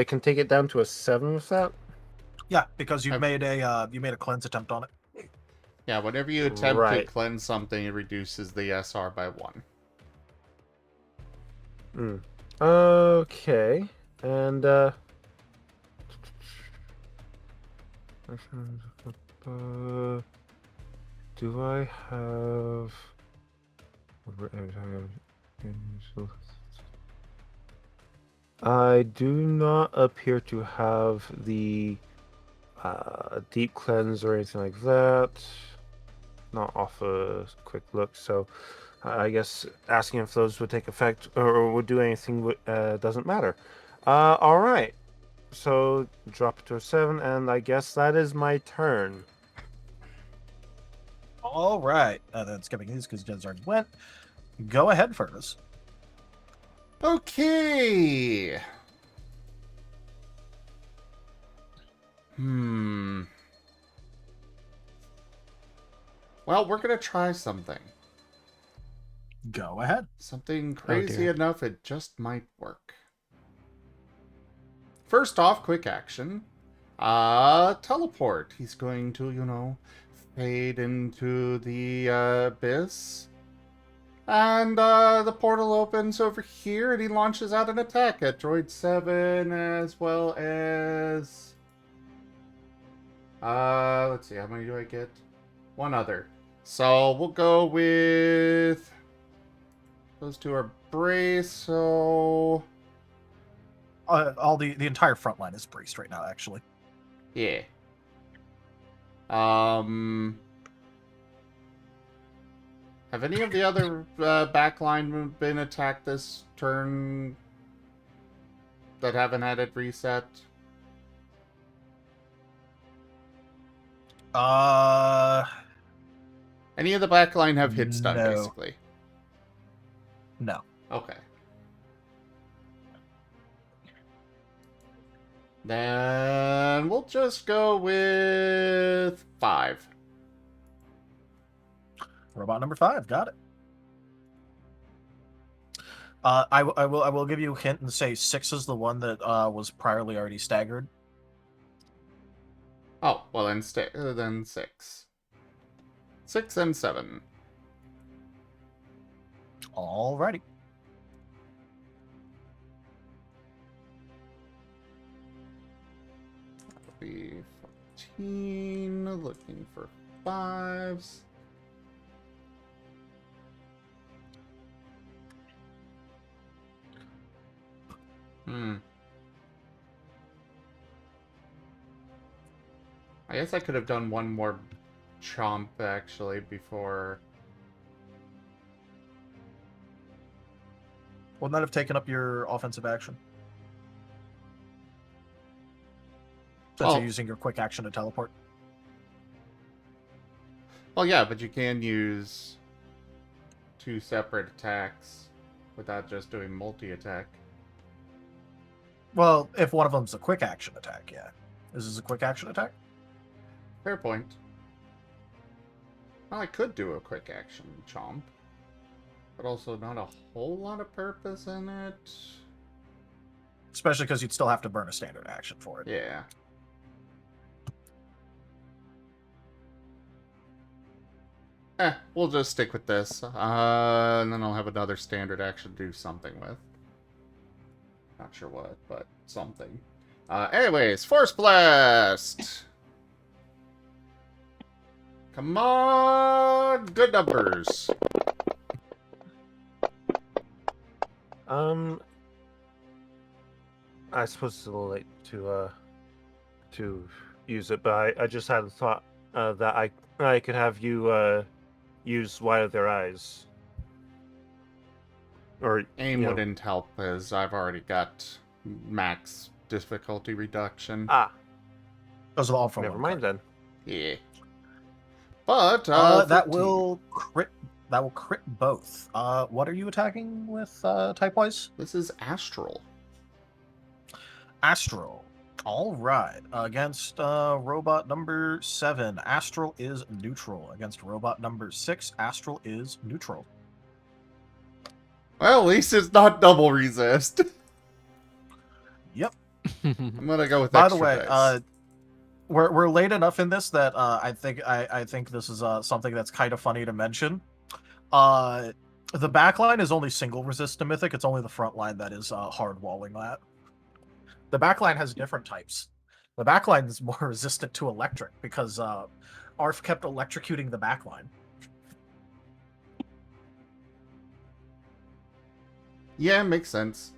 Can take it down to a 7 with that? Yeah, because you made a cleanse attempt on it. Yeah, whenever you attempt to cleanse something, it reduces the SR by 1. Okay. And do I have I do not appear to have the deep cleanse or anything like that. Not off a quick look, so I guess asking if those would take effect or would do anything doesn't matter. All right. So drop it to a 7, and I guess that is my turn. All right. Then skipping these because Jen's already went. Go ahead, Furnace. Okay. Well, we're gonna try something. Go ahead. Something crazy enough, it just might work. First off, quick action. Teleport. He's going to, fade into the abyss. And the portal opens over here, and he launches out an attack at Droid 7, as well as... let's see, how many do I get? 1 other. So we'll go with... Those 2 are braced, so... The entire front line is braced right now, actually. Yeah. Have any of the other backline been attacked this turn that haven't had it reset? Any of the backline have hit stun, No. basically? No. Okay. Then we'll just go with 5. Robot number 5, got it. I will give you a hint and say 6 is the one that was priorly already staggered. Oh, well then 6. 6 and 7. Alrighty. That'll be 14. Looking for 5s. I guess I could have done one more chomp, actually, before... Wouldn't that have taken up your offensive action? Since Oh. you're using your quick action to teleport. Well, yeah, but you can use 2 separate attacks without just doing multi-attack. Well, if one of them's a quick action attack, yeah. Is this a quick action attack? Fair point. Well, I could do a quick action chomp, but also not a whole lot of purpose in it. Especially because you'd still have to burn a standard action for it. Yeah. We'll just stick with this. And then I'll have another standard action to do something with. Not sure what, but something. Anyways, Force Blast! Come on! Good numbers! I suppose it's a little late to use it, but I just had a thought that I could have you use Wide of Their Eyes. Or Aim you know- wouldn't help, as I've already got max difficulty reduction. Ah, Those are all from never mind then. Yeah. But, that 13. will crit. That will crit both. What are you attacking with, type-wise? This is Astral. Astral. All right. Against robot number 7, Astral is neutral. Against robot number 6, Astral is neutral. Well, at least it's not double resist. Yep. I'm gonna go with By extra the way, dice. we're late enough in this that I think this is something that's kind of funny to mention. The backline is only single resist to Mythic. It's only the front line that is hard walling that. The backline has different types. The backline is more resistant to electric because Arf kept electrocuting the backline. Yeah, makes sense.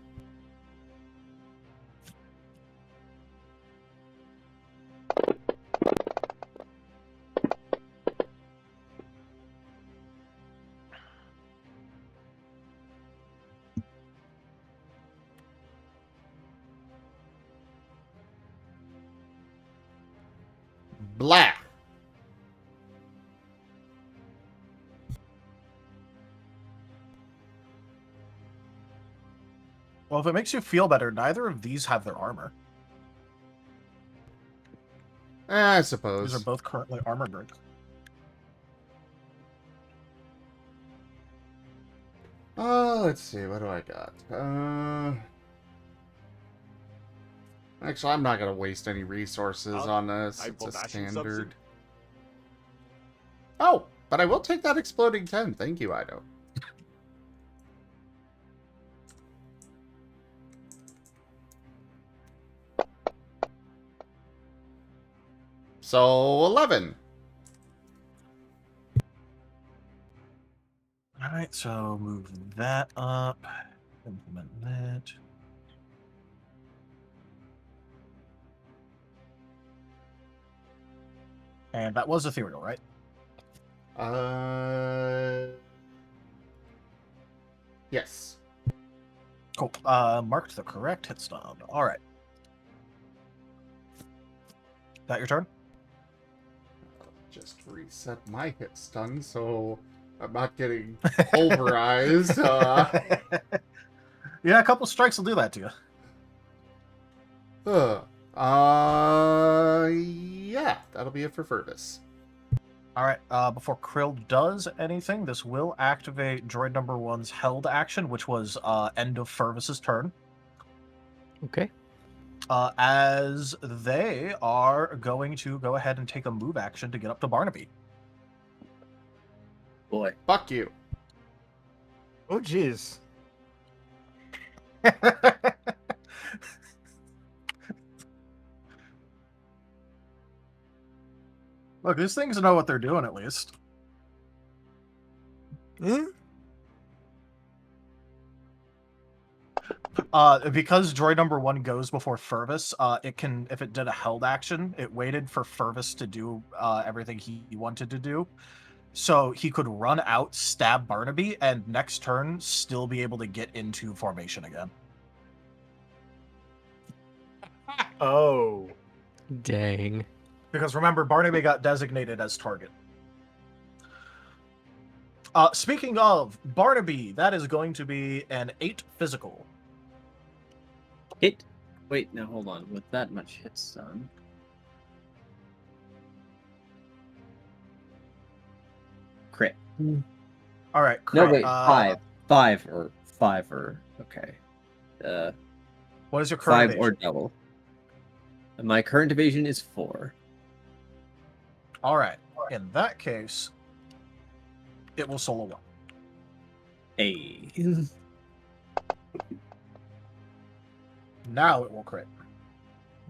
Blah. Well, if it makes you feel better, neither of these have their armor. I These suppose. are both currently armor break. Let's see, what do I got? Actually, I'm not gonna waste any resources on this. It's a standard. Oh, but I will take that exploding 10. Thank you, Ido. So, 11. Alright, so move that up. Implement that. And that was ethereal, right? Yes. Cool. Marked the correct hit stun. Alright. That your turn? Just reset my hit stun, so I'm not getting pulverized. Yeah, a couple strikes will do that to you. Yeah, that'll be it for Furvis. Alright, before Krill does anything, this will activate droid number 1's held action, which was end of Furvis's turn. Okay. As they are going to go ahead and take a move action to get up to Barnaby. Boy. Fuck you. Oh, jeez. Look, these things know what they're doing at least. Hmm? Because droid number 1 goes before Furvis, it can, if it did a held action, it waited for Furvis to do everything he wanted to do. So he could run out, stab Barnaby, and next turn still be able to get into formation again. Oh. Dang. Because remember, Barnaby got designated as target. Speaking of Barnaby, that is going to be an 8 physical. Hit. Wait, now hold on. With that much hit, son. Crit. All right. No, crit. wait. Five or okay. What is your current 5 or evasion? double. And my current evasion is 4. All right. In that case, it will solo 1. Hey. Now it will crit.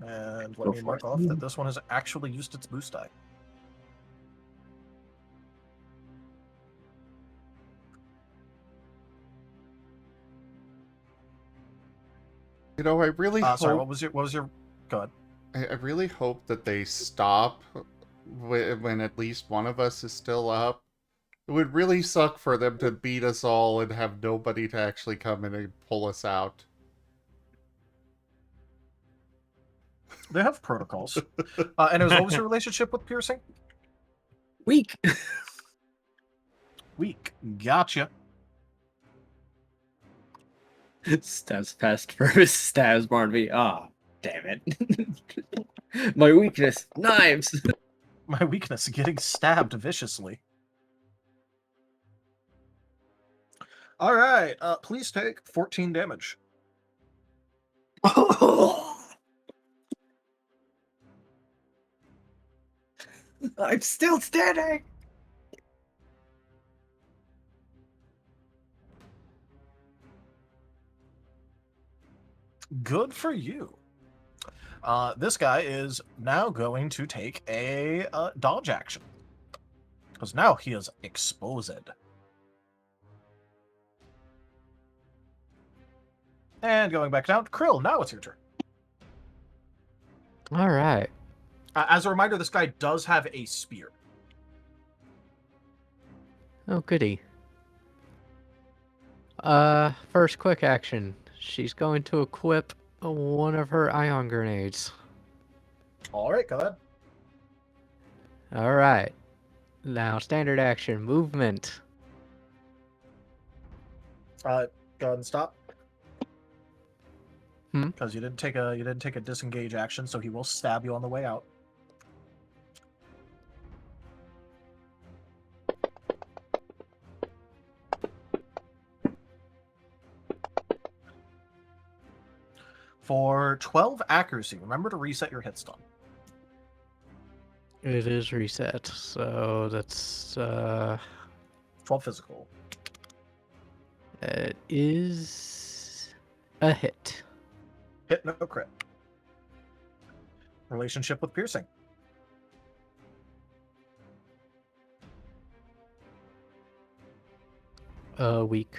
And let Go me for mark it. off that this one has actually used its boost die. You know, I really hope... Sorry, what was your... Go ahead. I really hope that they stop when at least one of us is still up. It would really suck for them to beat us all and have nobody to actually come in and pull us out. They have protocols. And what was your relationship with piercing? Weak. Weak. Gotcha. Stabs past first, stabs Barnaby. Ah, damn it. My weakness, knives. My weakness, getting stabbed viciously. All right, please take 14 damage. I'm still standing. Good for you. This guy is now going to take a dodge action. Because now he is exposed. And going back down, Krill, now it's your turn. All right. As a reminder, this guy does have a spear. Oh, goody. First quick action. She's going to equip one of her ion grenades. All right, go ahead. All right. Now, standard action, movement. Go ahead and stop. Hmm? Because you didn't take a disengage action, so he will stab you on the way out. For 12 accuracy, remember to reset your hit stun. It is reset, so that's 12 physical. it is a hit. Hit, no crit. Relationship with piercing. Weak.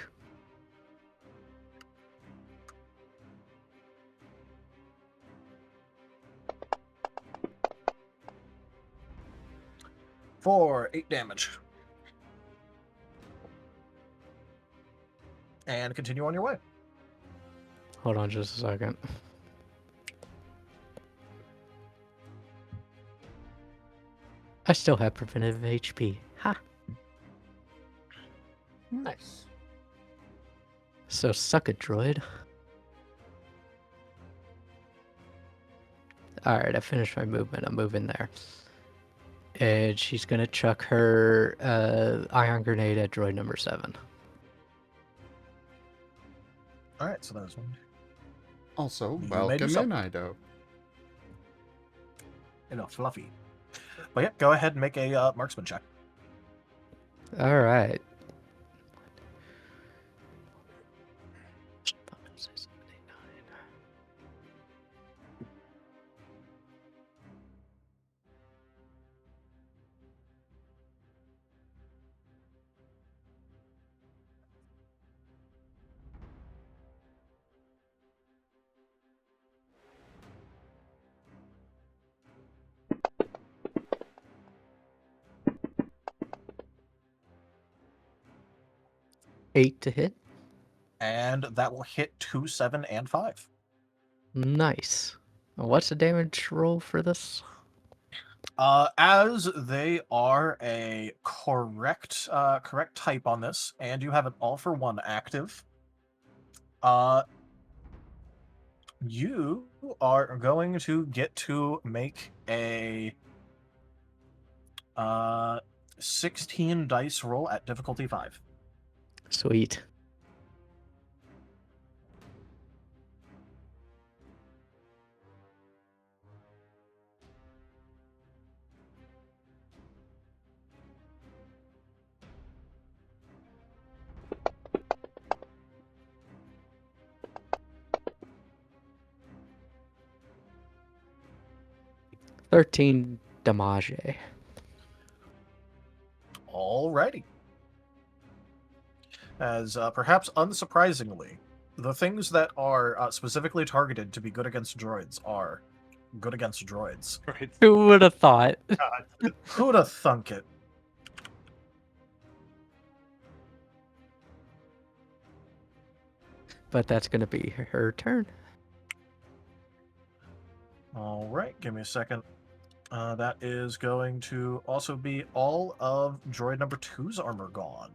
For 8 damage. And continue on your way. Hold on just a second. I still have preventative HP. Ha! Nice. So suck it, droid. Alright, I finished my movement. I'm moving there. And she's gonna chuck her ion grenade at droid number 7. Alright, so that's one. Also, You may do welcome in, something. Ido. Fluffy. But yeah, go ahead and make a marksman check. Alright. 8 to hit. And that will hit 2, 7, and 5. Nice. What's the damage roll for this? As they are a correct type on this, and you have an all-for-one active, you are going to get to make a 16 dice roll at difficulty 5. Sweet. $13 damage. Alrighty. As perhaps unsurprisingly, the things that are specifically targeted to be good against droids are good against droids. Right. Who would have thought? Who'd have thunk it? But that's going to be her turn. Alright, give me a second. That is going to also be all of droid number 2's armor gone.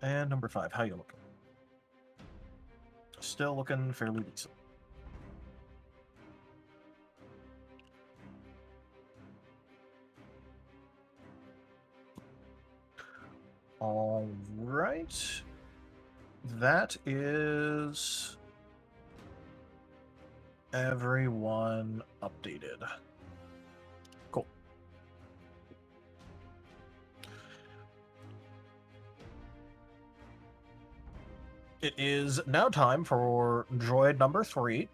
And number 5, how you looking? Still looking fairly decent. All right. That is everyone updated. Cool. It is now time for droid number 3,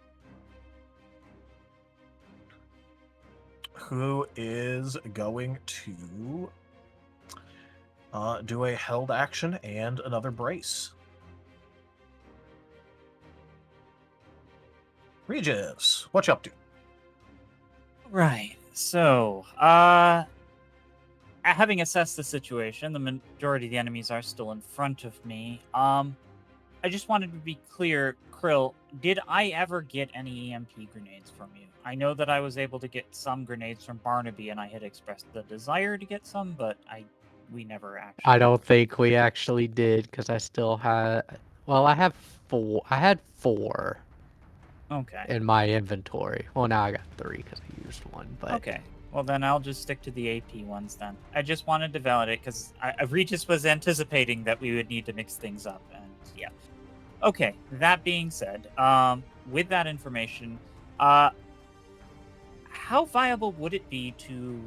who is going to do a held action and another brace. Regis, what you up to? Right. So, having assessed the situation, the majority of the enemies are still in front of me. I just wanted to be clear, Krill, did I ever get any EMP grenades from you? I know that I was able to get some grenades from Barnaby, and I had expressed the desire to get some, but we never actually. I don't think we actually did, because I still had... Well, I have 4. I had 4 Okay. in my inventory. Well, now I got 3 because I used 1, but... Okay. Well, then I'll just stick to the AP ones then. I just wanted to validate, because Regis was anticipating that we would need to mix things up, and yeah. Okay, that being said, with that information, how viable would it be to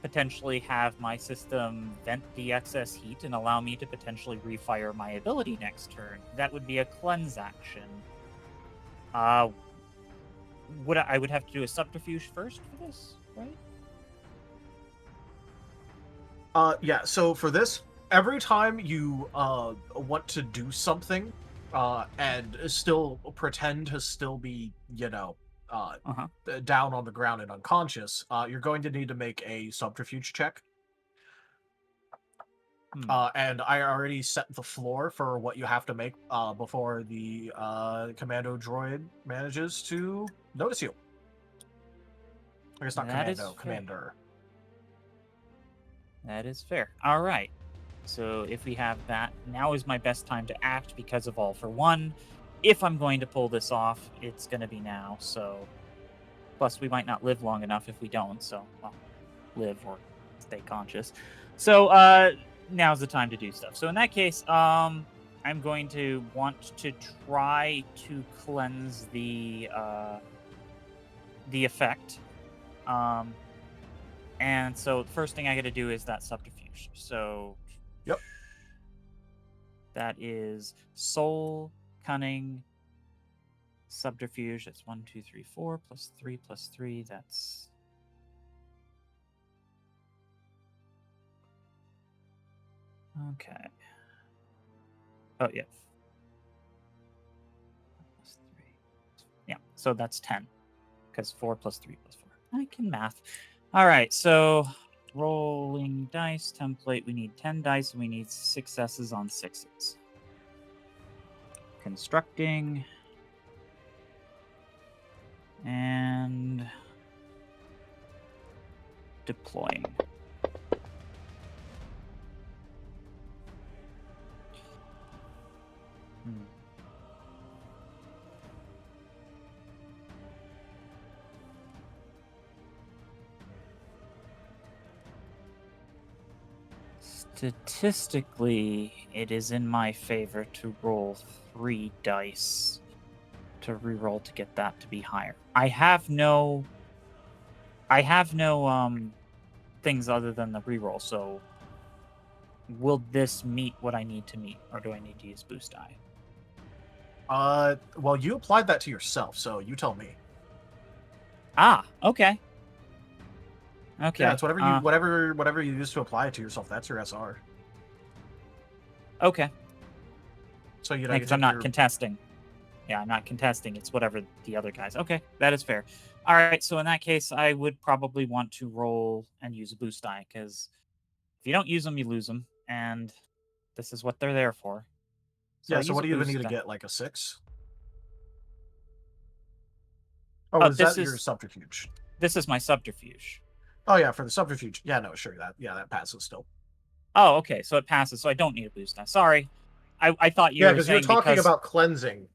potentially have my system vent the excess heat and allow me to potentially refire my ability next turn? That would be a cleanse action. I would have to do a subterfuge first for this, right? Yeah, so for this, every time you want to do something and still pretend to still be, down on the ground and unconscious, you're going to need to make a subterfuge check. And I already set the floor for what you have to make before the commando droid manages to notice you. I guess not commando, commander. That is fair. All right. So if we have that, now is my best time to act because of all for one. If I'm going to pull this off, it's going to be now. So, plus we might not live long enough if we don't. So, well, live or stay conscious. So now's the time to do stuff. So in that case, I'm going to want to try to cleanse the effect. And so the first thing I got to do is that subterfuge. So, yep. That is soul, cunning, subterfuge. That's 1, 2, 3, 4 plus 3 plus 3. That's Okay. Oh, yeah. Plus 3. Yeah, so that's 10. Because 4 plus 3 plus 4. I can math. All right, so rolling dice template. We need 10 dice and we need successes on 6s. Constructing. And deploying. Statistically, it is in my favor to roll 3 dice to reroll to get that to be higher. I have no things other than the reroll, so will this meet what I need to meet, or do I need to use boost die? Well, you applied that to yourself, so you tell me. Ah, okay. Okay. Yeah, it's whatever you use to apply it to yourself. That's your SR. Okay. So you know, because I'm not contesting. Yeah, I'm not contesting. It's whatever the other guys. Okay, that is fair. All right, so in that case, I would probably want to roll and use a boost die, because if you don't use them, you lose them, and this is what they're there for. So yeah, I so use what a do you even boost need to die. get, like a 6? Oh, is that your subterfuge? This is my subterfuge. Oh yeah, for the subterfuge. Yeah, no, sure, that passes still. Oh, okay, so it passes, so I don't need a boost die. Sorry. I thought you were because saying you're talking about cleansing.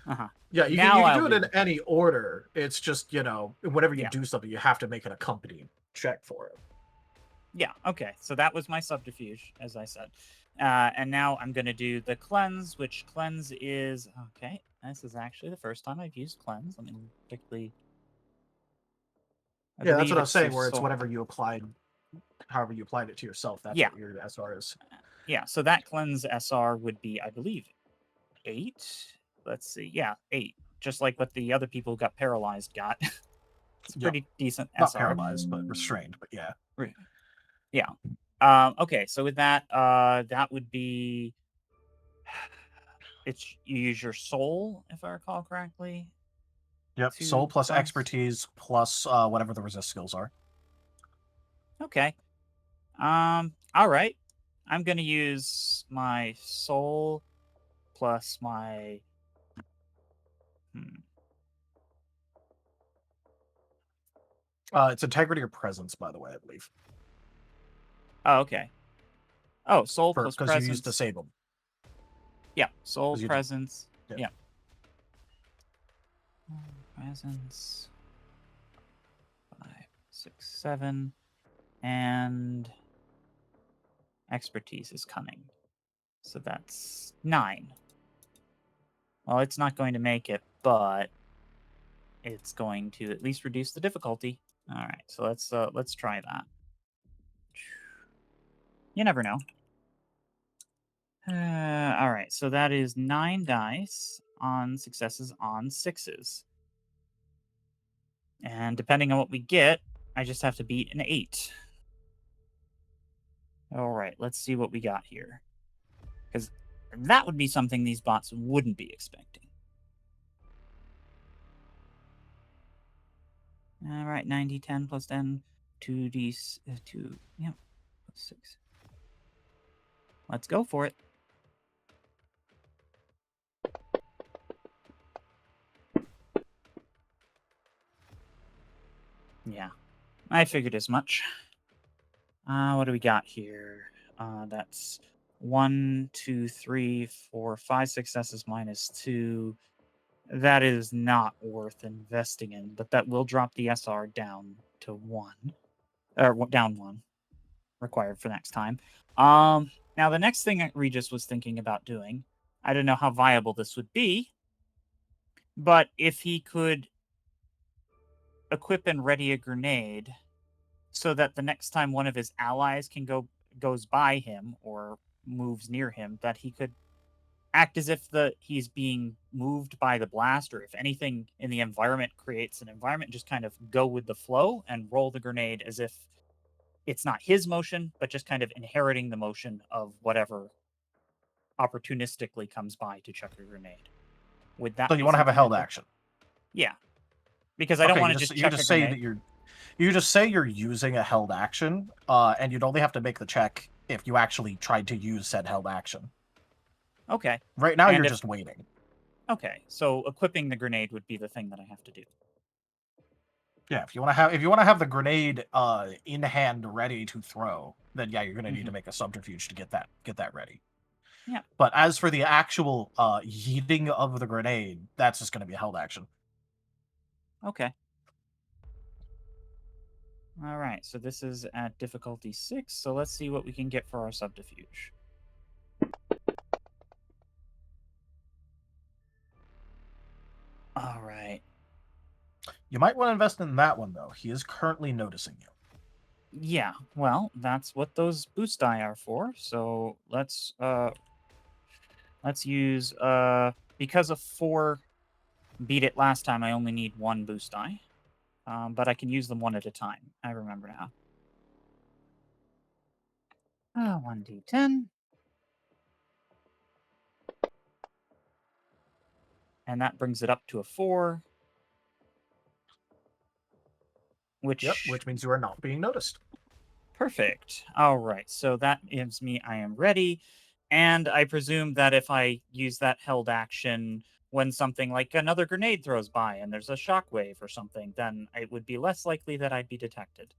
Uh-huh. Yeah, you can do it in any order. It's just, you know, whenever you do something, you have to make an accompanying check for it. Yeah, okay. So that was my subterfuge, as I said. And now I'm going to do the cleanse, which cleanse is... Okay, this is actually the first time I've used cleanse. I mean, particularly... Yeah, that's what I was saying, where it's whatever you applied, however you applied it to yourself, that's what your SR is. Yeah, so that cleanse SR would be, I believe, 8. Let's see. Yeah, 8. Just like what the other people who got paralyzed got. It's a pretty decent SR. Not paralyzed, but restrained, but yeah. Yeah. Okay, so with that, that would be... You use your soul, if I recall correctly. Yep, soul plus expertise plus whatever the resist skills are. Okay. All right. I'm going to use my soul plus my... It's integrity or presence, by the way, I believe. Oh, okay. Oh, soul plus presence. Because you used disable. Yeah, soul, presence. Yeah. Presence. 5, 6, 7. And expertise is cunning. So that's 9. Well, it's not going to make it, but it's going to at least reduce the difficulty. All right, so let's try that. You never know. All right, so that is 9 dice on successes on 6s. And depending on what we get, I just have to beat an 8. All right, let's see what we got here. Because that would be something these bots wouldn't be expecting. All right, 90, 10 plus 10, 2d, 2, yep, plus 6. Let's go for it. Yeah, I figured as much. What do we got here? That's 1, 2, 3, 4, 5 successes minus 2. That is not worth investing in, but that will drop the SR down to 1. Or down 1. Required for next time. Now, the next thing that Regis was thinking about doing, I don't know how viable this would be, but if he could equip and ready a grenade so that the next time one of his allies goes by him or moves near him, that he could act as if he's being moved by the blast, or if anything in the environment creates an environment, just kind of go with the flow and roll the grenade as if it's not his motion, but just kind of inheriting the motion of whatever opportunistically comes by to chuck a grenade. Would that So be you want to have a something held that- action? Yeah. Because I don't Okay, want you to just you chuck just a say grenade. that you just say you're using a held action, and you'd only have to make the check if you actually tried to use said held action. Okay. Right now, And you're if- just waiting. Okay, so equipping the grenade would be the thing that I have to do. Yeah, if you want to have the grenade in hand ready to throw, then yeah, you're going to need to make a subterfuge to get that ready. Yeah. But as for the actual yeeting of the grenade, that's just going to be a held action. Okay. All right, so this is at difficulty 6, so let's see what we can get for our subterfuge. All right. You might want to invest in that one, though. He is currently noticing you. Yeah, well, that's what those boost die are for. So let's use because of 4 beat it last time, I only need 1 boost die. But I can use them 1 at a time. I remember now. 1d10. And that brings it up to a 4. Which means you are not being noticed. Perfect. All right, so that gives me I am ready. And I presume that if I use that held action when something like another grenade throws by and there's a shockwave or something, then it would be less likely that I'd be detected.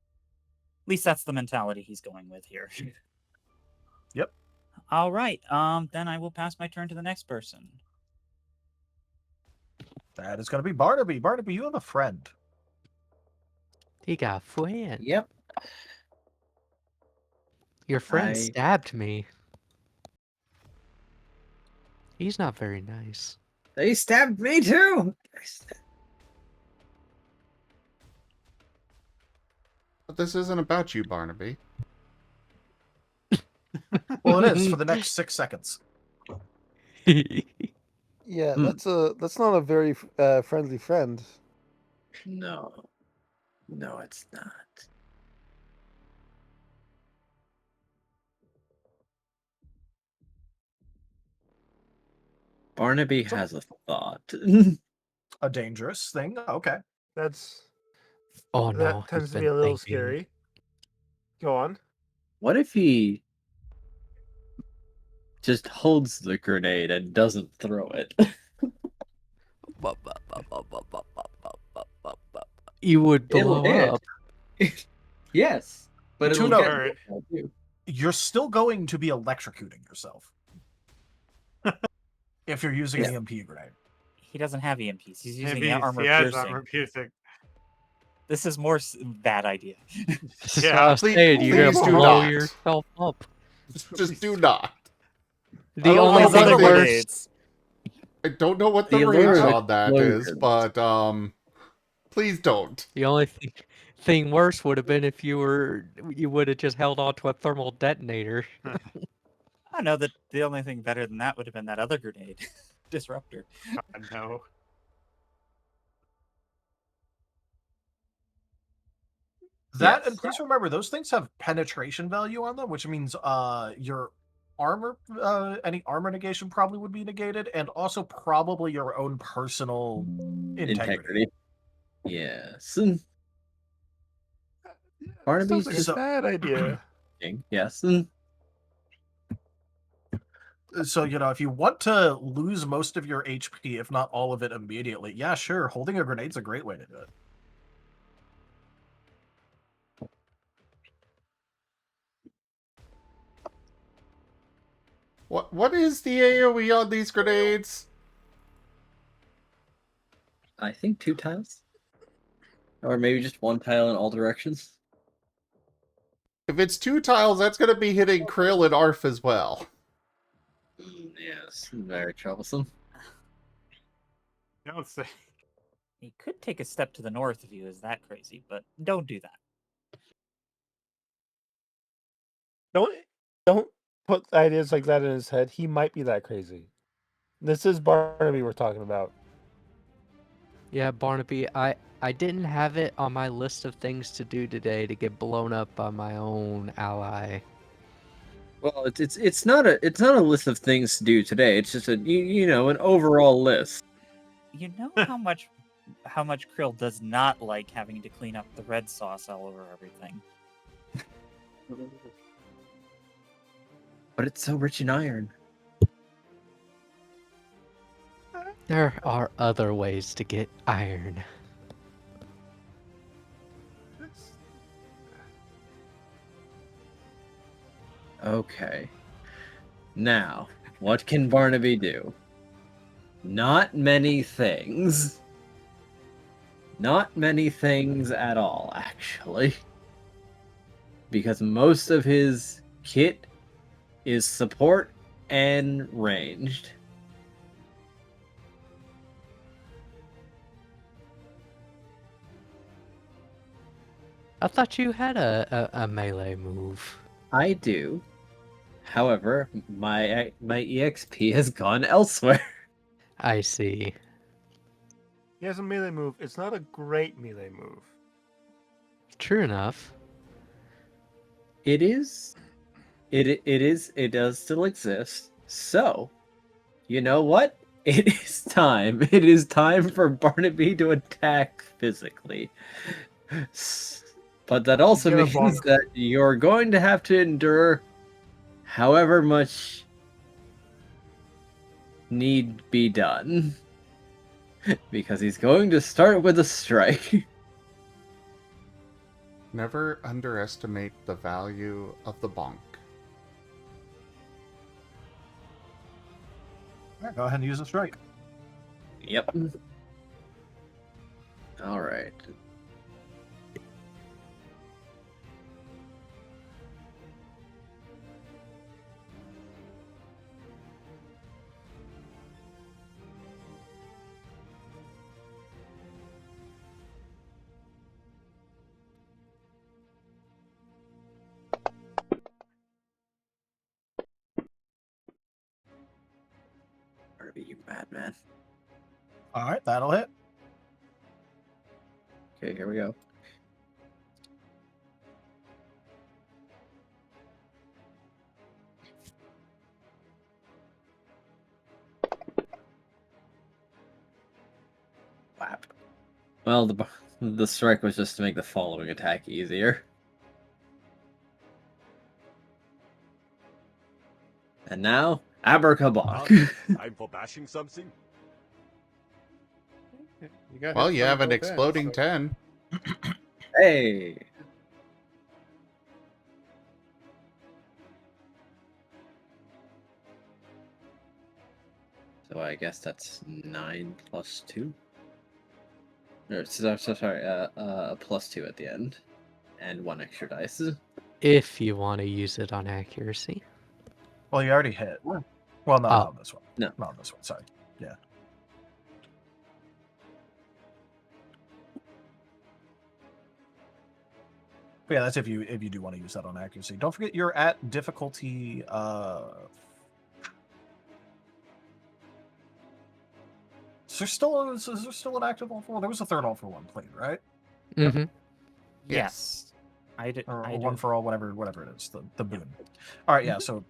At least that's the mentality he's going with here. Yep. All right, then I will pass my turn to the next person. That is going to be Barnaby. Barnaby, you have a friend. He got a friend. Yep. Your friend I- stabbed me. He's not very nice. They stabbed me too. But this isn't about you, Barnaby. Well, it is for the next 6 seconds. Yeah, that's not a very friendly friend. No. No, it's not. Barnaby has a thought. A dangerous thing. Okay. That's Oh that no, tends he's to be been a little thinking. scary. Go on. What if he just holds the grenade and doesn't throw it? You would It'll blow hit. up. Yes, but it'll Tune get up. you. You're still going to be electrocuting yourself. If you're using an EMP grenade. He doesn't have EMPs. He's using Maybe armor he has piercing. armor piercing. This is more bad idea. So Yeah, I was saying, you're please gonna do blow not. yourself up. Just do not. The don't only know thing what worse. I don't know what the The range allure of on that is, explosions. but please don't. The only thing worse would have been if you would have just held on to a thermal detonator. I know that the only thing better than that would have been that other grenade, disruptor. God, no. That, Yes. and please remember, those things have penetration value on them, which means your armor, any armor negation probably would be negated, and also probably your own personal integrity. Yes. Sounds Barnaby's like just a bad idea. yes. So, if you want to lose most of your HP, if not all of it immediately, yeah, sure, holding a grenade's a great way to do it. What is the AoE on these grenades? I think 2 tiles. Or maybe just 1 tile in all directions. If it's 2 tiles, that's going to be hitting Krill and Arf as well. Yes, very troublesome. Don't say. He could take a step to the north if he was that crazy, but don't do that. Don't put ideas like that in his head. He might be that crazy. This is Barnaby we're talking about. Yeah, Barnaby, I didn't have it on my list of things to do today to get blown up by my own ally. Well, it's not a list of things to do today. It's just an overall list. You know how much Krill does not like having to clean up the red sauce all over everything. But it's so rich in iron. There are other ways to get iron. Okay. Now, what can Barnaby do? Not many things. Not many things at all, actually. Because most of his kit is support and ranged. I thought you had a melee move. I do. However, my EXP has gone elsewhere. I see. He has a melee move. It's not a great melee move. True enough. It is. It does still exist. So, you know what? It is time. It is time for Barnaby to attack physically. But that also means that you're going to have to endure however much need be done. Because he's going to start with a strike. Never underestimate the value of the bonk. Alright, go ahead and use a strike. Yep. Alright. You madman. Alright, that'll hit. Okay, here we go. Whap. Well, the strike was just to make the following attack easier. And now, Abracabonk. Time for bashing something? Well, you have an exploding 10. Hey! So I guess that's 9 plus 2? No, sorry, plus 2 at the end. And 1 extra dice. If you want to use it on accuracy. Well, you already hit. Well, no, not on this one. No. Not on this one, sorry. Yeah. But yeah, that's if you do want to use that on accuracy. Don't forget you're at difficulty is there still an active all for one? There was a third all for one played, right? Mm-hmm. Yes. I did. Or I one did. for all, whatever it is, the boon. All right, yeah. So,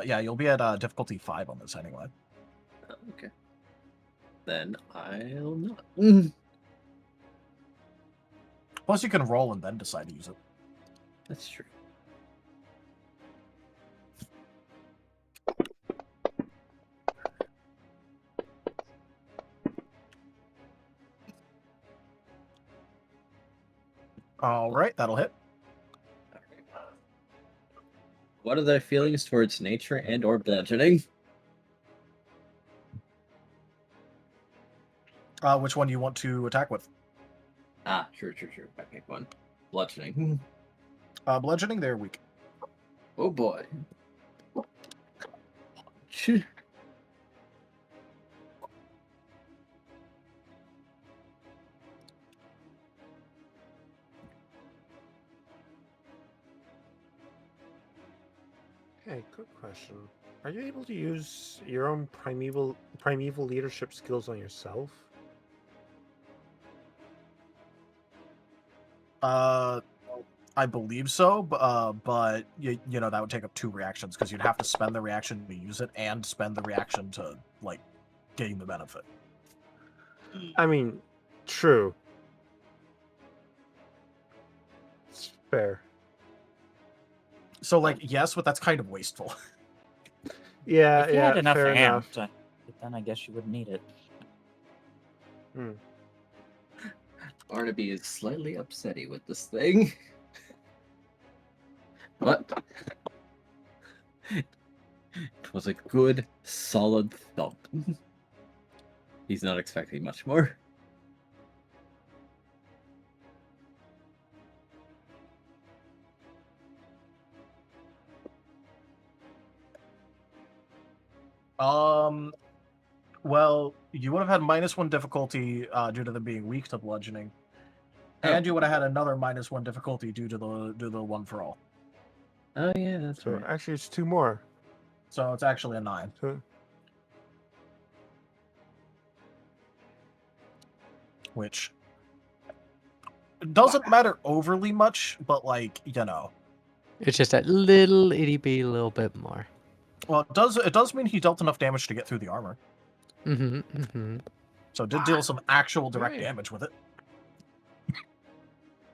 yeah, you'll be at difficulty 5 on this anyway. Okay. Then I'll not. Plus, you can roll and then decide to use it. That's true. All right, that'll hit. What are their feelings towards nature and or bludgeoning? Which one do you want to attack with? Ah, true. I pick one. Bludgeoning. Bludgeoning, they're weak. Oh boy. Hey, quick question. Are you able to use your own primeval leadership skills on yourself? I believe so, but you know that would take up 2 reactions because you'd have to spend the reaction to use it and spend the reaction to like gain the benefit. I mean, true. It's fair. So like yes, but that's kind of wasteful. Yeah, If you yeah, had enough fair enough. amped, then I guess you wouldn't need it. Barnaby is slightly upsetty with this thing. What? It was a good, solid thump. He's not expecting much more. Well, you would have had -1 difficulty due to them being weak to bludgeoning, and you would have had another -1 difficulty due to the one for all. Oh yeah, that's So right. actually, it's 2 more. So it's actually a 9. So, Which doesn't matter overly much, but like, you know. It's just that little itty bitty little bit more. Well, it does mean he dealt enough damage to get through the armor. So it did deal some actual direct Right. damage with it.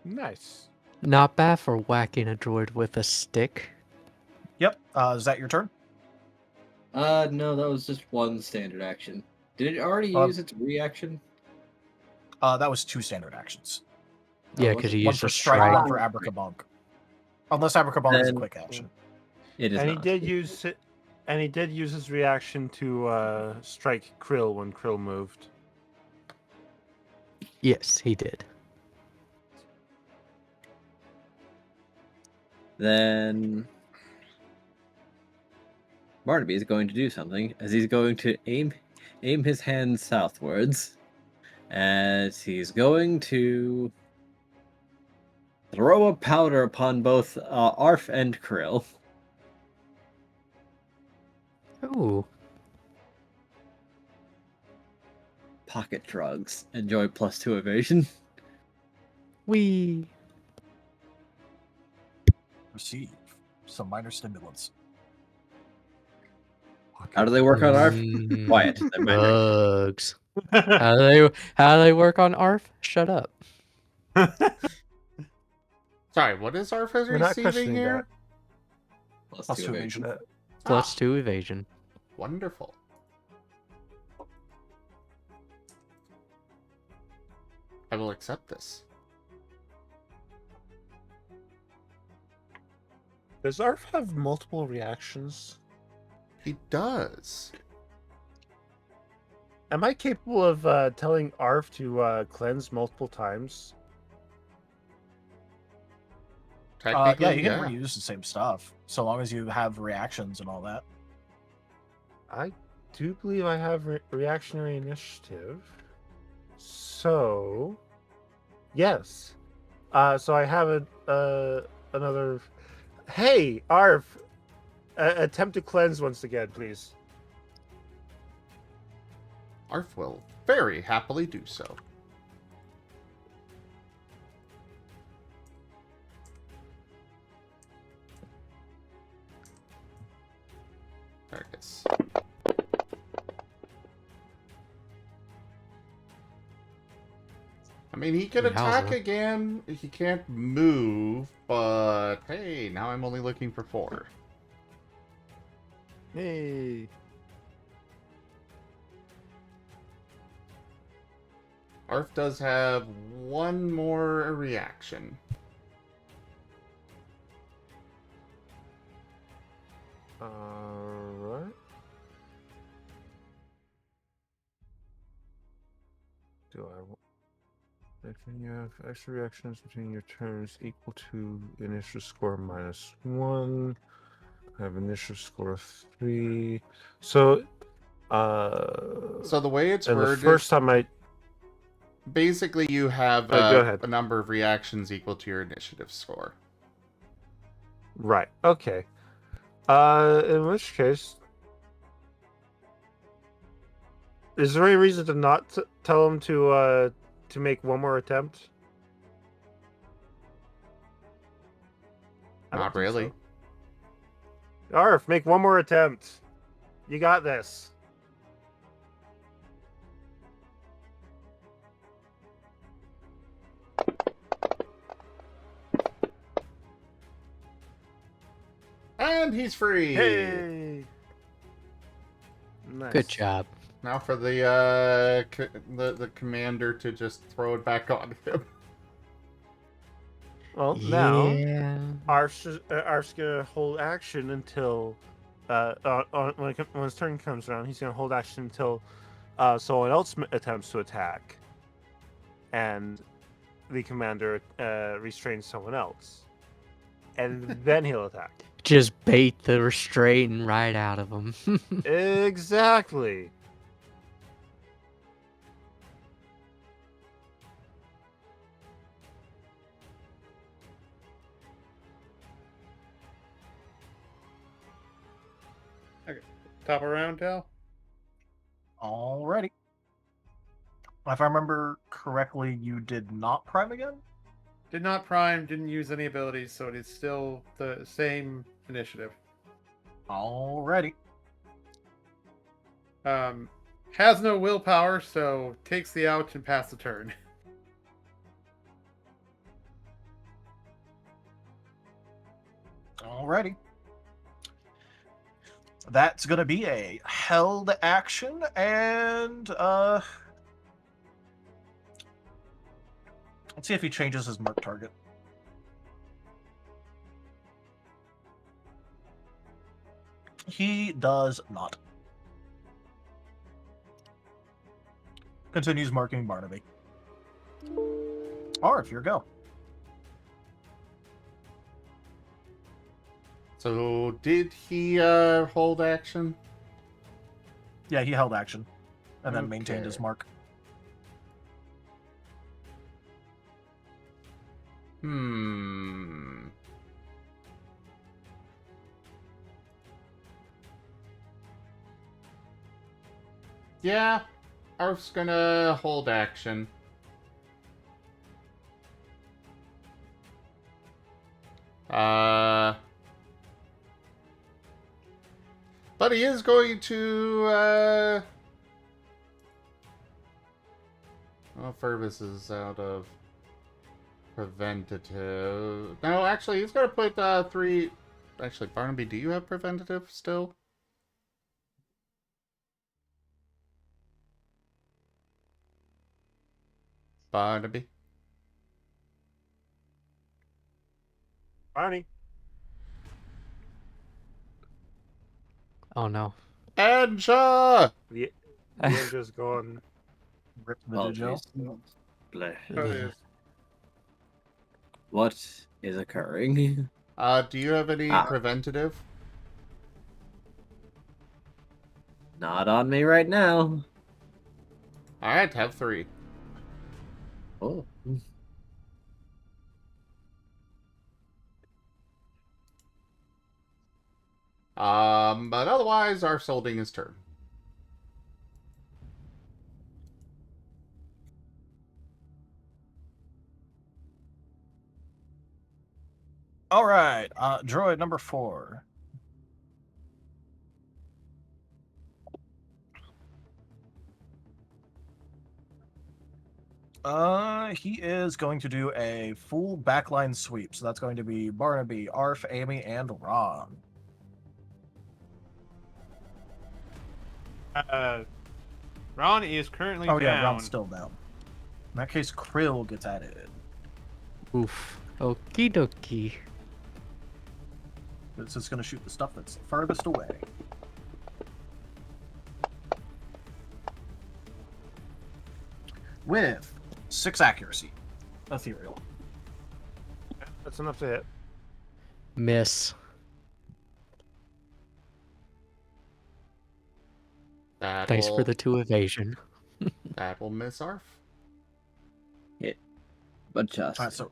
nice. Not bad for whacking a droid with a stick. Yep. Is that your turn? No, that was just one standard action. Did it already use its reaction? That was 2 standard actions. Yeah, because he One used for a strike, strike. one for abracabonk. Unless abracabonk is a Then- quick action. It is And not. he did use his reaction to strike Krill when Krill moved. Yes, he did. Then Barnaby is going to do something, as he's going to aim his hand southwards, as he's going to throw a powder upon both Arf and Krill. Ooh. Pocket drugs. Enjoy +2 evasion. Wee. Receive some minor stimulants. How do they work on Arf? Quiet. they're minor. Drugs. How do they work on ARF? Shut up. Sorry, what is Arf We're not receiving questioning here? Plus Plus 2 2 evasion. evasion. +2 evasion. Wonderful. I will accept this. Does Arf have multiple reactions? He does. Am I capable of telling Arf to cleanse multiple times? Technically, Yeah, you can reuse the same stuff, so long as you have reactions and all that. I do believe I have reactionary initiative. So, yes. So I have another. Hey, Arf! Attempt to cleanse once again, please. Arf will very happily do so. There it is. I mean, he can attack Yowza. again. He can't move, but hey, now I'm only looking for 4. Hey. Arf does have 1 more reaction. Alright. Do I want... Can you have extra reactions between your turns equal to initial score -1? I have initial score of 3. So, So the way it's and worded, the first time I... basically you have go ahead. a number of reactions equal to your initiative score. Right, okay. In which case... Is there any reason to not tell him to make 1 more attempt? I don't Not think really. so. Arf, make one more attempt. You got this. And he's free. Hey. Nice. Good job. Now for the commander to just throw it back on him. Well, now Yeah. Arf's gonna hold action until when his turn comes around. He's gonna hold action until someone else attempts to attack, and the commander restrains someone else, and then he'll attack. Just bait the restraint right out of him. Exactly. Top of round, Tal? Alrighty. If I remember correctly, you did not prime again? Did not prime, didn't use any abilities, so it is still the same initiative. Alrighty. Has no willpower, so takes the ouch and pass the turn. Alrighty. That's gonna be a held action, and let's see if he changes his mark target. He does not. Continues marking Barnaby. Arf, your go. So did he hold action? Yeah, he held action and then maintained his Okay. mark. Yeah, Arf's gonna hold action. But he is going to, well, Fervus is out of preventative. No, actually, he's going to put 3... Actually, Barnaby, do you have preventative still? Barnaby? Barney. Oh no. Anja! The Angel's gone. Rip the digital. Oh, What is occurring? Do you have any preventative? Not on me right now. Alright, have 3. Oh. But otherwise, Arf's holding his turn. All right, droid number 4. He is going to do a full backline sweep, so that's going to be Barnaby, Arf, Amy, and Ron. Ron is currently Oh down. yeah, Ron's still down. In that case, Krill gets added. Oof. Okie dokie. It's just going to shoot the stuff that's furthest away. With 6 accuracy. Ethereal. That's enough to hit. Miss. Thanks for the 2 evasion. That will miss Arf. Hit. But just. Alright, so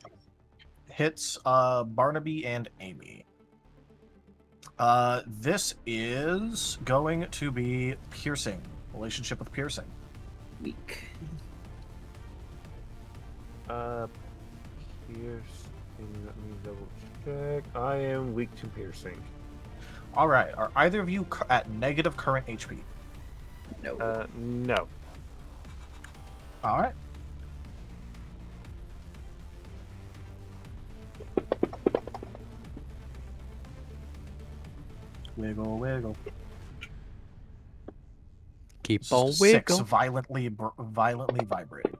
hits Barnaby and Amy. This is going to be piercing. Relationship with piercing. Weak. Here's. Let me double check. check. I am weak to piercing. All right. Are either of you at negative current HP? No. No. All right. Wiggle, wiggle. Keep It's on just a 6 wiggle. violently vibrating.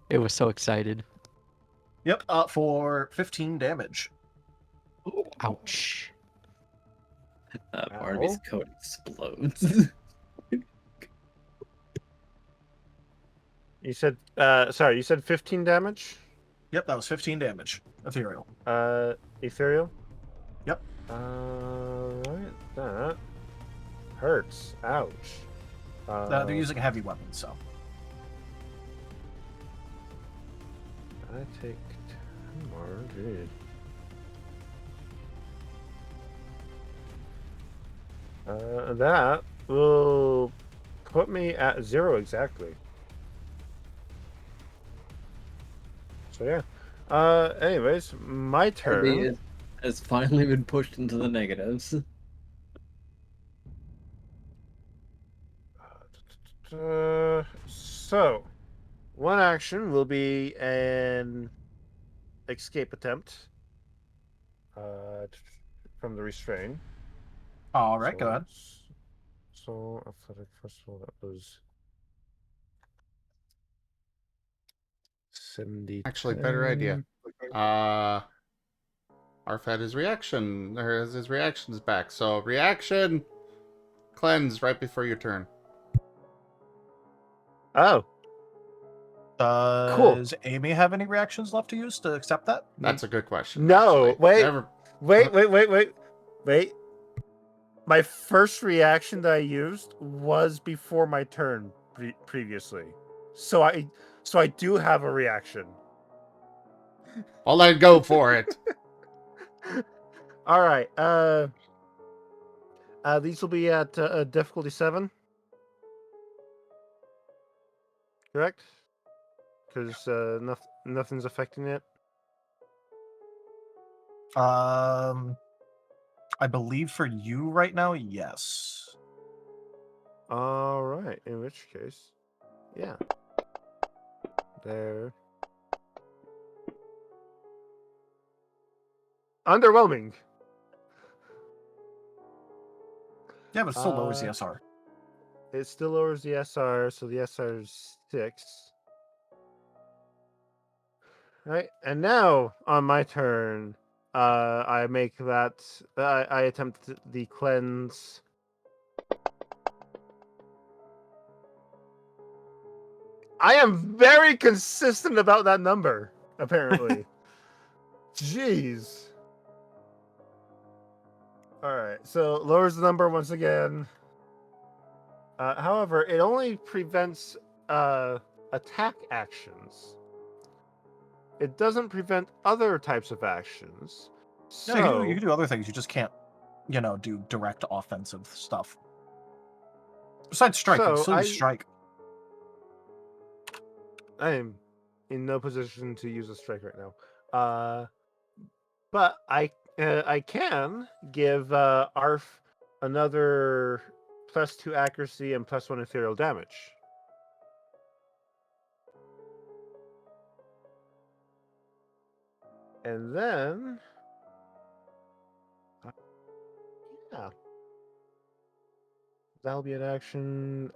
It was so excited. Yep. For 15 damage. Ouch. Barnaby's coat explodes. You said, sorry, you said 15 damage? Yep, that was 15 damage. Ethereal. Ethereal? Yep. Right, that hurts. Ouch. They're using a heavy weapon, so. I take 10 more, dude. That will put me at 0 exactly. So yeah. Anyways, my turn. Has finally been pushed into the negatives. So, one action will be an escape attempt from the restraint. All right, go ahead. So, athletic, first of all, that was 70. Actually, better idea. Arf had his reaction, or his reactions back. So, reaction, cleanse right before your turn. Oh. Does Amy have any reactions left to use to accept that? That's a good question. No, actually. Wait. My first reaction that I used was before my turn previously. So I do have a reaction. I'll let go for it. All right. These will be at difficulty 7. Correct? Because nothing's affecting it. I believe for you right now, yes. All right. In which case, yeah. There. Underwhelming. Yeah, but it still lowers the SR. It still lowers the SR, so the SR is 6. Right, and now on my turn, I make that. I attempt the cleanse. I am very consistent about that number, apparently. Jeez. All right, so lowers the number once again. However, it only prevents attack actions. It doesn't prevent other types of actions. So No, you can do other things. You just can't, do direct offensive stuff. Besides strike, you can still use strike. I am in no position to use a strike right now. But I can give Arf another +2 accuracy and +1 ethereal damage. And then, yeah, that'll be an action.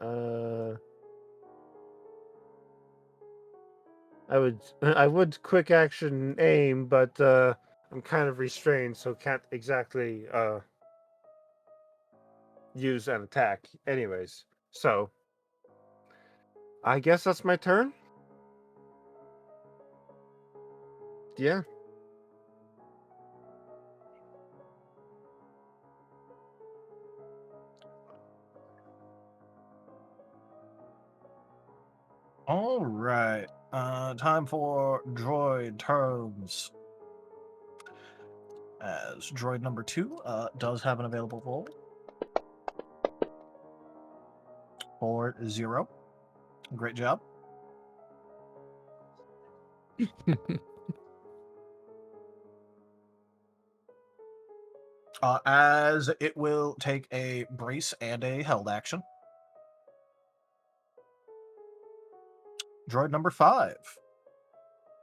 I would quick action aim, but I'm kind of restrained, so can't exactly use an attack. Anyways, so I guess that's my turn. Yeah. All right. Time for droid turns. As droid number 2 does have an available roll for 0. Great job. As it will take a brace and a held action. Droid number 5.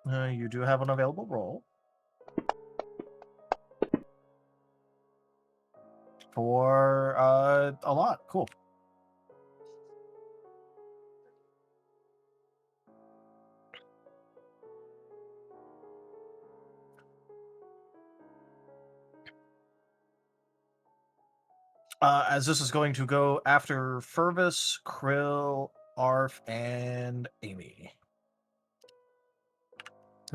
You do have an available roll. For a lot. Cool. As this is going to go after Furvis, Krill, Arf, and Amy.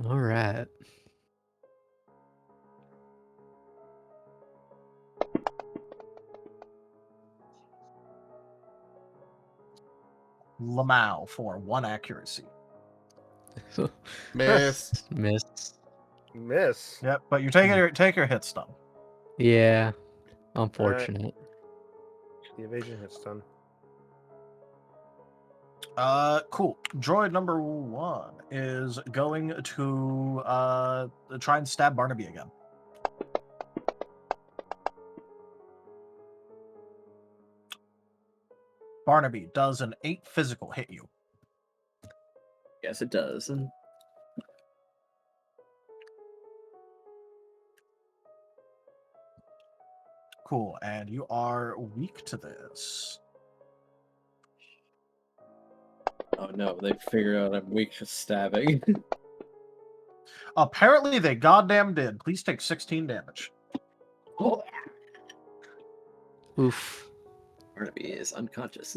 All right. Lamau for 1 accuracy. Miss. Miss. Yep, but you take your hit stun. Yeah. Unfortunate. The evasion hit stun. Cool. Droid number 1 is going to try and stab Barnaby again. Barnaby, does an 8 physical hit you? Yes, it does. Cool, and you are weak to this. Oh no, they figured out I'm weak to stabbing. Apparently they goddamn did. Please take 16 damage. Oh. Oof. Barnaby is unconscious.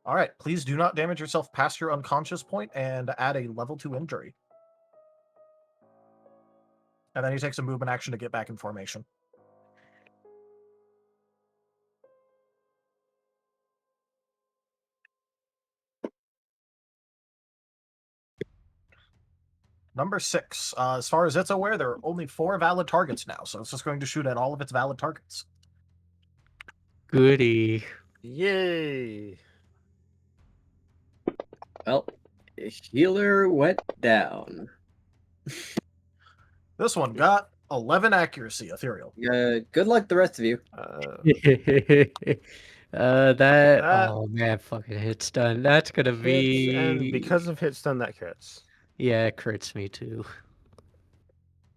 All right, please do not damage yourself past your unconscious point and add a level 2 injury. And then he takes a movement action to get back in formation. Number 6. As far as it's aware, there are only 4 valid targets now, so it's just going to shoot at all of its valid targets. Goody. Yay! Well, healer went down. This one got 11 accuracy, Ethereal. Good luck, the rest of you. Oh man, fucking hit stun. That's gonna be. And because of hit stun, that crits. Yeah, it crits me too.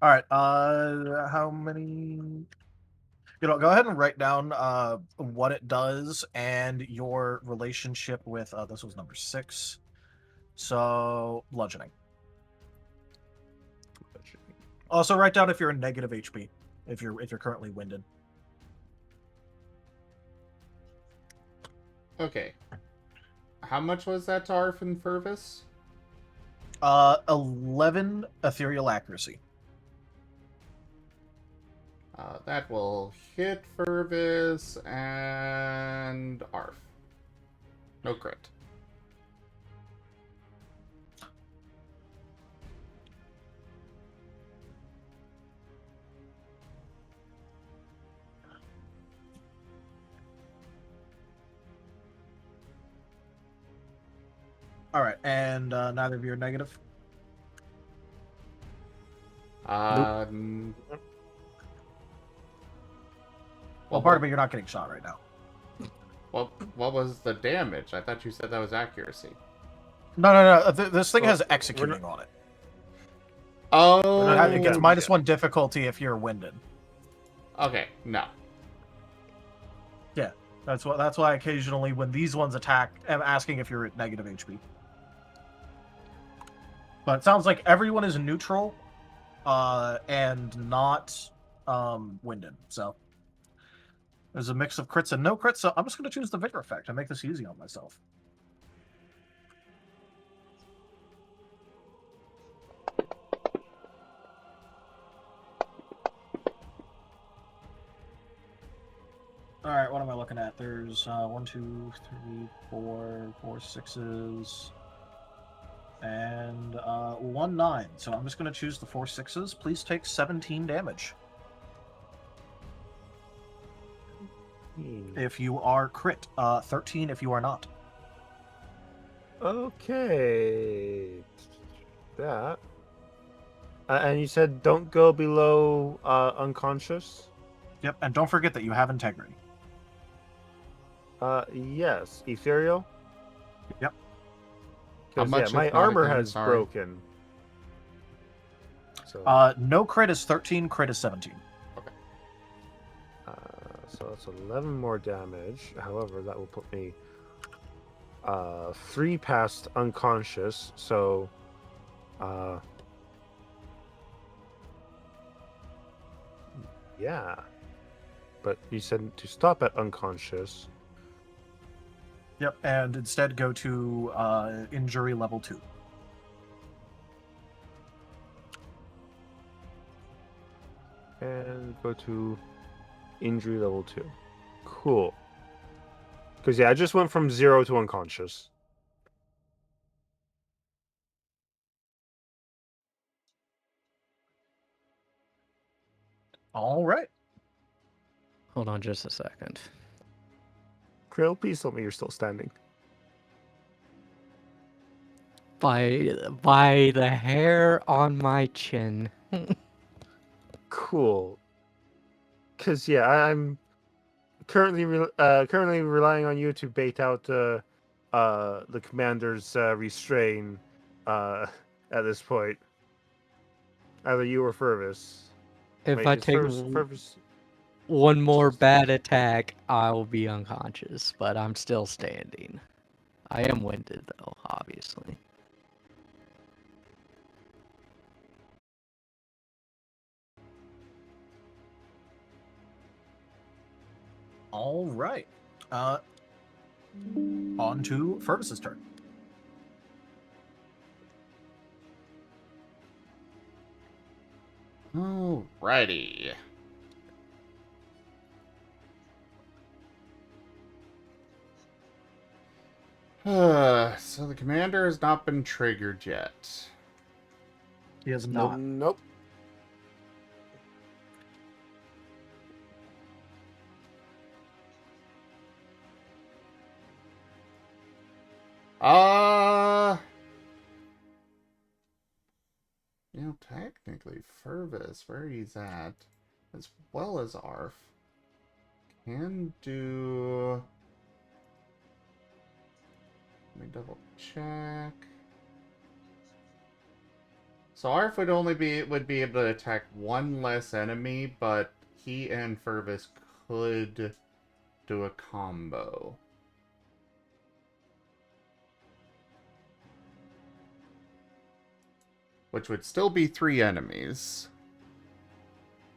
All right. How many? Go ahead and write down what it does and your relationship with. This was number 6. So bludgeoning. Also, write down if you're in negative HP, if you're currently winded. Okay. How much was that to Arf and Furvis? 11 ethereal accuracy. That will hit Furvis and Arf. No crit. All right, and neither of you are negative. Well, part of it, you're not getting shot right now. What was the damage? I thought you said that was accuracy. No. This thing has executing on it. Oh, it gets -1 difficulty if you're winded. Okay, no. Yeah, that's why occasionally when these ones attack, I'm asking if you're at negative HP. But it sounds like everyone is neutral, and not winded. So there's a mix of crits and no crits. So I'm just going to choose the Vigor effect and make this easy on myself. All right, what am I looking at? There's 1, 2, 3, 4 6s, and 1 9. So I'm just going to choose the 4 6s. Please take 17 damage. If you are crit, 13 if you are not. Okay. And you said don't go below unconscious? Yep, and don't forget that you have integrity. Yes, ethereal. Yep. How Because much my hypnotic armor damage? has Sorry. broken. So, No crit is 13, crit is 17. so that's 11 more damage. However, that will put me 3 past unconscious. So, yeah. But you said to stop at unconscious. Yep, and instead go to injury level 2. And go to injury level 2. Cool. Because, yeah, I just went from 0 to unconscious. All right. Hold on just a second. Krill, please tell me you're still standing. By the hair on my chin. Cool. Because, yeah, I'm currently relying on you to bait out the commander's restrain at this point. Either you or Furvis. If Wait, I is take Furvis... one more bad attack, I will be unconscious, but I'm still standing. I am winded, though, obviously. All right. On to Furvis's turn. Alrighty. So the commander has not been triggered yet. He has not. Nope. Technically, Furvis, where he's at, as well as Arf, can do... Let me double check. So Arf would only be able to attack one less enemy, but he and Furvis could do a combo. Which would still be 3 enemies.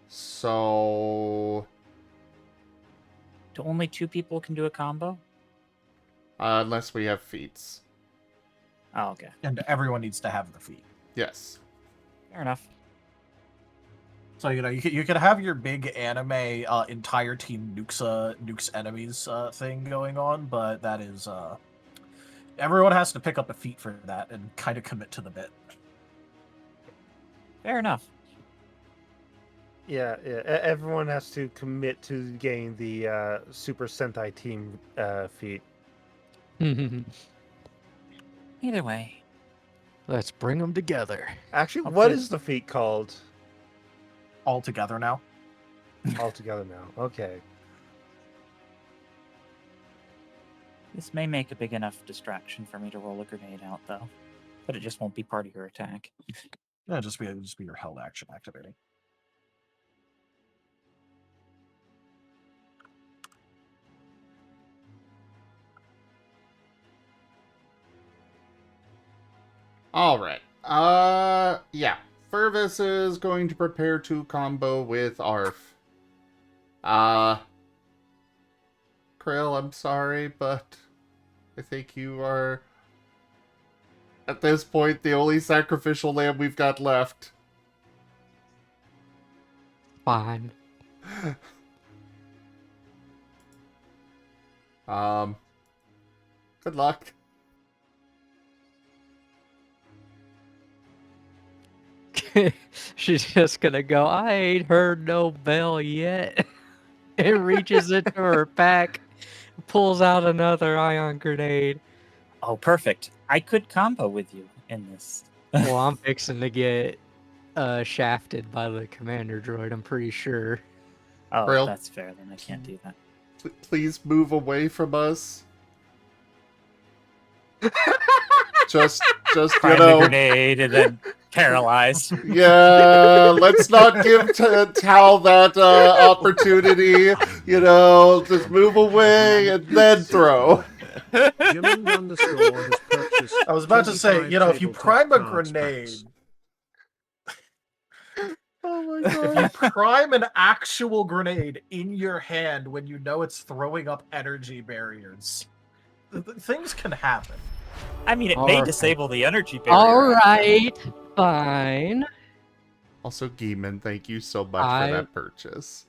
So... Only 2 people can do a combo? Unless we have feats. Oh, okay. And everyone needs to have the feat. Yes. Fair enough. So, you could have your big anime entire team nukes enemies thing going on, but that is... everyone has to pick up a feat for that and kind of commit to the bit. Fair enough. Yeah. Everyone has to commit to gain the Super Sentai team feat. Either way. Let's bring them together. Actually, what is the feat called? All together now. All together now. Okay. This may make a big enough distraction for me to roll a grenade out, though. But it just won't be part of your attack. Yeah, just be your held action activating. Alright. Yeah. Furvis is going to prepare to combo with Arf. Krill, I'm sorry, but I think you are, at this point, the only sacrificial lamb we've got left. Fine. Good luck. She's just gonna go, I ain't heard no bell yet. It reaches into her pack, pulls out another ion grenade. Oh, perfect. I could combo with you in this. Well, I'm fixing to get shafted by the commander droid, I'm pretty sure. Oh, Krill, that's fair. Then I can't do that. please move away from us. just you Find the know. grenade and then paralyzed. Yeah, let's not give Tal that opportunity. You know, just move away and then throw. Jimin _ has purchased. I was about to say, 25 you know, if you tabletop prime a cards grenade, packs. Oh my if you god. prime an actual grenade in your hand when you know it's throwing up energy barriers, things can happen. I mean, it may Alright. disable the energy barrier. Alright, fine. Also, Geeman, thank you so much for that purchase.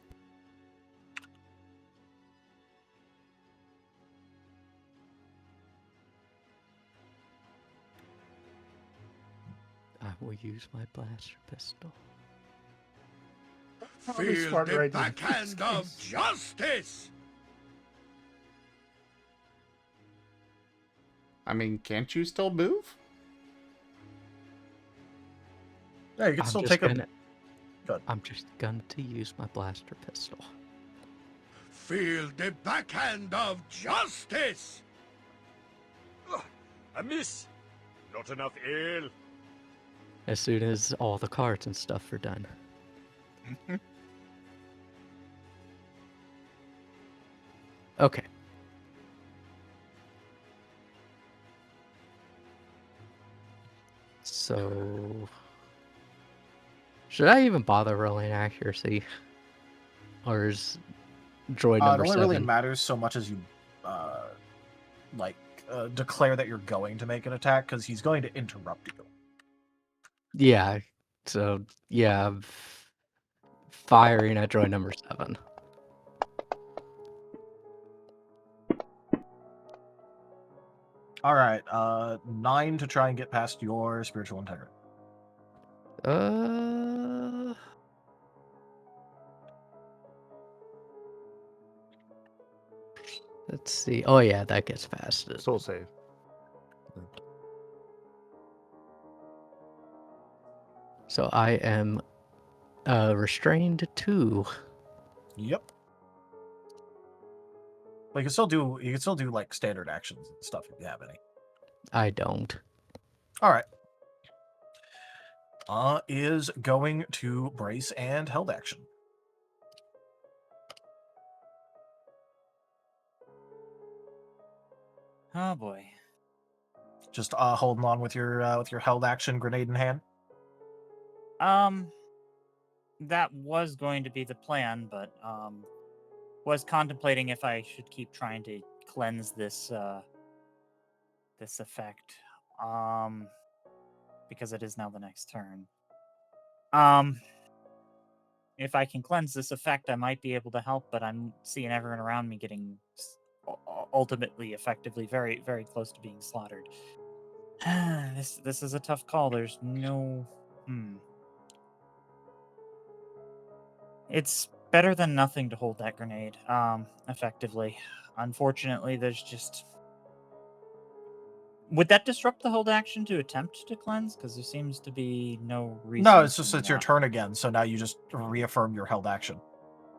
I will use my blaster pistol. Feel the backhand of justice! I mean, can't you still move? Yeah, you can still take a... Good. I'm just going to use my blaster pistol. Feel the backhand of justice! A miss! Not enough ale! As soon as all the cards and stuff are done. Okay. So... should I even bother rolling accuracy? Or is droid number It only 7? really matters so much as you, declare that you're going to make an attack, because he's going to interrupt you. Yeah, so, yeah, firing at droid number 7. Alright, 9 to try and get past your spiritual integrity. Let's see. Oh yeah, that gets past it. Soul save. So I am restrained 2. Yep. But you can still do like standard actions and stuff if you have any. I don't. Alright. Is going to brace and held action. Oh boy. Just holding on with your held action, grenade in hand. That was going to be the plan, but was contemplating if I should keep trying to cleanse this this effect. Because it is now the next turn. If I can cleanse this effect, I might be able to help, but I'm seeing everyone around me getting ultimately, effectively, very, very close to being slaughtered. This is a tough call. There's no... It's better than nothing to hold that grenade, effectively. Unfortunately, there's just... Would that disrupt the hold action to attempt to cleanse? Because there seems to be no reason. No, it's just it's your turn again, so now you just reaffirm your held action.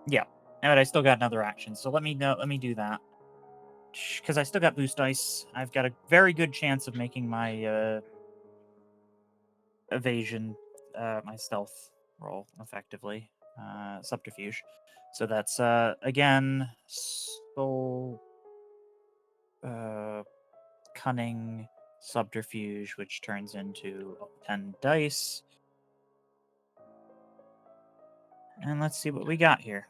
Yeah, but I still got another action, so let me do that. Because I still got boost dice. I've got a very good chance of making my evasion, my stealth roll effectively. Subterfuge. So that's again soul cunning subterfuge, which turns into 10 dice. And let's see what we got here.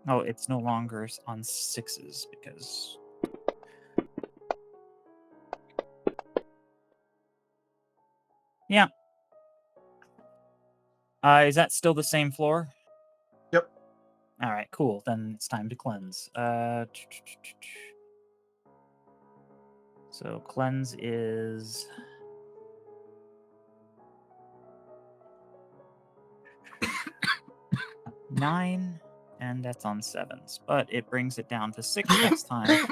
Oh, it's no longer on 6s because... Yeah. Is that still the same floor? Yep. All right, cool. Then it's time to cleanse. So cleanse is... nine, and that's on 7s. But it brings it down to 6 next time.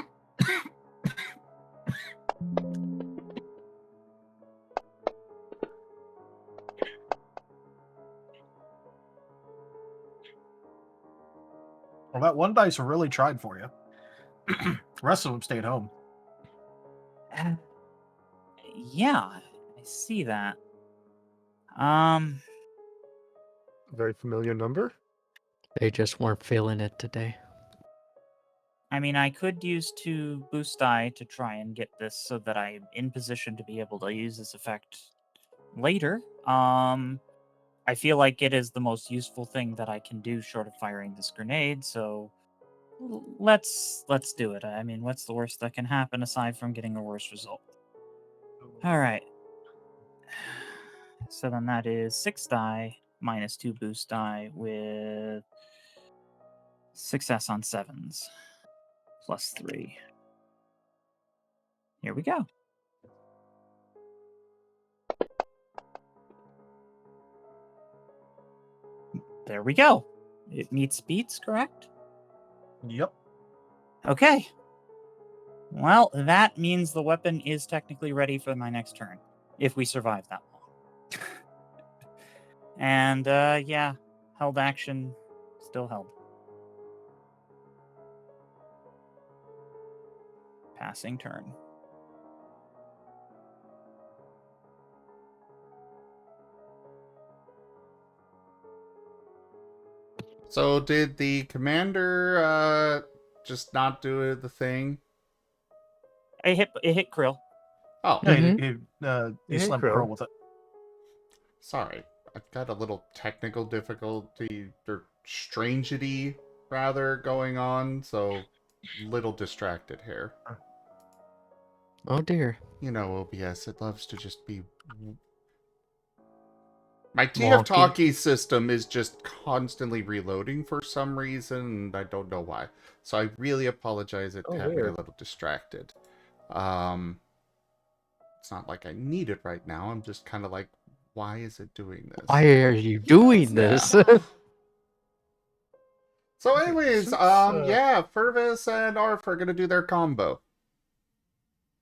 Well, that one dice really tried for you. The rest of them stayed home. Yeah, I see that. Very familiar number. They just weren't feeling it today. I mean, I could use 2 boost die to try and get this so that I'm in position to be able to use this effect later. I feel like it is the most useful thing that I can do short of firing this grenade, so let's do it. I mean, what's the worst that can happen aside from getting a worse result? All right. So then that is 6 die minus 2 boost die with success on 7s plus 3. Here we go. There we go. It meets beats, correct? Yep. Okay. Well, that means the weapon is technically ready for my next turn, if we survive that long. And, yeah, held action, still held. Passing turn. So did the commander just not do the thing? It hit Krill. Oh. Yeah, Mhm. he slammed Krill with it. Sorry. I've got a little technical difficulty, or strangity, rather, going on, so little distracted here. Oh dear. You know, OBS, it loves to just be... My Wonky. TF-Talkie system is just constantly reloading for some reason, and I don't know why. So I really apologize it had me a little distracted. It's not like I need it right now, I'm just kind of like, why is it doing this? Why are you doing this? So anyways, yeah, Furvis and Arf are gonna do their combo.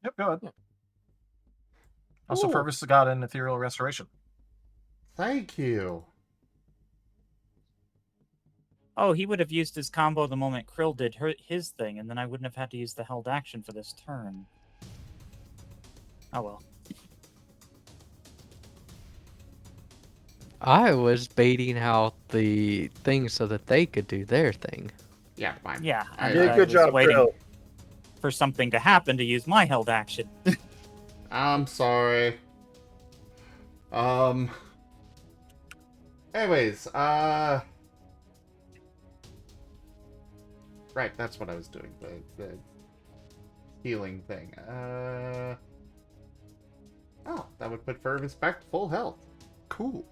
Yep, go ahead. Yeah. Also, Cool. Furvis got an Ethereal Restoration. Thank you. Oh, he would have used his combo the moment Krill did his thing, and then I wouldn't have had to use the held action for this turn. Oh well. I was baiting out the thing so that they could do their thing. Yeah, fine. Yeah, I I good was job, waiting Krill. for something to happen to use my held action. I'm sorry. Anyways, right, that's what I was doing, the healing thing. Oh, that would put Furvis back to full health. Cool.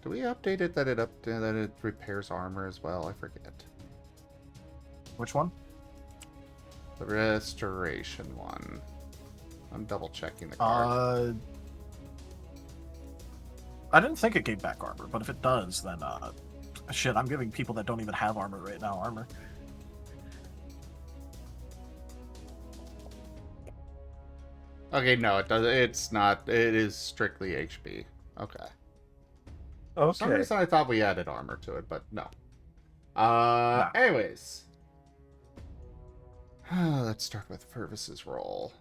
Do we update it that it repairs armor as well? I forget. Which one? The restoration one. I'm double checking the card. I didn't think it gave back armor, but if it does, then shit, I'm giving people that don't even have armor right now armor. Okay, no, it does. It's not. It is strictly HP. Okay. For some Okay. reason, I thought we added armor to it, but no. Nah. Anyways, let's start with Furvis's roll.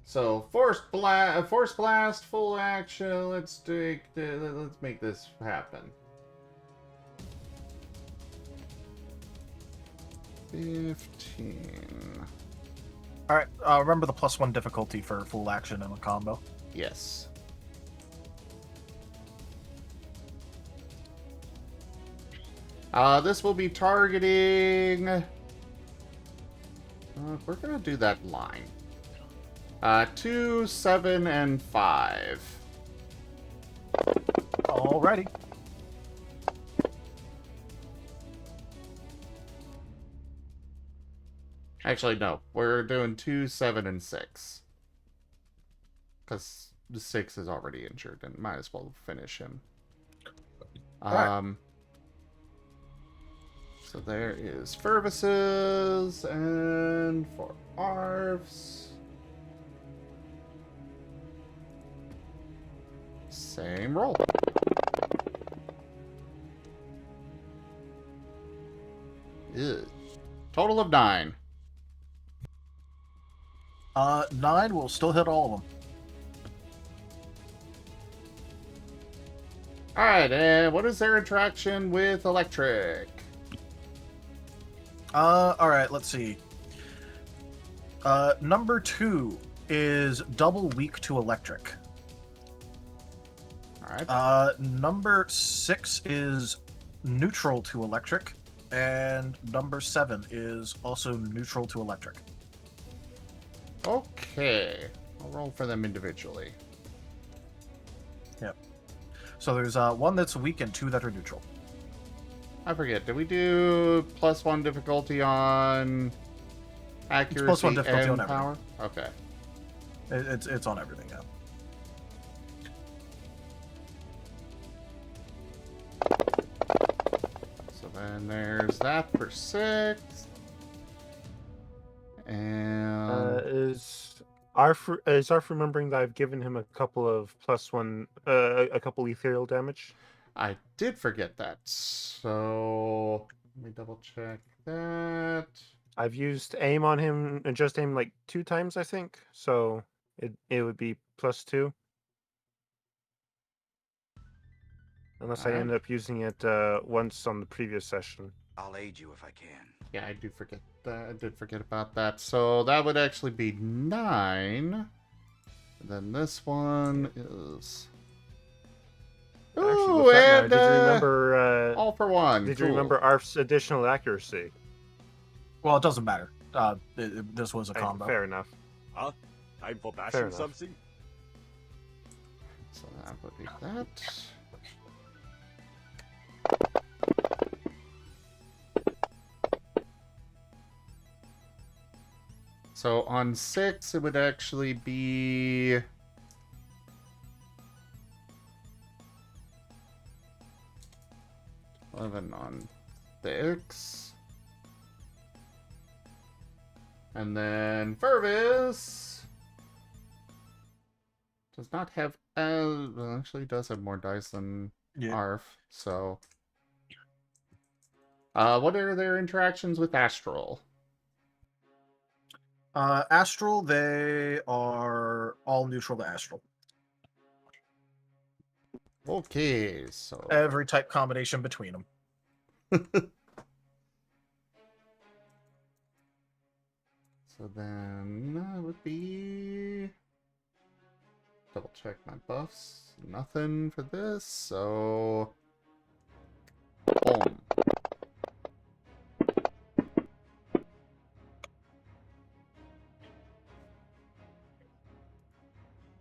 So force blast, full action. Let's make this happen. 15. All right, remember the +1 difficulty for full action and a combo. Yes. This will be targeting. We're gonna do that line. 2, 7, and 5. Alrighty. Actually, no. We're doing 2, 7, and 6. Because the 6 is already injured and might as well finish him. Right. So there is Furvis's, and for Arf's. Same roll. Ew. Total of 9. 9 will still hit all of them. Alright, and what is their interaction with electric? Alright, let's see. Number 2 is double weak to electric. Alright. Number 6 is neutral to electric. And number 7 is also neutral to electric. Okay. I'll roll for them individually. Yep. So there's 1 that's weak and 2 that are neutral. I forget, did we do +1 difficulty on accuracy It's +1 difficulty and on power? Okay. It's on everything now. So then there's that for 6. And Is Arf remembering that I've given him a couple of +1, a couple ethereal damage? I did forget that. So let me double check that. I've used aim on him and just aim like 2 times, I think. So it would be +2. Unless I end up using it once on the previous session. I'll aid you if I can. Yeah, I do forget that. I did forget about that. So that would actually be 9. And then this one is. Actually, Ooh, with that, and did you remember? all for 1. Did Cool. you remember Arf's additional accuracy? Well, it doesn't matter. This was a combo. Fair enough. Huh? Time for Fair bashing enough. something? So that would be that. So on 6, it would actually be 11 on 6. And then Furvis does not have well, actually does have more dice than Arf, so what are their interactions with Astral? Astral, they are all neutral to Astral. Okay, so Every type combination between them. So then that would be double check my buffs. Nothing for this, so boom.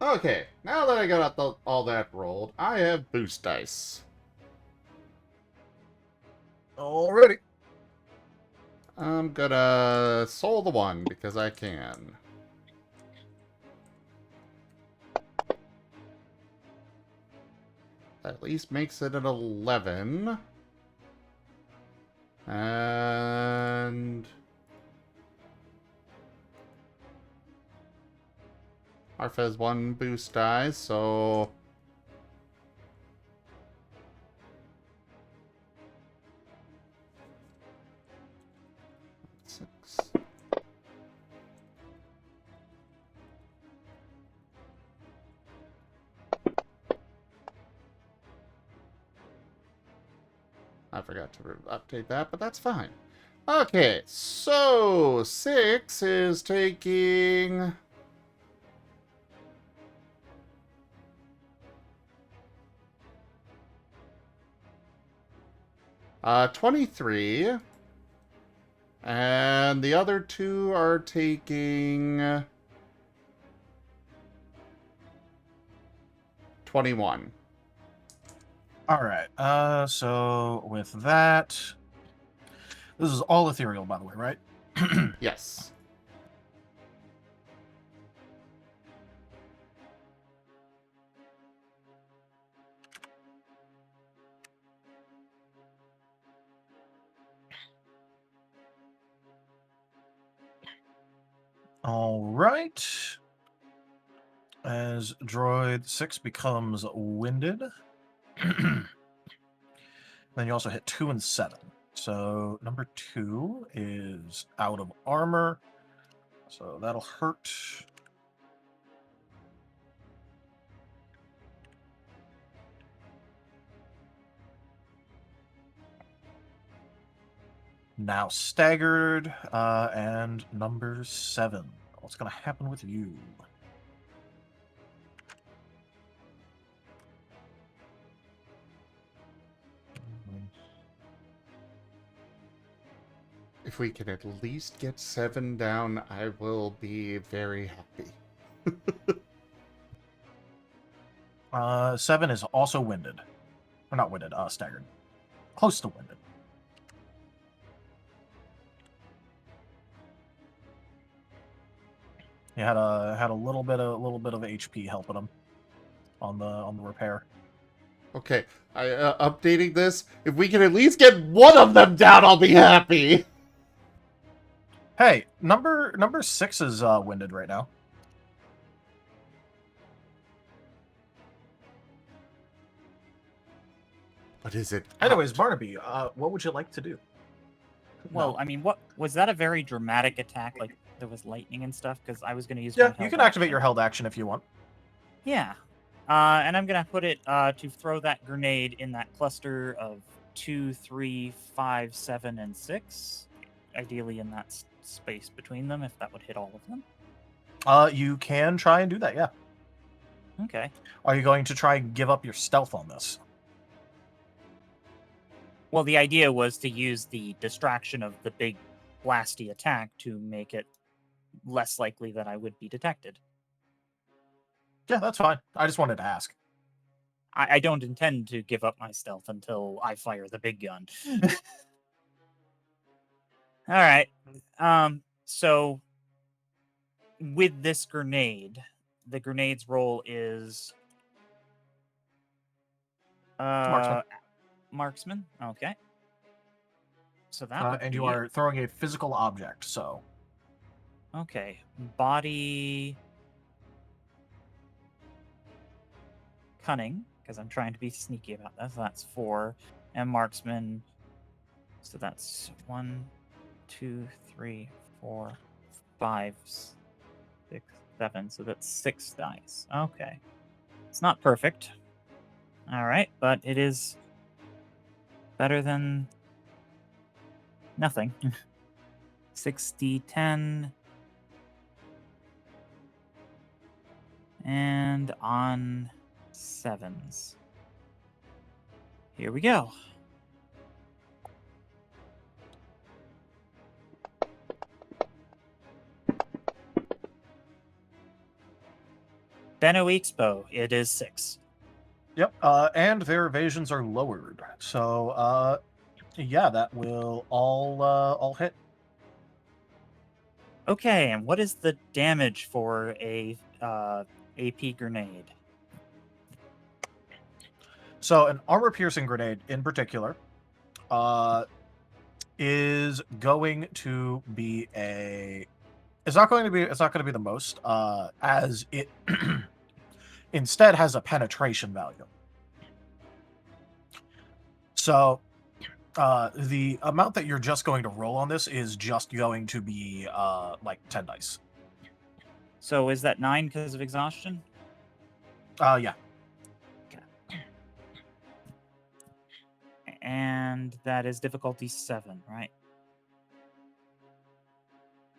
Okay, now that I got all that rolled, I have boost dice. Alrighty. I'm gonna soul the 1 because I can. At least makes it an 11. And Arf has 1 boost die, so I forgot to update that, but that's fine. Okay, so 6 is taking 23. And the other 2 are taking 21. Alright, so with that, this is all ethereal, by the way, right? Yes. All right. as droid 6 becomes winded. Then you also hit 2 and 7. So number 2 is out of armor. So that'll hurt. Now staggered, and number 7. What's going to happen with you? If we can at least get 7 down, I will be very happy. 7 is also winded. Or not winded, staggered. Close to winded. He had a little bit of HP helping him on the repair. Okay, updating this. If we can at least get one of them down, I'll be happy. Hey, number 6 is winded right now. What is it? Anyways, Barnaby, what would you like to do? Well, I mean, what was that a very dramatic attack? Like there was lightning and stuff? Because I was going to use. Yeah, you can activate your held action if you want. Yeah, and I'm going to put it to throw that grenade in that cluster of 2, 3, 5, 7, and 6. Ideally, in that space between them, if that would hit all of them. You can try and do that. Yeah. Okay. Are you going to try and give up your stealth on this? Well, the idea was to use the distraction of the big blasty attack to make it less likely that I would be detected. Yeah, that's fine. I just wanted to ask. I don't intend to give up my stealth until I fire the big gun. All right. So with this grenade, the grenade's role is marksman. Okay. So that and you are throwing a physical object, so. Okay. Body cunning, because I'm trying to be sneaky about that. So that's 4. And marksman. So that's 1, 2, 3, 4, 5, 6, 7. So that's 6 dice. Okay. It's not perfect. All right, but it is better than nothing. 60, 10. And on 7s. Here we go. Benno Expo, it is 6. Yep, and their evasions are lowered. So, yeah, that will all hit. Okay, and what is the damage for a AP grenade? So, an armor-piercing grenade, in particular, is going to be a. It's not going to be the most, as it instead has a penetration value. So, the amount that you're just going to roll on this is just going to be like 10 dice. So is that 9 because of exhaustion? Yeah. Okay. And that is difficulty 7, right?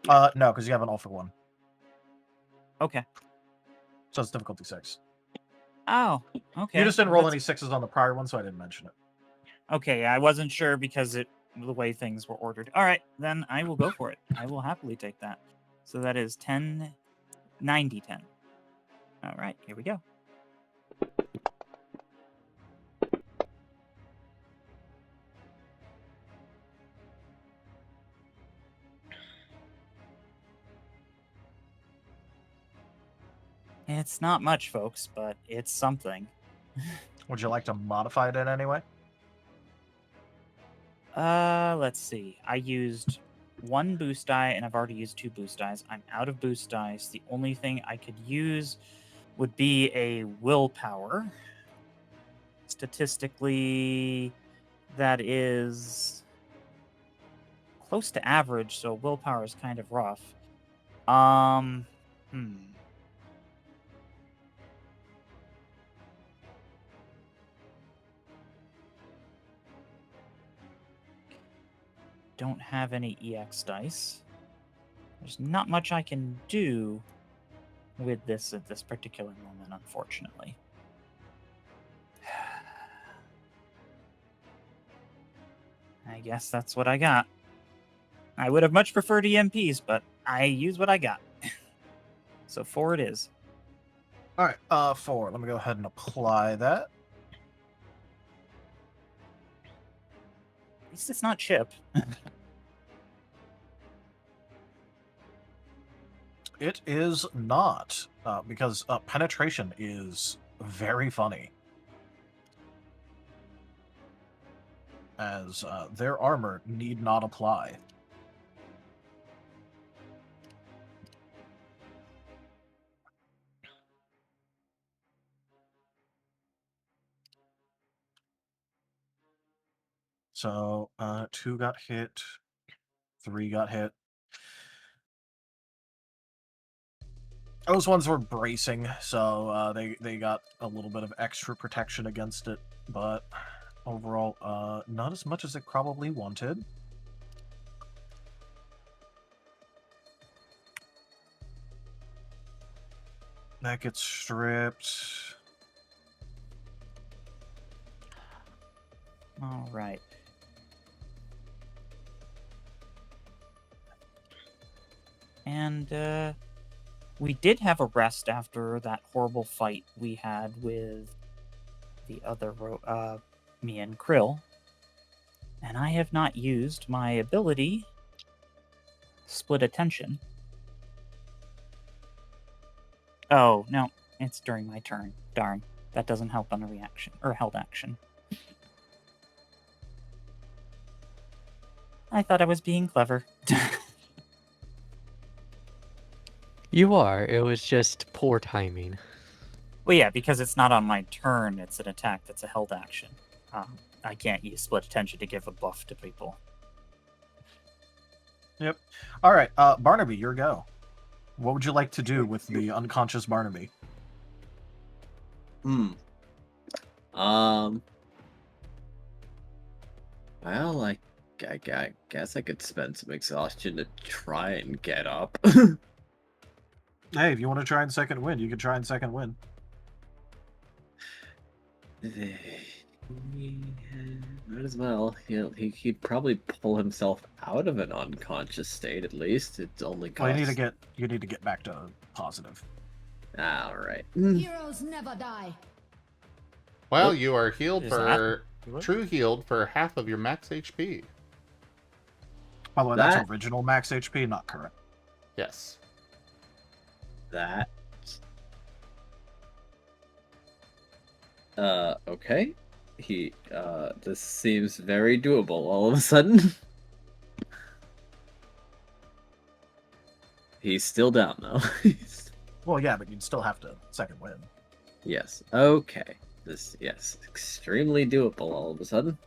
No, because you have an all for 1. Okay. So it's difficulty 6. Oh, okay. You just didn't roll any 6s on the prior one, so I didn't mention it. Okay, I wasn't sure because the way things were ordered. All right, then I will go for it. I will happily take that. So that is 10, 90, 10. All right, here we go. It's not much, folks, but it's something. Would you like to modify it in any way? Let's see. I used 1 boost die, and I've already used 2 boost dies. I'm out of boost dice. The only thing I could use would be a willpower. Statistically, that is close to average, so willpower is kind of rough. Don't have any EX dice. There's not much I can do with this at this particular moment, unfortunately. I guess that's what I got. I would have much preferred EMPs, but I use what I got. So 4 it is. All right, 4. Let me go ahead and apply that. At least it's not chip. It is not, because penetration is very funny. As their armor need not apply. So 2 got hit, 3 got hit. Those ones were bracing, so they got a little bit of extra protection against it, but overall, not as much as it probably wanted. That gets stripped. All right. And we did have a rest after that horrible fight we had with the other me and Krill. And I have not used my ability, Split Attention. Oh, no, it's during my turn. Darn, that doesn't help on a reaction, or held action. I thought I was being clever. You are. It was just poor timing. Well, yeah, because it's not on my turn. It's an attack that's a held action. I can't use Split Attention to give a buff to people. Yep. All right, Barnaby, your go. What would you like to do with the unconscious Barnaby? Well, I guess I could spend some exhaustion to try and get up. Hey, if you want to try and second win, you can try and second win. Might as well. He'd probably pull himself out of an unconscious state at least. It's only costs... Well, you need to get back to positive. All right. Heroes never die. Well, you are healed for true healed for half of your max HP. By the way, that's original max HP, not current. Yes. That. Okay. This seems very doable all of a sudden. He's still down though. Well, yeah, but you'd still have to second win. Yes. Okay. Yes, extremely doable all of a sudden.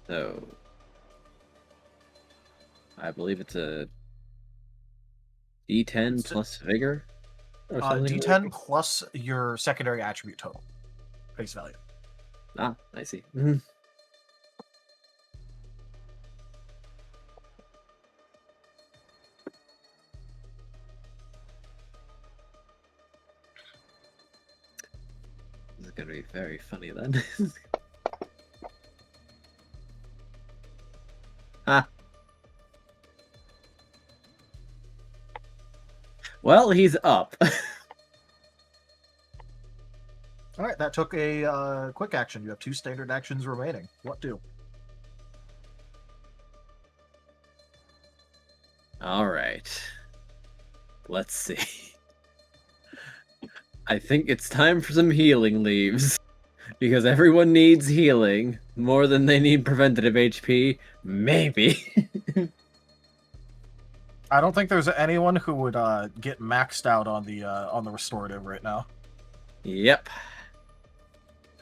So, I believe it's a D10 plus vigor? Or something D10 like plus your secondary attribute total. Face value. Ah, I see. This is going to be very funny then. Ah. Well, he's up. All right, that took a quick action. You have 2 standard actions remaining. What do? All right. Let's see. I think it's time for some healing leaves. Because everyone needs healing more than they need preventative HP. Maybe. I don't think there's anyone who would get maxed out on the restorative right now. Yep.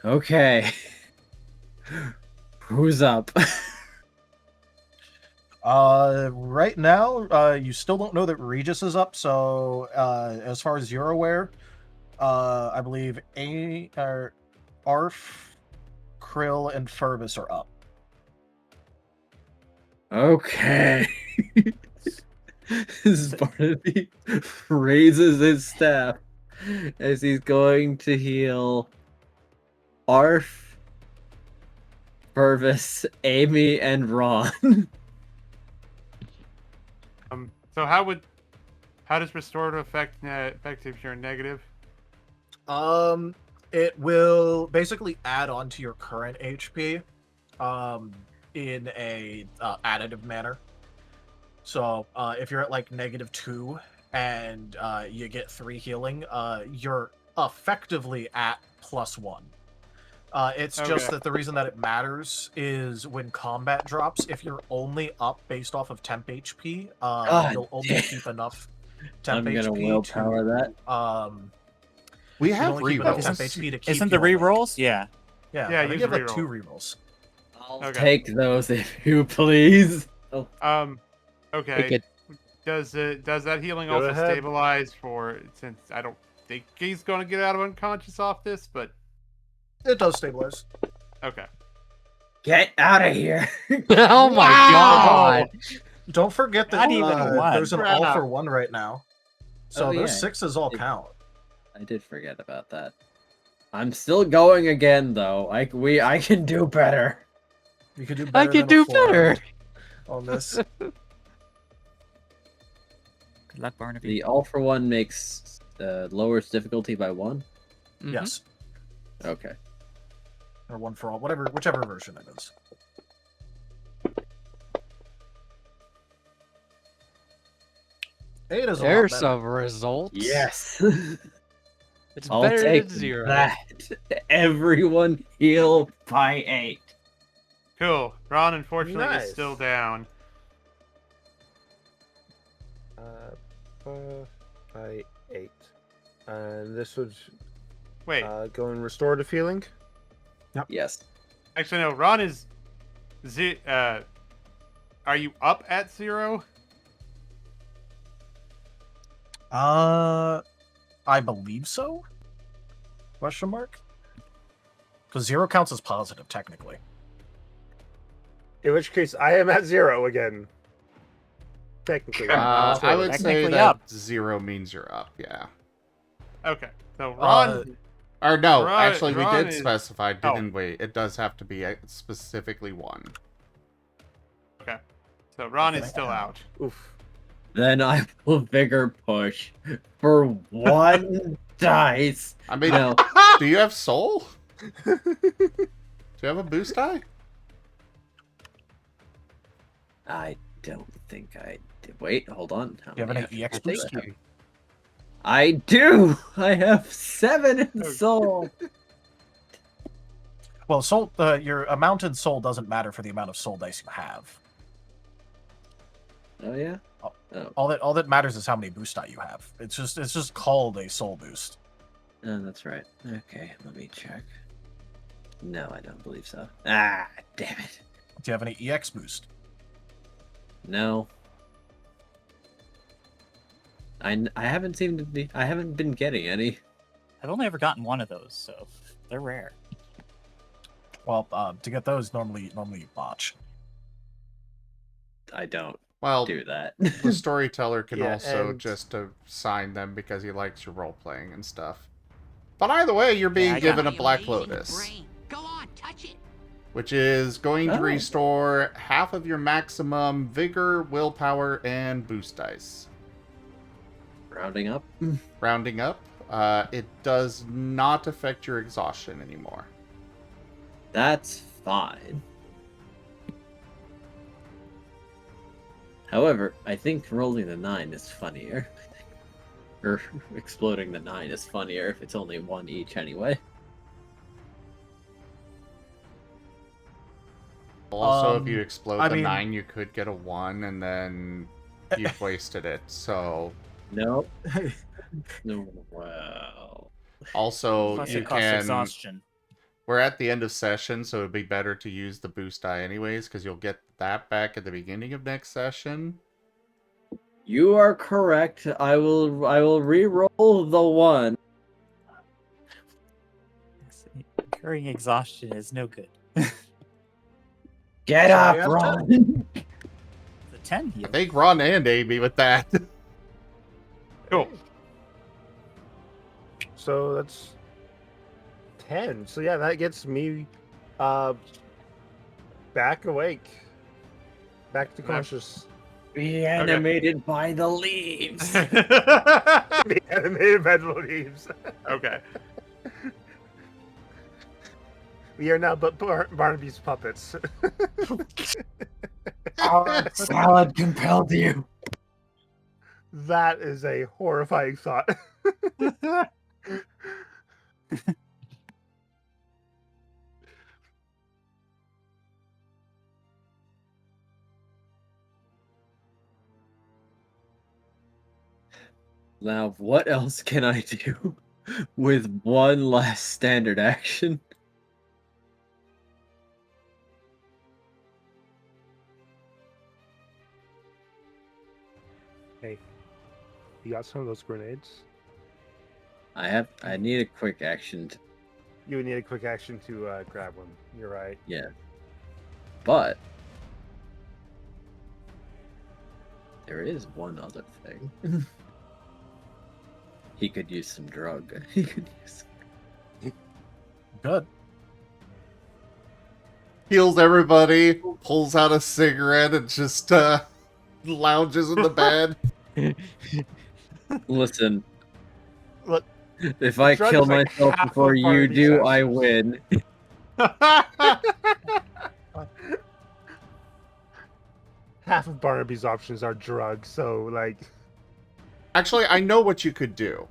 Okay. Who's up? Right now, you still don't know that Regis is up. So, as far as you're aware, I believe Arf, Krill, and Furvis are up. Okay. Barnaby raises his staff as he's going to heal Arf, Furvis, Amy, and Ron. So how does restorative affect if you're negative? It will basically add on to your current HP, in a additive manner. So, if you're at like -2 and you get 3 healing, you're effectively at +1. It's just that the reason that it matters is when combat drops, if you're only up based off of temp HP, you'll only keep enough temp HP I'm gonna willpower that. We have rerolls. Isn't the rerolls? Yeah. Yeah, Yeah, I think use you have the like reroll. 2 rerolls. I'll take those if you please. Oh. Okay. Does that healing Go also ahead. stabilize for, since I don't think he's gonna get out of unconscious off this, but It does stabilize. okay. Get out of here. Oh my god! Don't forget that Not even one. there's an all for one right now. So Oh, those yeah. 6s all count. I did forget about that. I'm still going again, though. I can do better. You could do I better. can than a do 4 better. on this. Good luck, Barnaby. The all for one makes lowers difficulty by 1. Yes, Okay. or 1 for all, whichever version it is. Eight is a lot There's better. some results. Yes. It's I'll better take than 0. that. Everyone heal by 8. Cool. Ron, unfortunately, Nice. is still down. By 8. And this would Wait. go in restorative healing. Yes. Actually, no. Ron is... are you up at 0? I believe so. Question mark? Because 0 counts as positive, technically. In which case, I am at 0 again. Technically. I would say Technically that up. 0 means you're up, yeah. Okay. So Ron... Or no, Ron- actually, we Ron did is- specify, Oh. didn't we? It does have to be specifically 1. Okay. So Ron is still out. Oof. Then I will vigor push for 1 dice. I mean, No. do you have soul? Do you have a boost die? I don't think I did. Wait, hold on. How You have many any EX I think boost? I have? I do. I have 7 in soul. Well, soul. Your amount in soul doesn't matter for the amount of soul dice you have. Oh yeah. All that matters is how many boost die you have. It's just called a soul boost. Oh, that's right. Okay, let me check. No, I don't believe so. Ah, damn it. Do you have any EX boost? No. I haven't seemed to be. I haven't been getting any. I've only ever gotten one of those, so they're rare. Well, to get those, normally you botch. I don't Well, do that. the storyteller can Yeah, also and- just assign them because he likes your role playing and stuff. But either way, you're being I got given a My Black amazing Lotus, brain. Go on, touch it. which is going to Oh. restore half of your maximum vigor, willpower, and boost dice. Rounding up. Rounding up, it does not affect your exhaustion anymore. That's fine. However, I think rolling the 9 is funnier. Or exploding the 9 is funnier if it's only 1 each anyway. Also, if you explode I the mean- 9, you could get a 1, and then you've wasted it. So No. No. Well. also Plus you it costs can. exhaustion. We're at the end of session, so it'd be better to use the boost die anyways, because you'll get that back at the beginning of next session. You are correct. I will re-roll the 1. Incurring exhaustion is no good. Get Sorry, up, I'm Ron. The 10 heal. I think Ron and Amy with that. Cool. So that's 10. So yeah, that gets me back awake. Back to conscious. Be animated by the leaves. The animated by the leaves. Okay. We are now but Barnaby's puppets. Our salad compelled you. That is a horrifying thought. Now, what else can I do with one last standard action? Hey, you got some of those grenades? I need a quick action. You would need a quick action to grab one. You're right. Yeah. But there is one other thing. He could use some drug. He could use. Good. Heals everybody, pulls out a cigarette, and just lounges in the bed. Listen. Look, if I drug kill is like myself half before of you Barnaby's do, I actions. win. Half of Barnaby's options are drugs, so like. Actually, I know what you could do.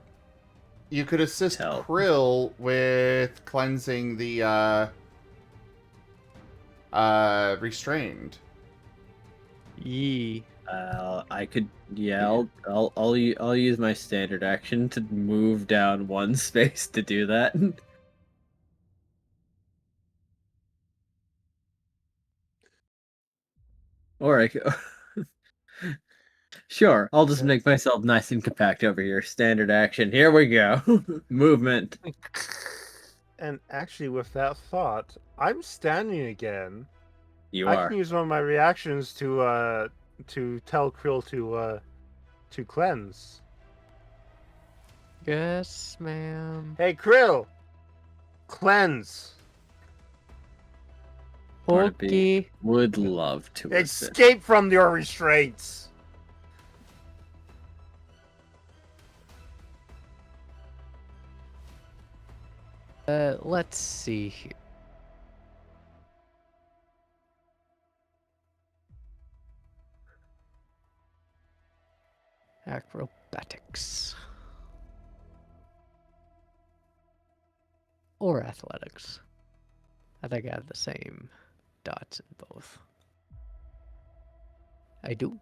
You could assist Tell. Krill with cleansing the restrained. Yee. I could. Yeah, I'll use my standard action to move down one space to do that. Or I could. Sure, I'll just make myself nice and compact over here. Standard action. Here we go. Movement. And actually, with that thought, I'm standing again. You I are. can use one of my reactions to tell Krill to cleanse. Yes, ma'am. Hey, Krill, cleanse. Okay. Would love to assist. Escape from your restraints. Let's see here. Acrobatics. Or athletics. I think I have the same dots in both. I do.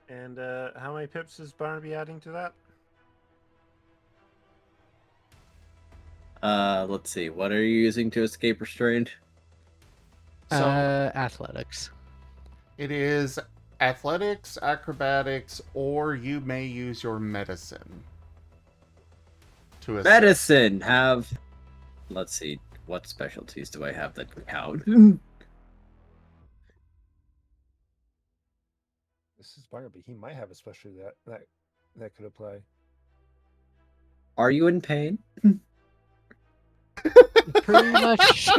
And how many pips is Barnaby adding to that? Let's see. What are you using to escape restrained? So Athletics. it is athletics, acrobatics, or you may use your medicine to assist. Medicine have. Let's see. What specialties do I have that count? This is Barnaby. He might have a specialty that could apply. Are you in pain? Pretty much.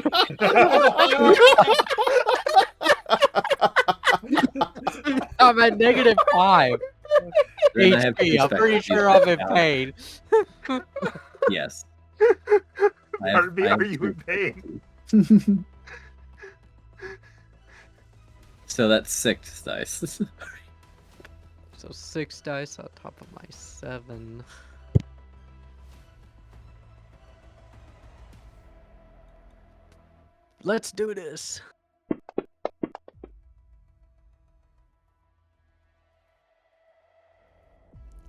I'm at -5 Then I have HP. I'm pretty specialties sure that I'm in count. pain. Yes. Barnaby, are you in pain? So that's 6 dice. So 6 dice on top of my 7. Let's do this.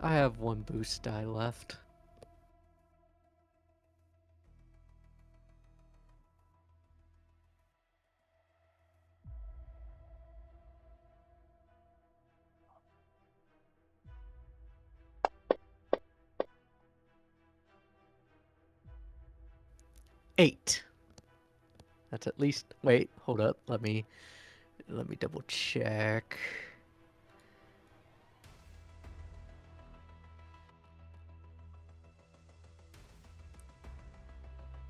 I have 1 boost die left. Eight. That's at least. Wait, hold up. Let me double check.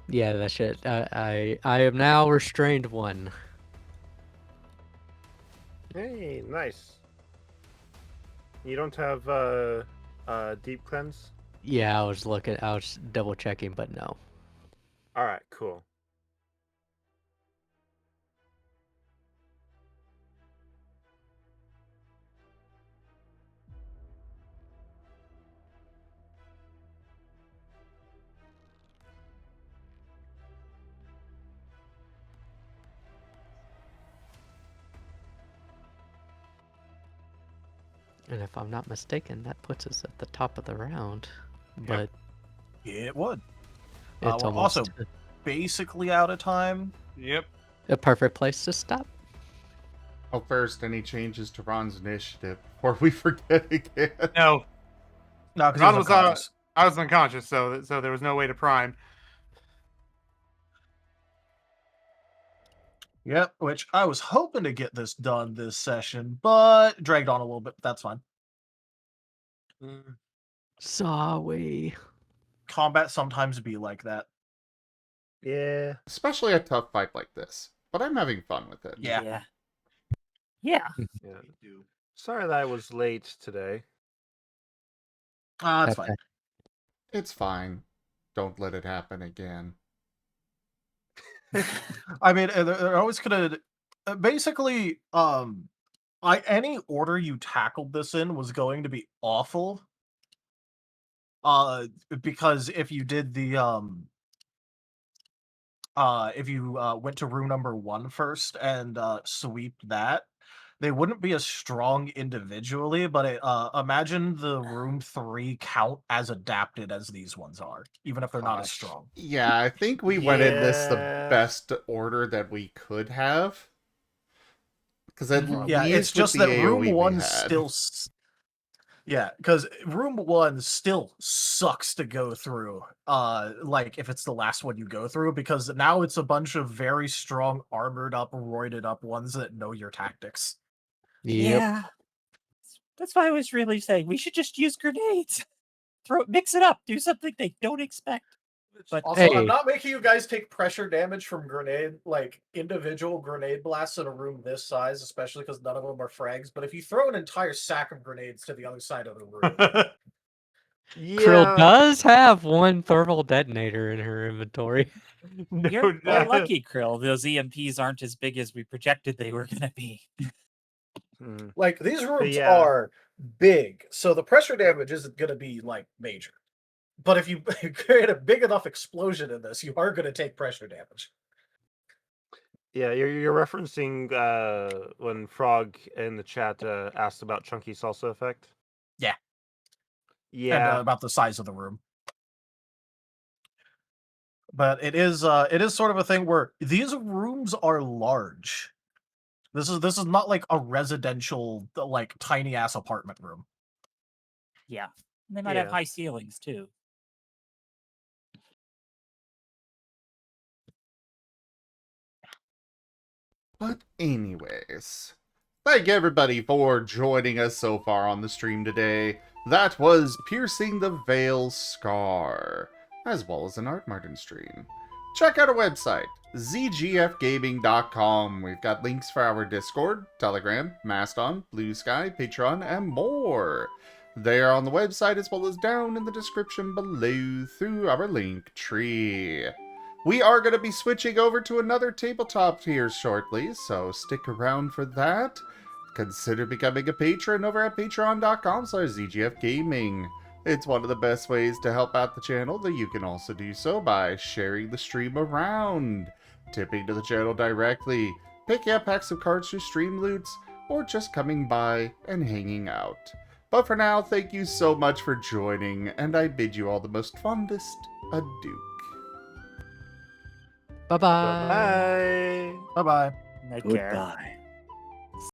Yeah, that shit. I am now restrained 1. Hey, nice. You don't have deep cleanse? Yeah, I was double checking, but no. All right, cool. And if I'm not mistaken, that puts us at the top of the round. But it would. it's we're almost also basically out of time. Yep. a perfect place to stop. Oh, first, any changes to Ron's initiative before we forget again? No. No, because Ron was unconscious. I was unconscious, so there was no way to prime. Yep, which I was hoping to get this done this session, but dragged on a little bit. But that's fine. Sorry. Combat sometimes be like that. Yeah. Especially a tough fight like this. But I'm having fun with it. Yeah. Yeah. Sorry that I was late today. That's fine. It's fine. Don't let it happen again. I mean, they're always gonna basically any order you tackled this in was going to be awful. Because if you did the if you went to room number 1 first and sweeped that, they wouldn't be as strong individually, but imagine the room 3 count as adapted as these ones are, even if they're not as strong. Yeah, I think we went in this the Yeah. best order that we could have. Because at least Yeah, it's with just the that AoE room we 1 had. still yeah, because room 1 still sucks to go through, like, if it's the last one you go through, because now it's a bunch of very strong, armored up, roided up ones that know your tactics. Yeah. That's why I was really saying we should just use grenades. Mix it up. Do something they don't expect. But Also, I'm not making you guys take pressure damage from individual grenade blasts in a room this size, especially because none of them are frags, but if you throw an entire sack of grenades to the other side of the room... Krill does have 1 thermal detonator in her inventory. You're lucky, Krill. Those EMPs aren't as big as we projected they were going to be. Like, these rooms are big, so the pressure damage isn't going to be, like, major. But if you create a big enough explosion in this, you are going to take pressure damage. Yeah, you're referencing when Frog in the chat asked about chunky salsa effect. Yeah. Yeah. And about the size of the room. But it is sort of a thing where these rooms are large. This is not like a residential, like, tiny ass apartment room. Yeah. They might have high ceilings too. But anyways, thank everybody for joining us so far on the stream today. That was Piercing the Veil Scar, as well as an Art Marten stream. Check out our website, zgfgaming.com. We've got links for our Discord, Telegram, Mastodon, Blue Sky, Patreon, and more. They are on the website as well as down in the description below through our link tree. We are going to be switching over to another tabletop here shortly, so stick around for that. consider becoming a patron over at patreon.com/ZGFgaming. It's one of the best ways to help out the channel, though you can also do so by sharing the stream around, tipping to the channel directly, picking up packs of cards through stream loots, or just coming by and hanging out. But for now, thank you so much for joining, and I bid you all the most fondest adieu. Bye-bye. Bye. Bye bye. Take care. Goodbye.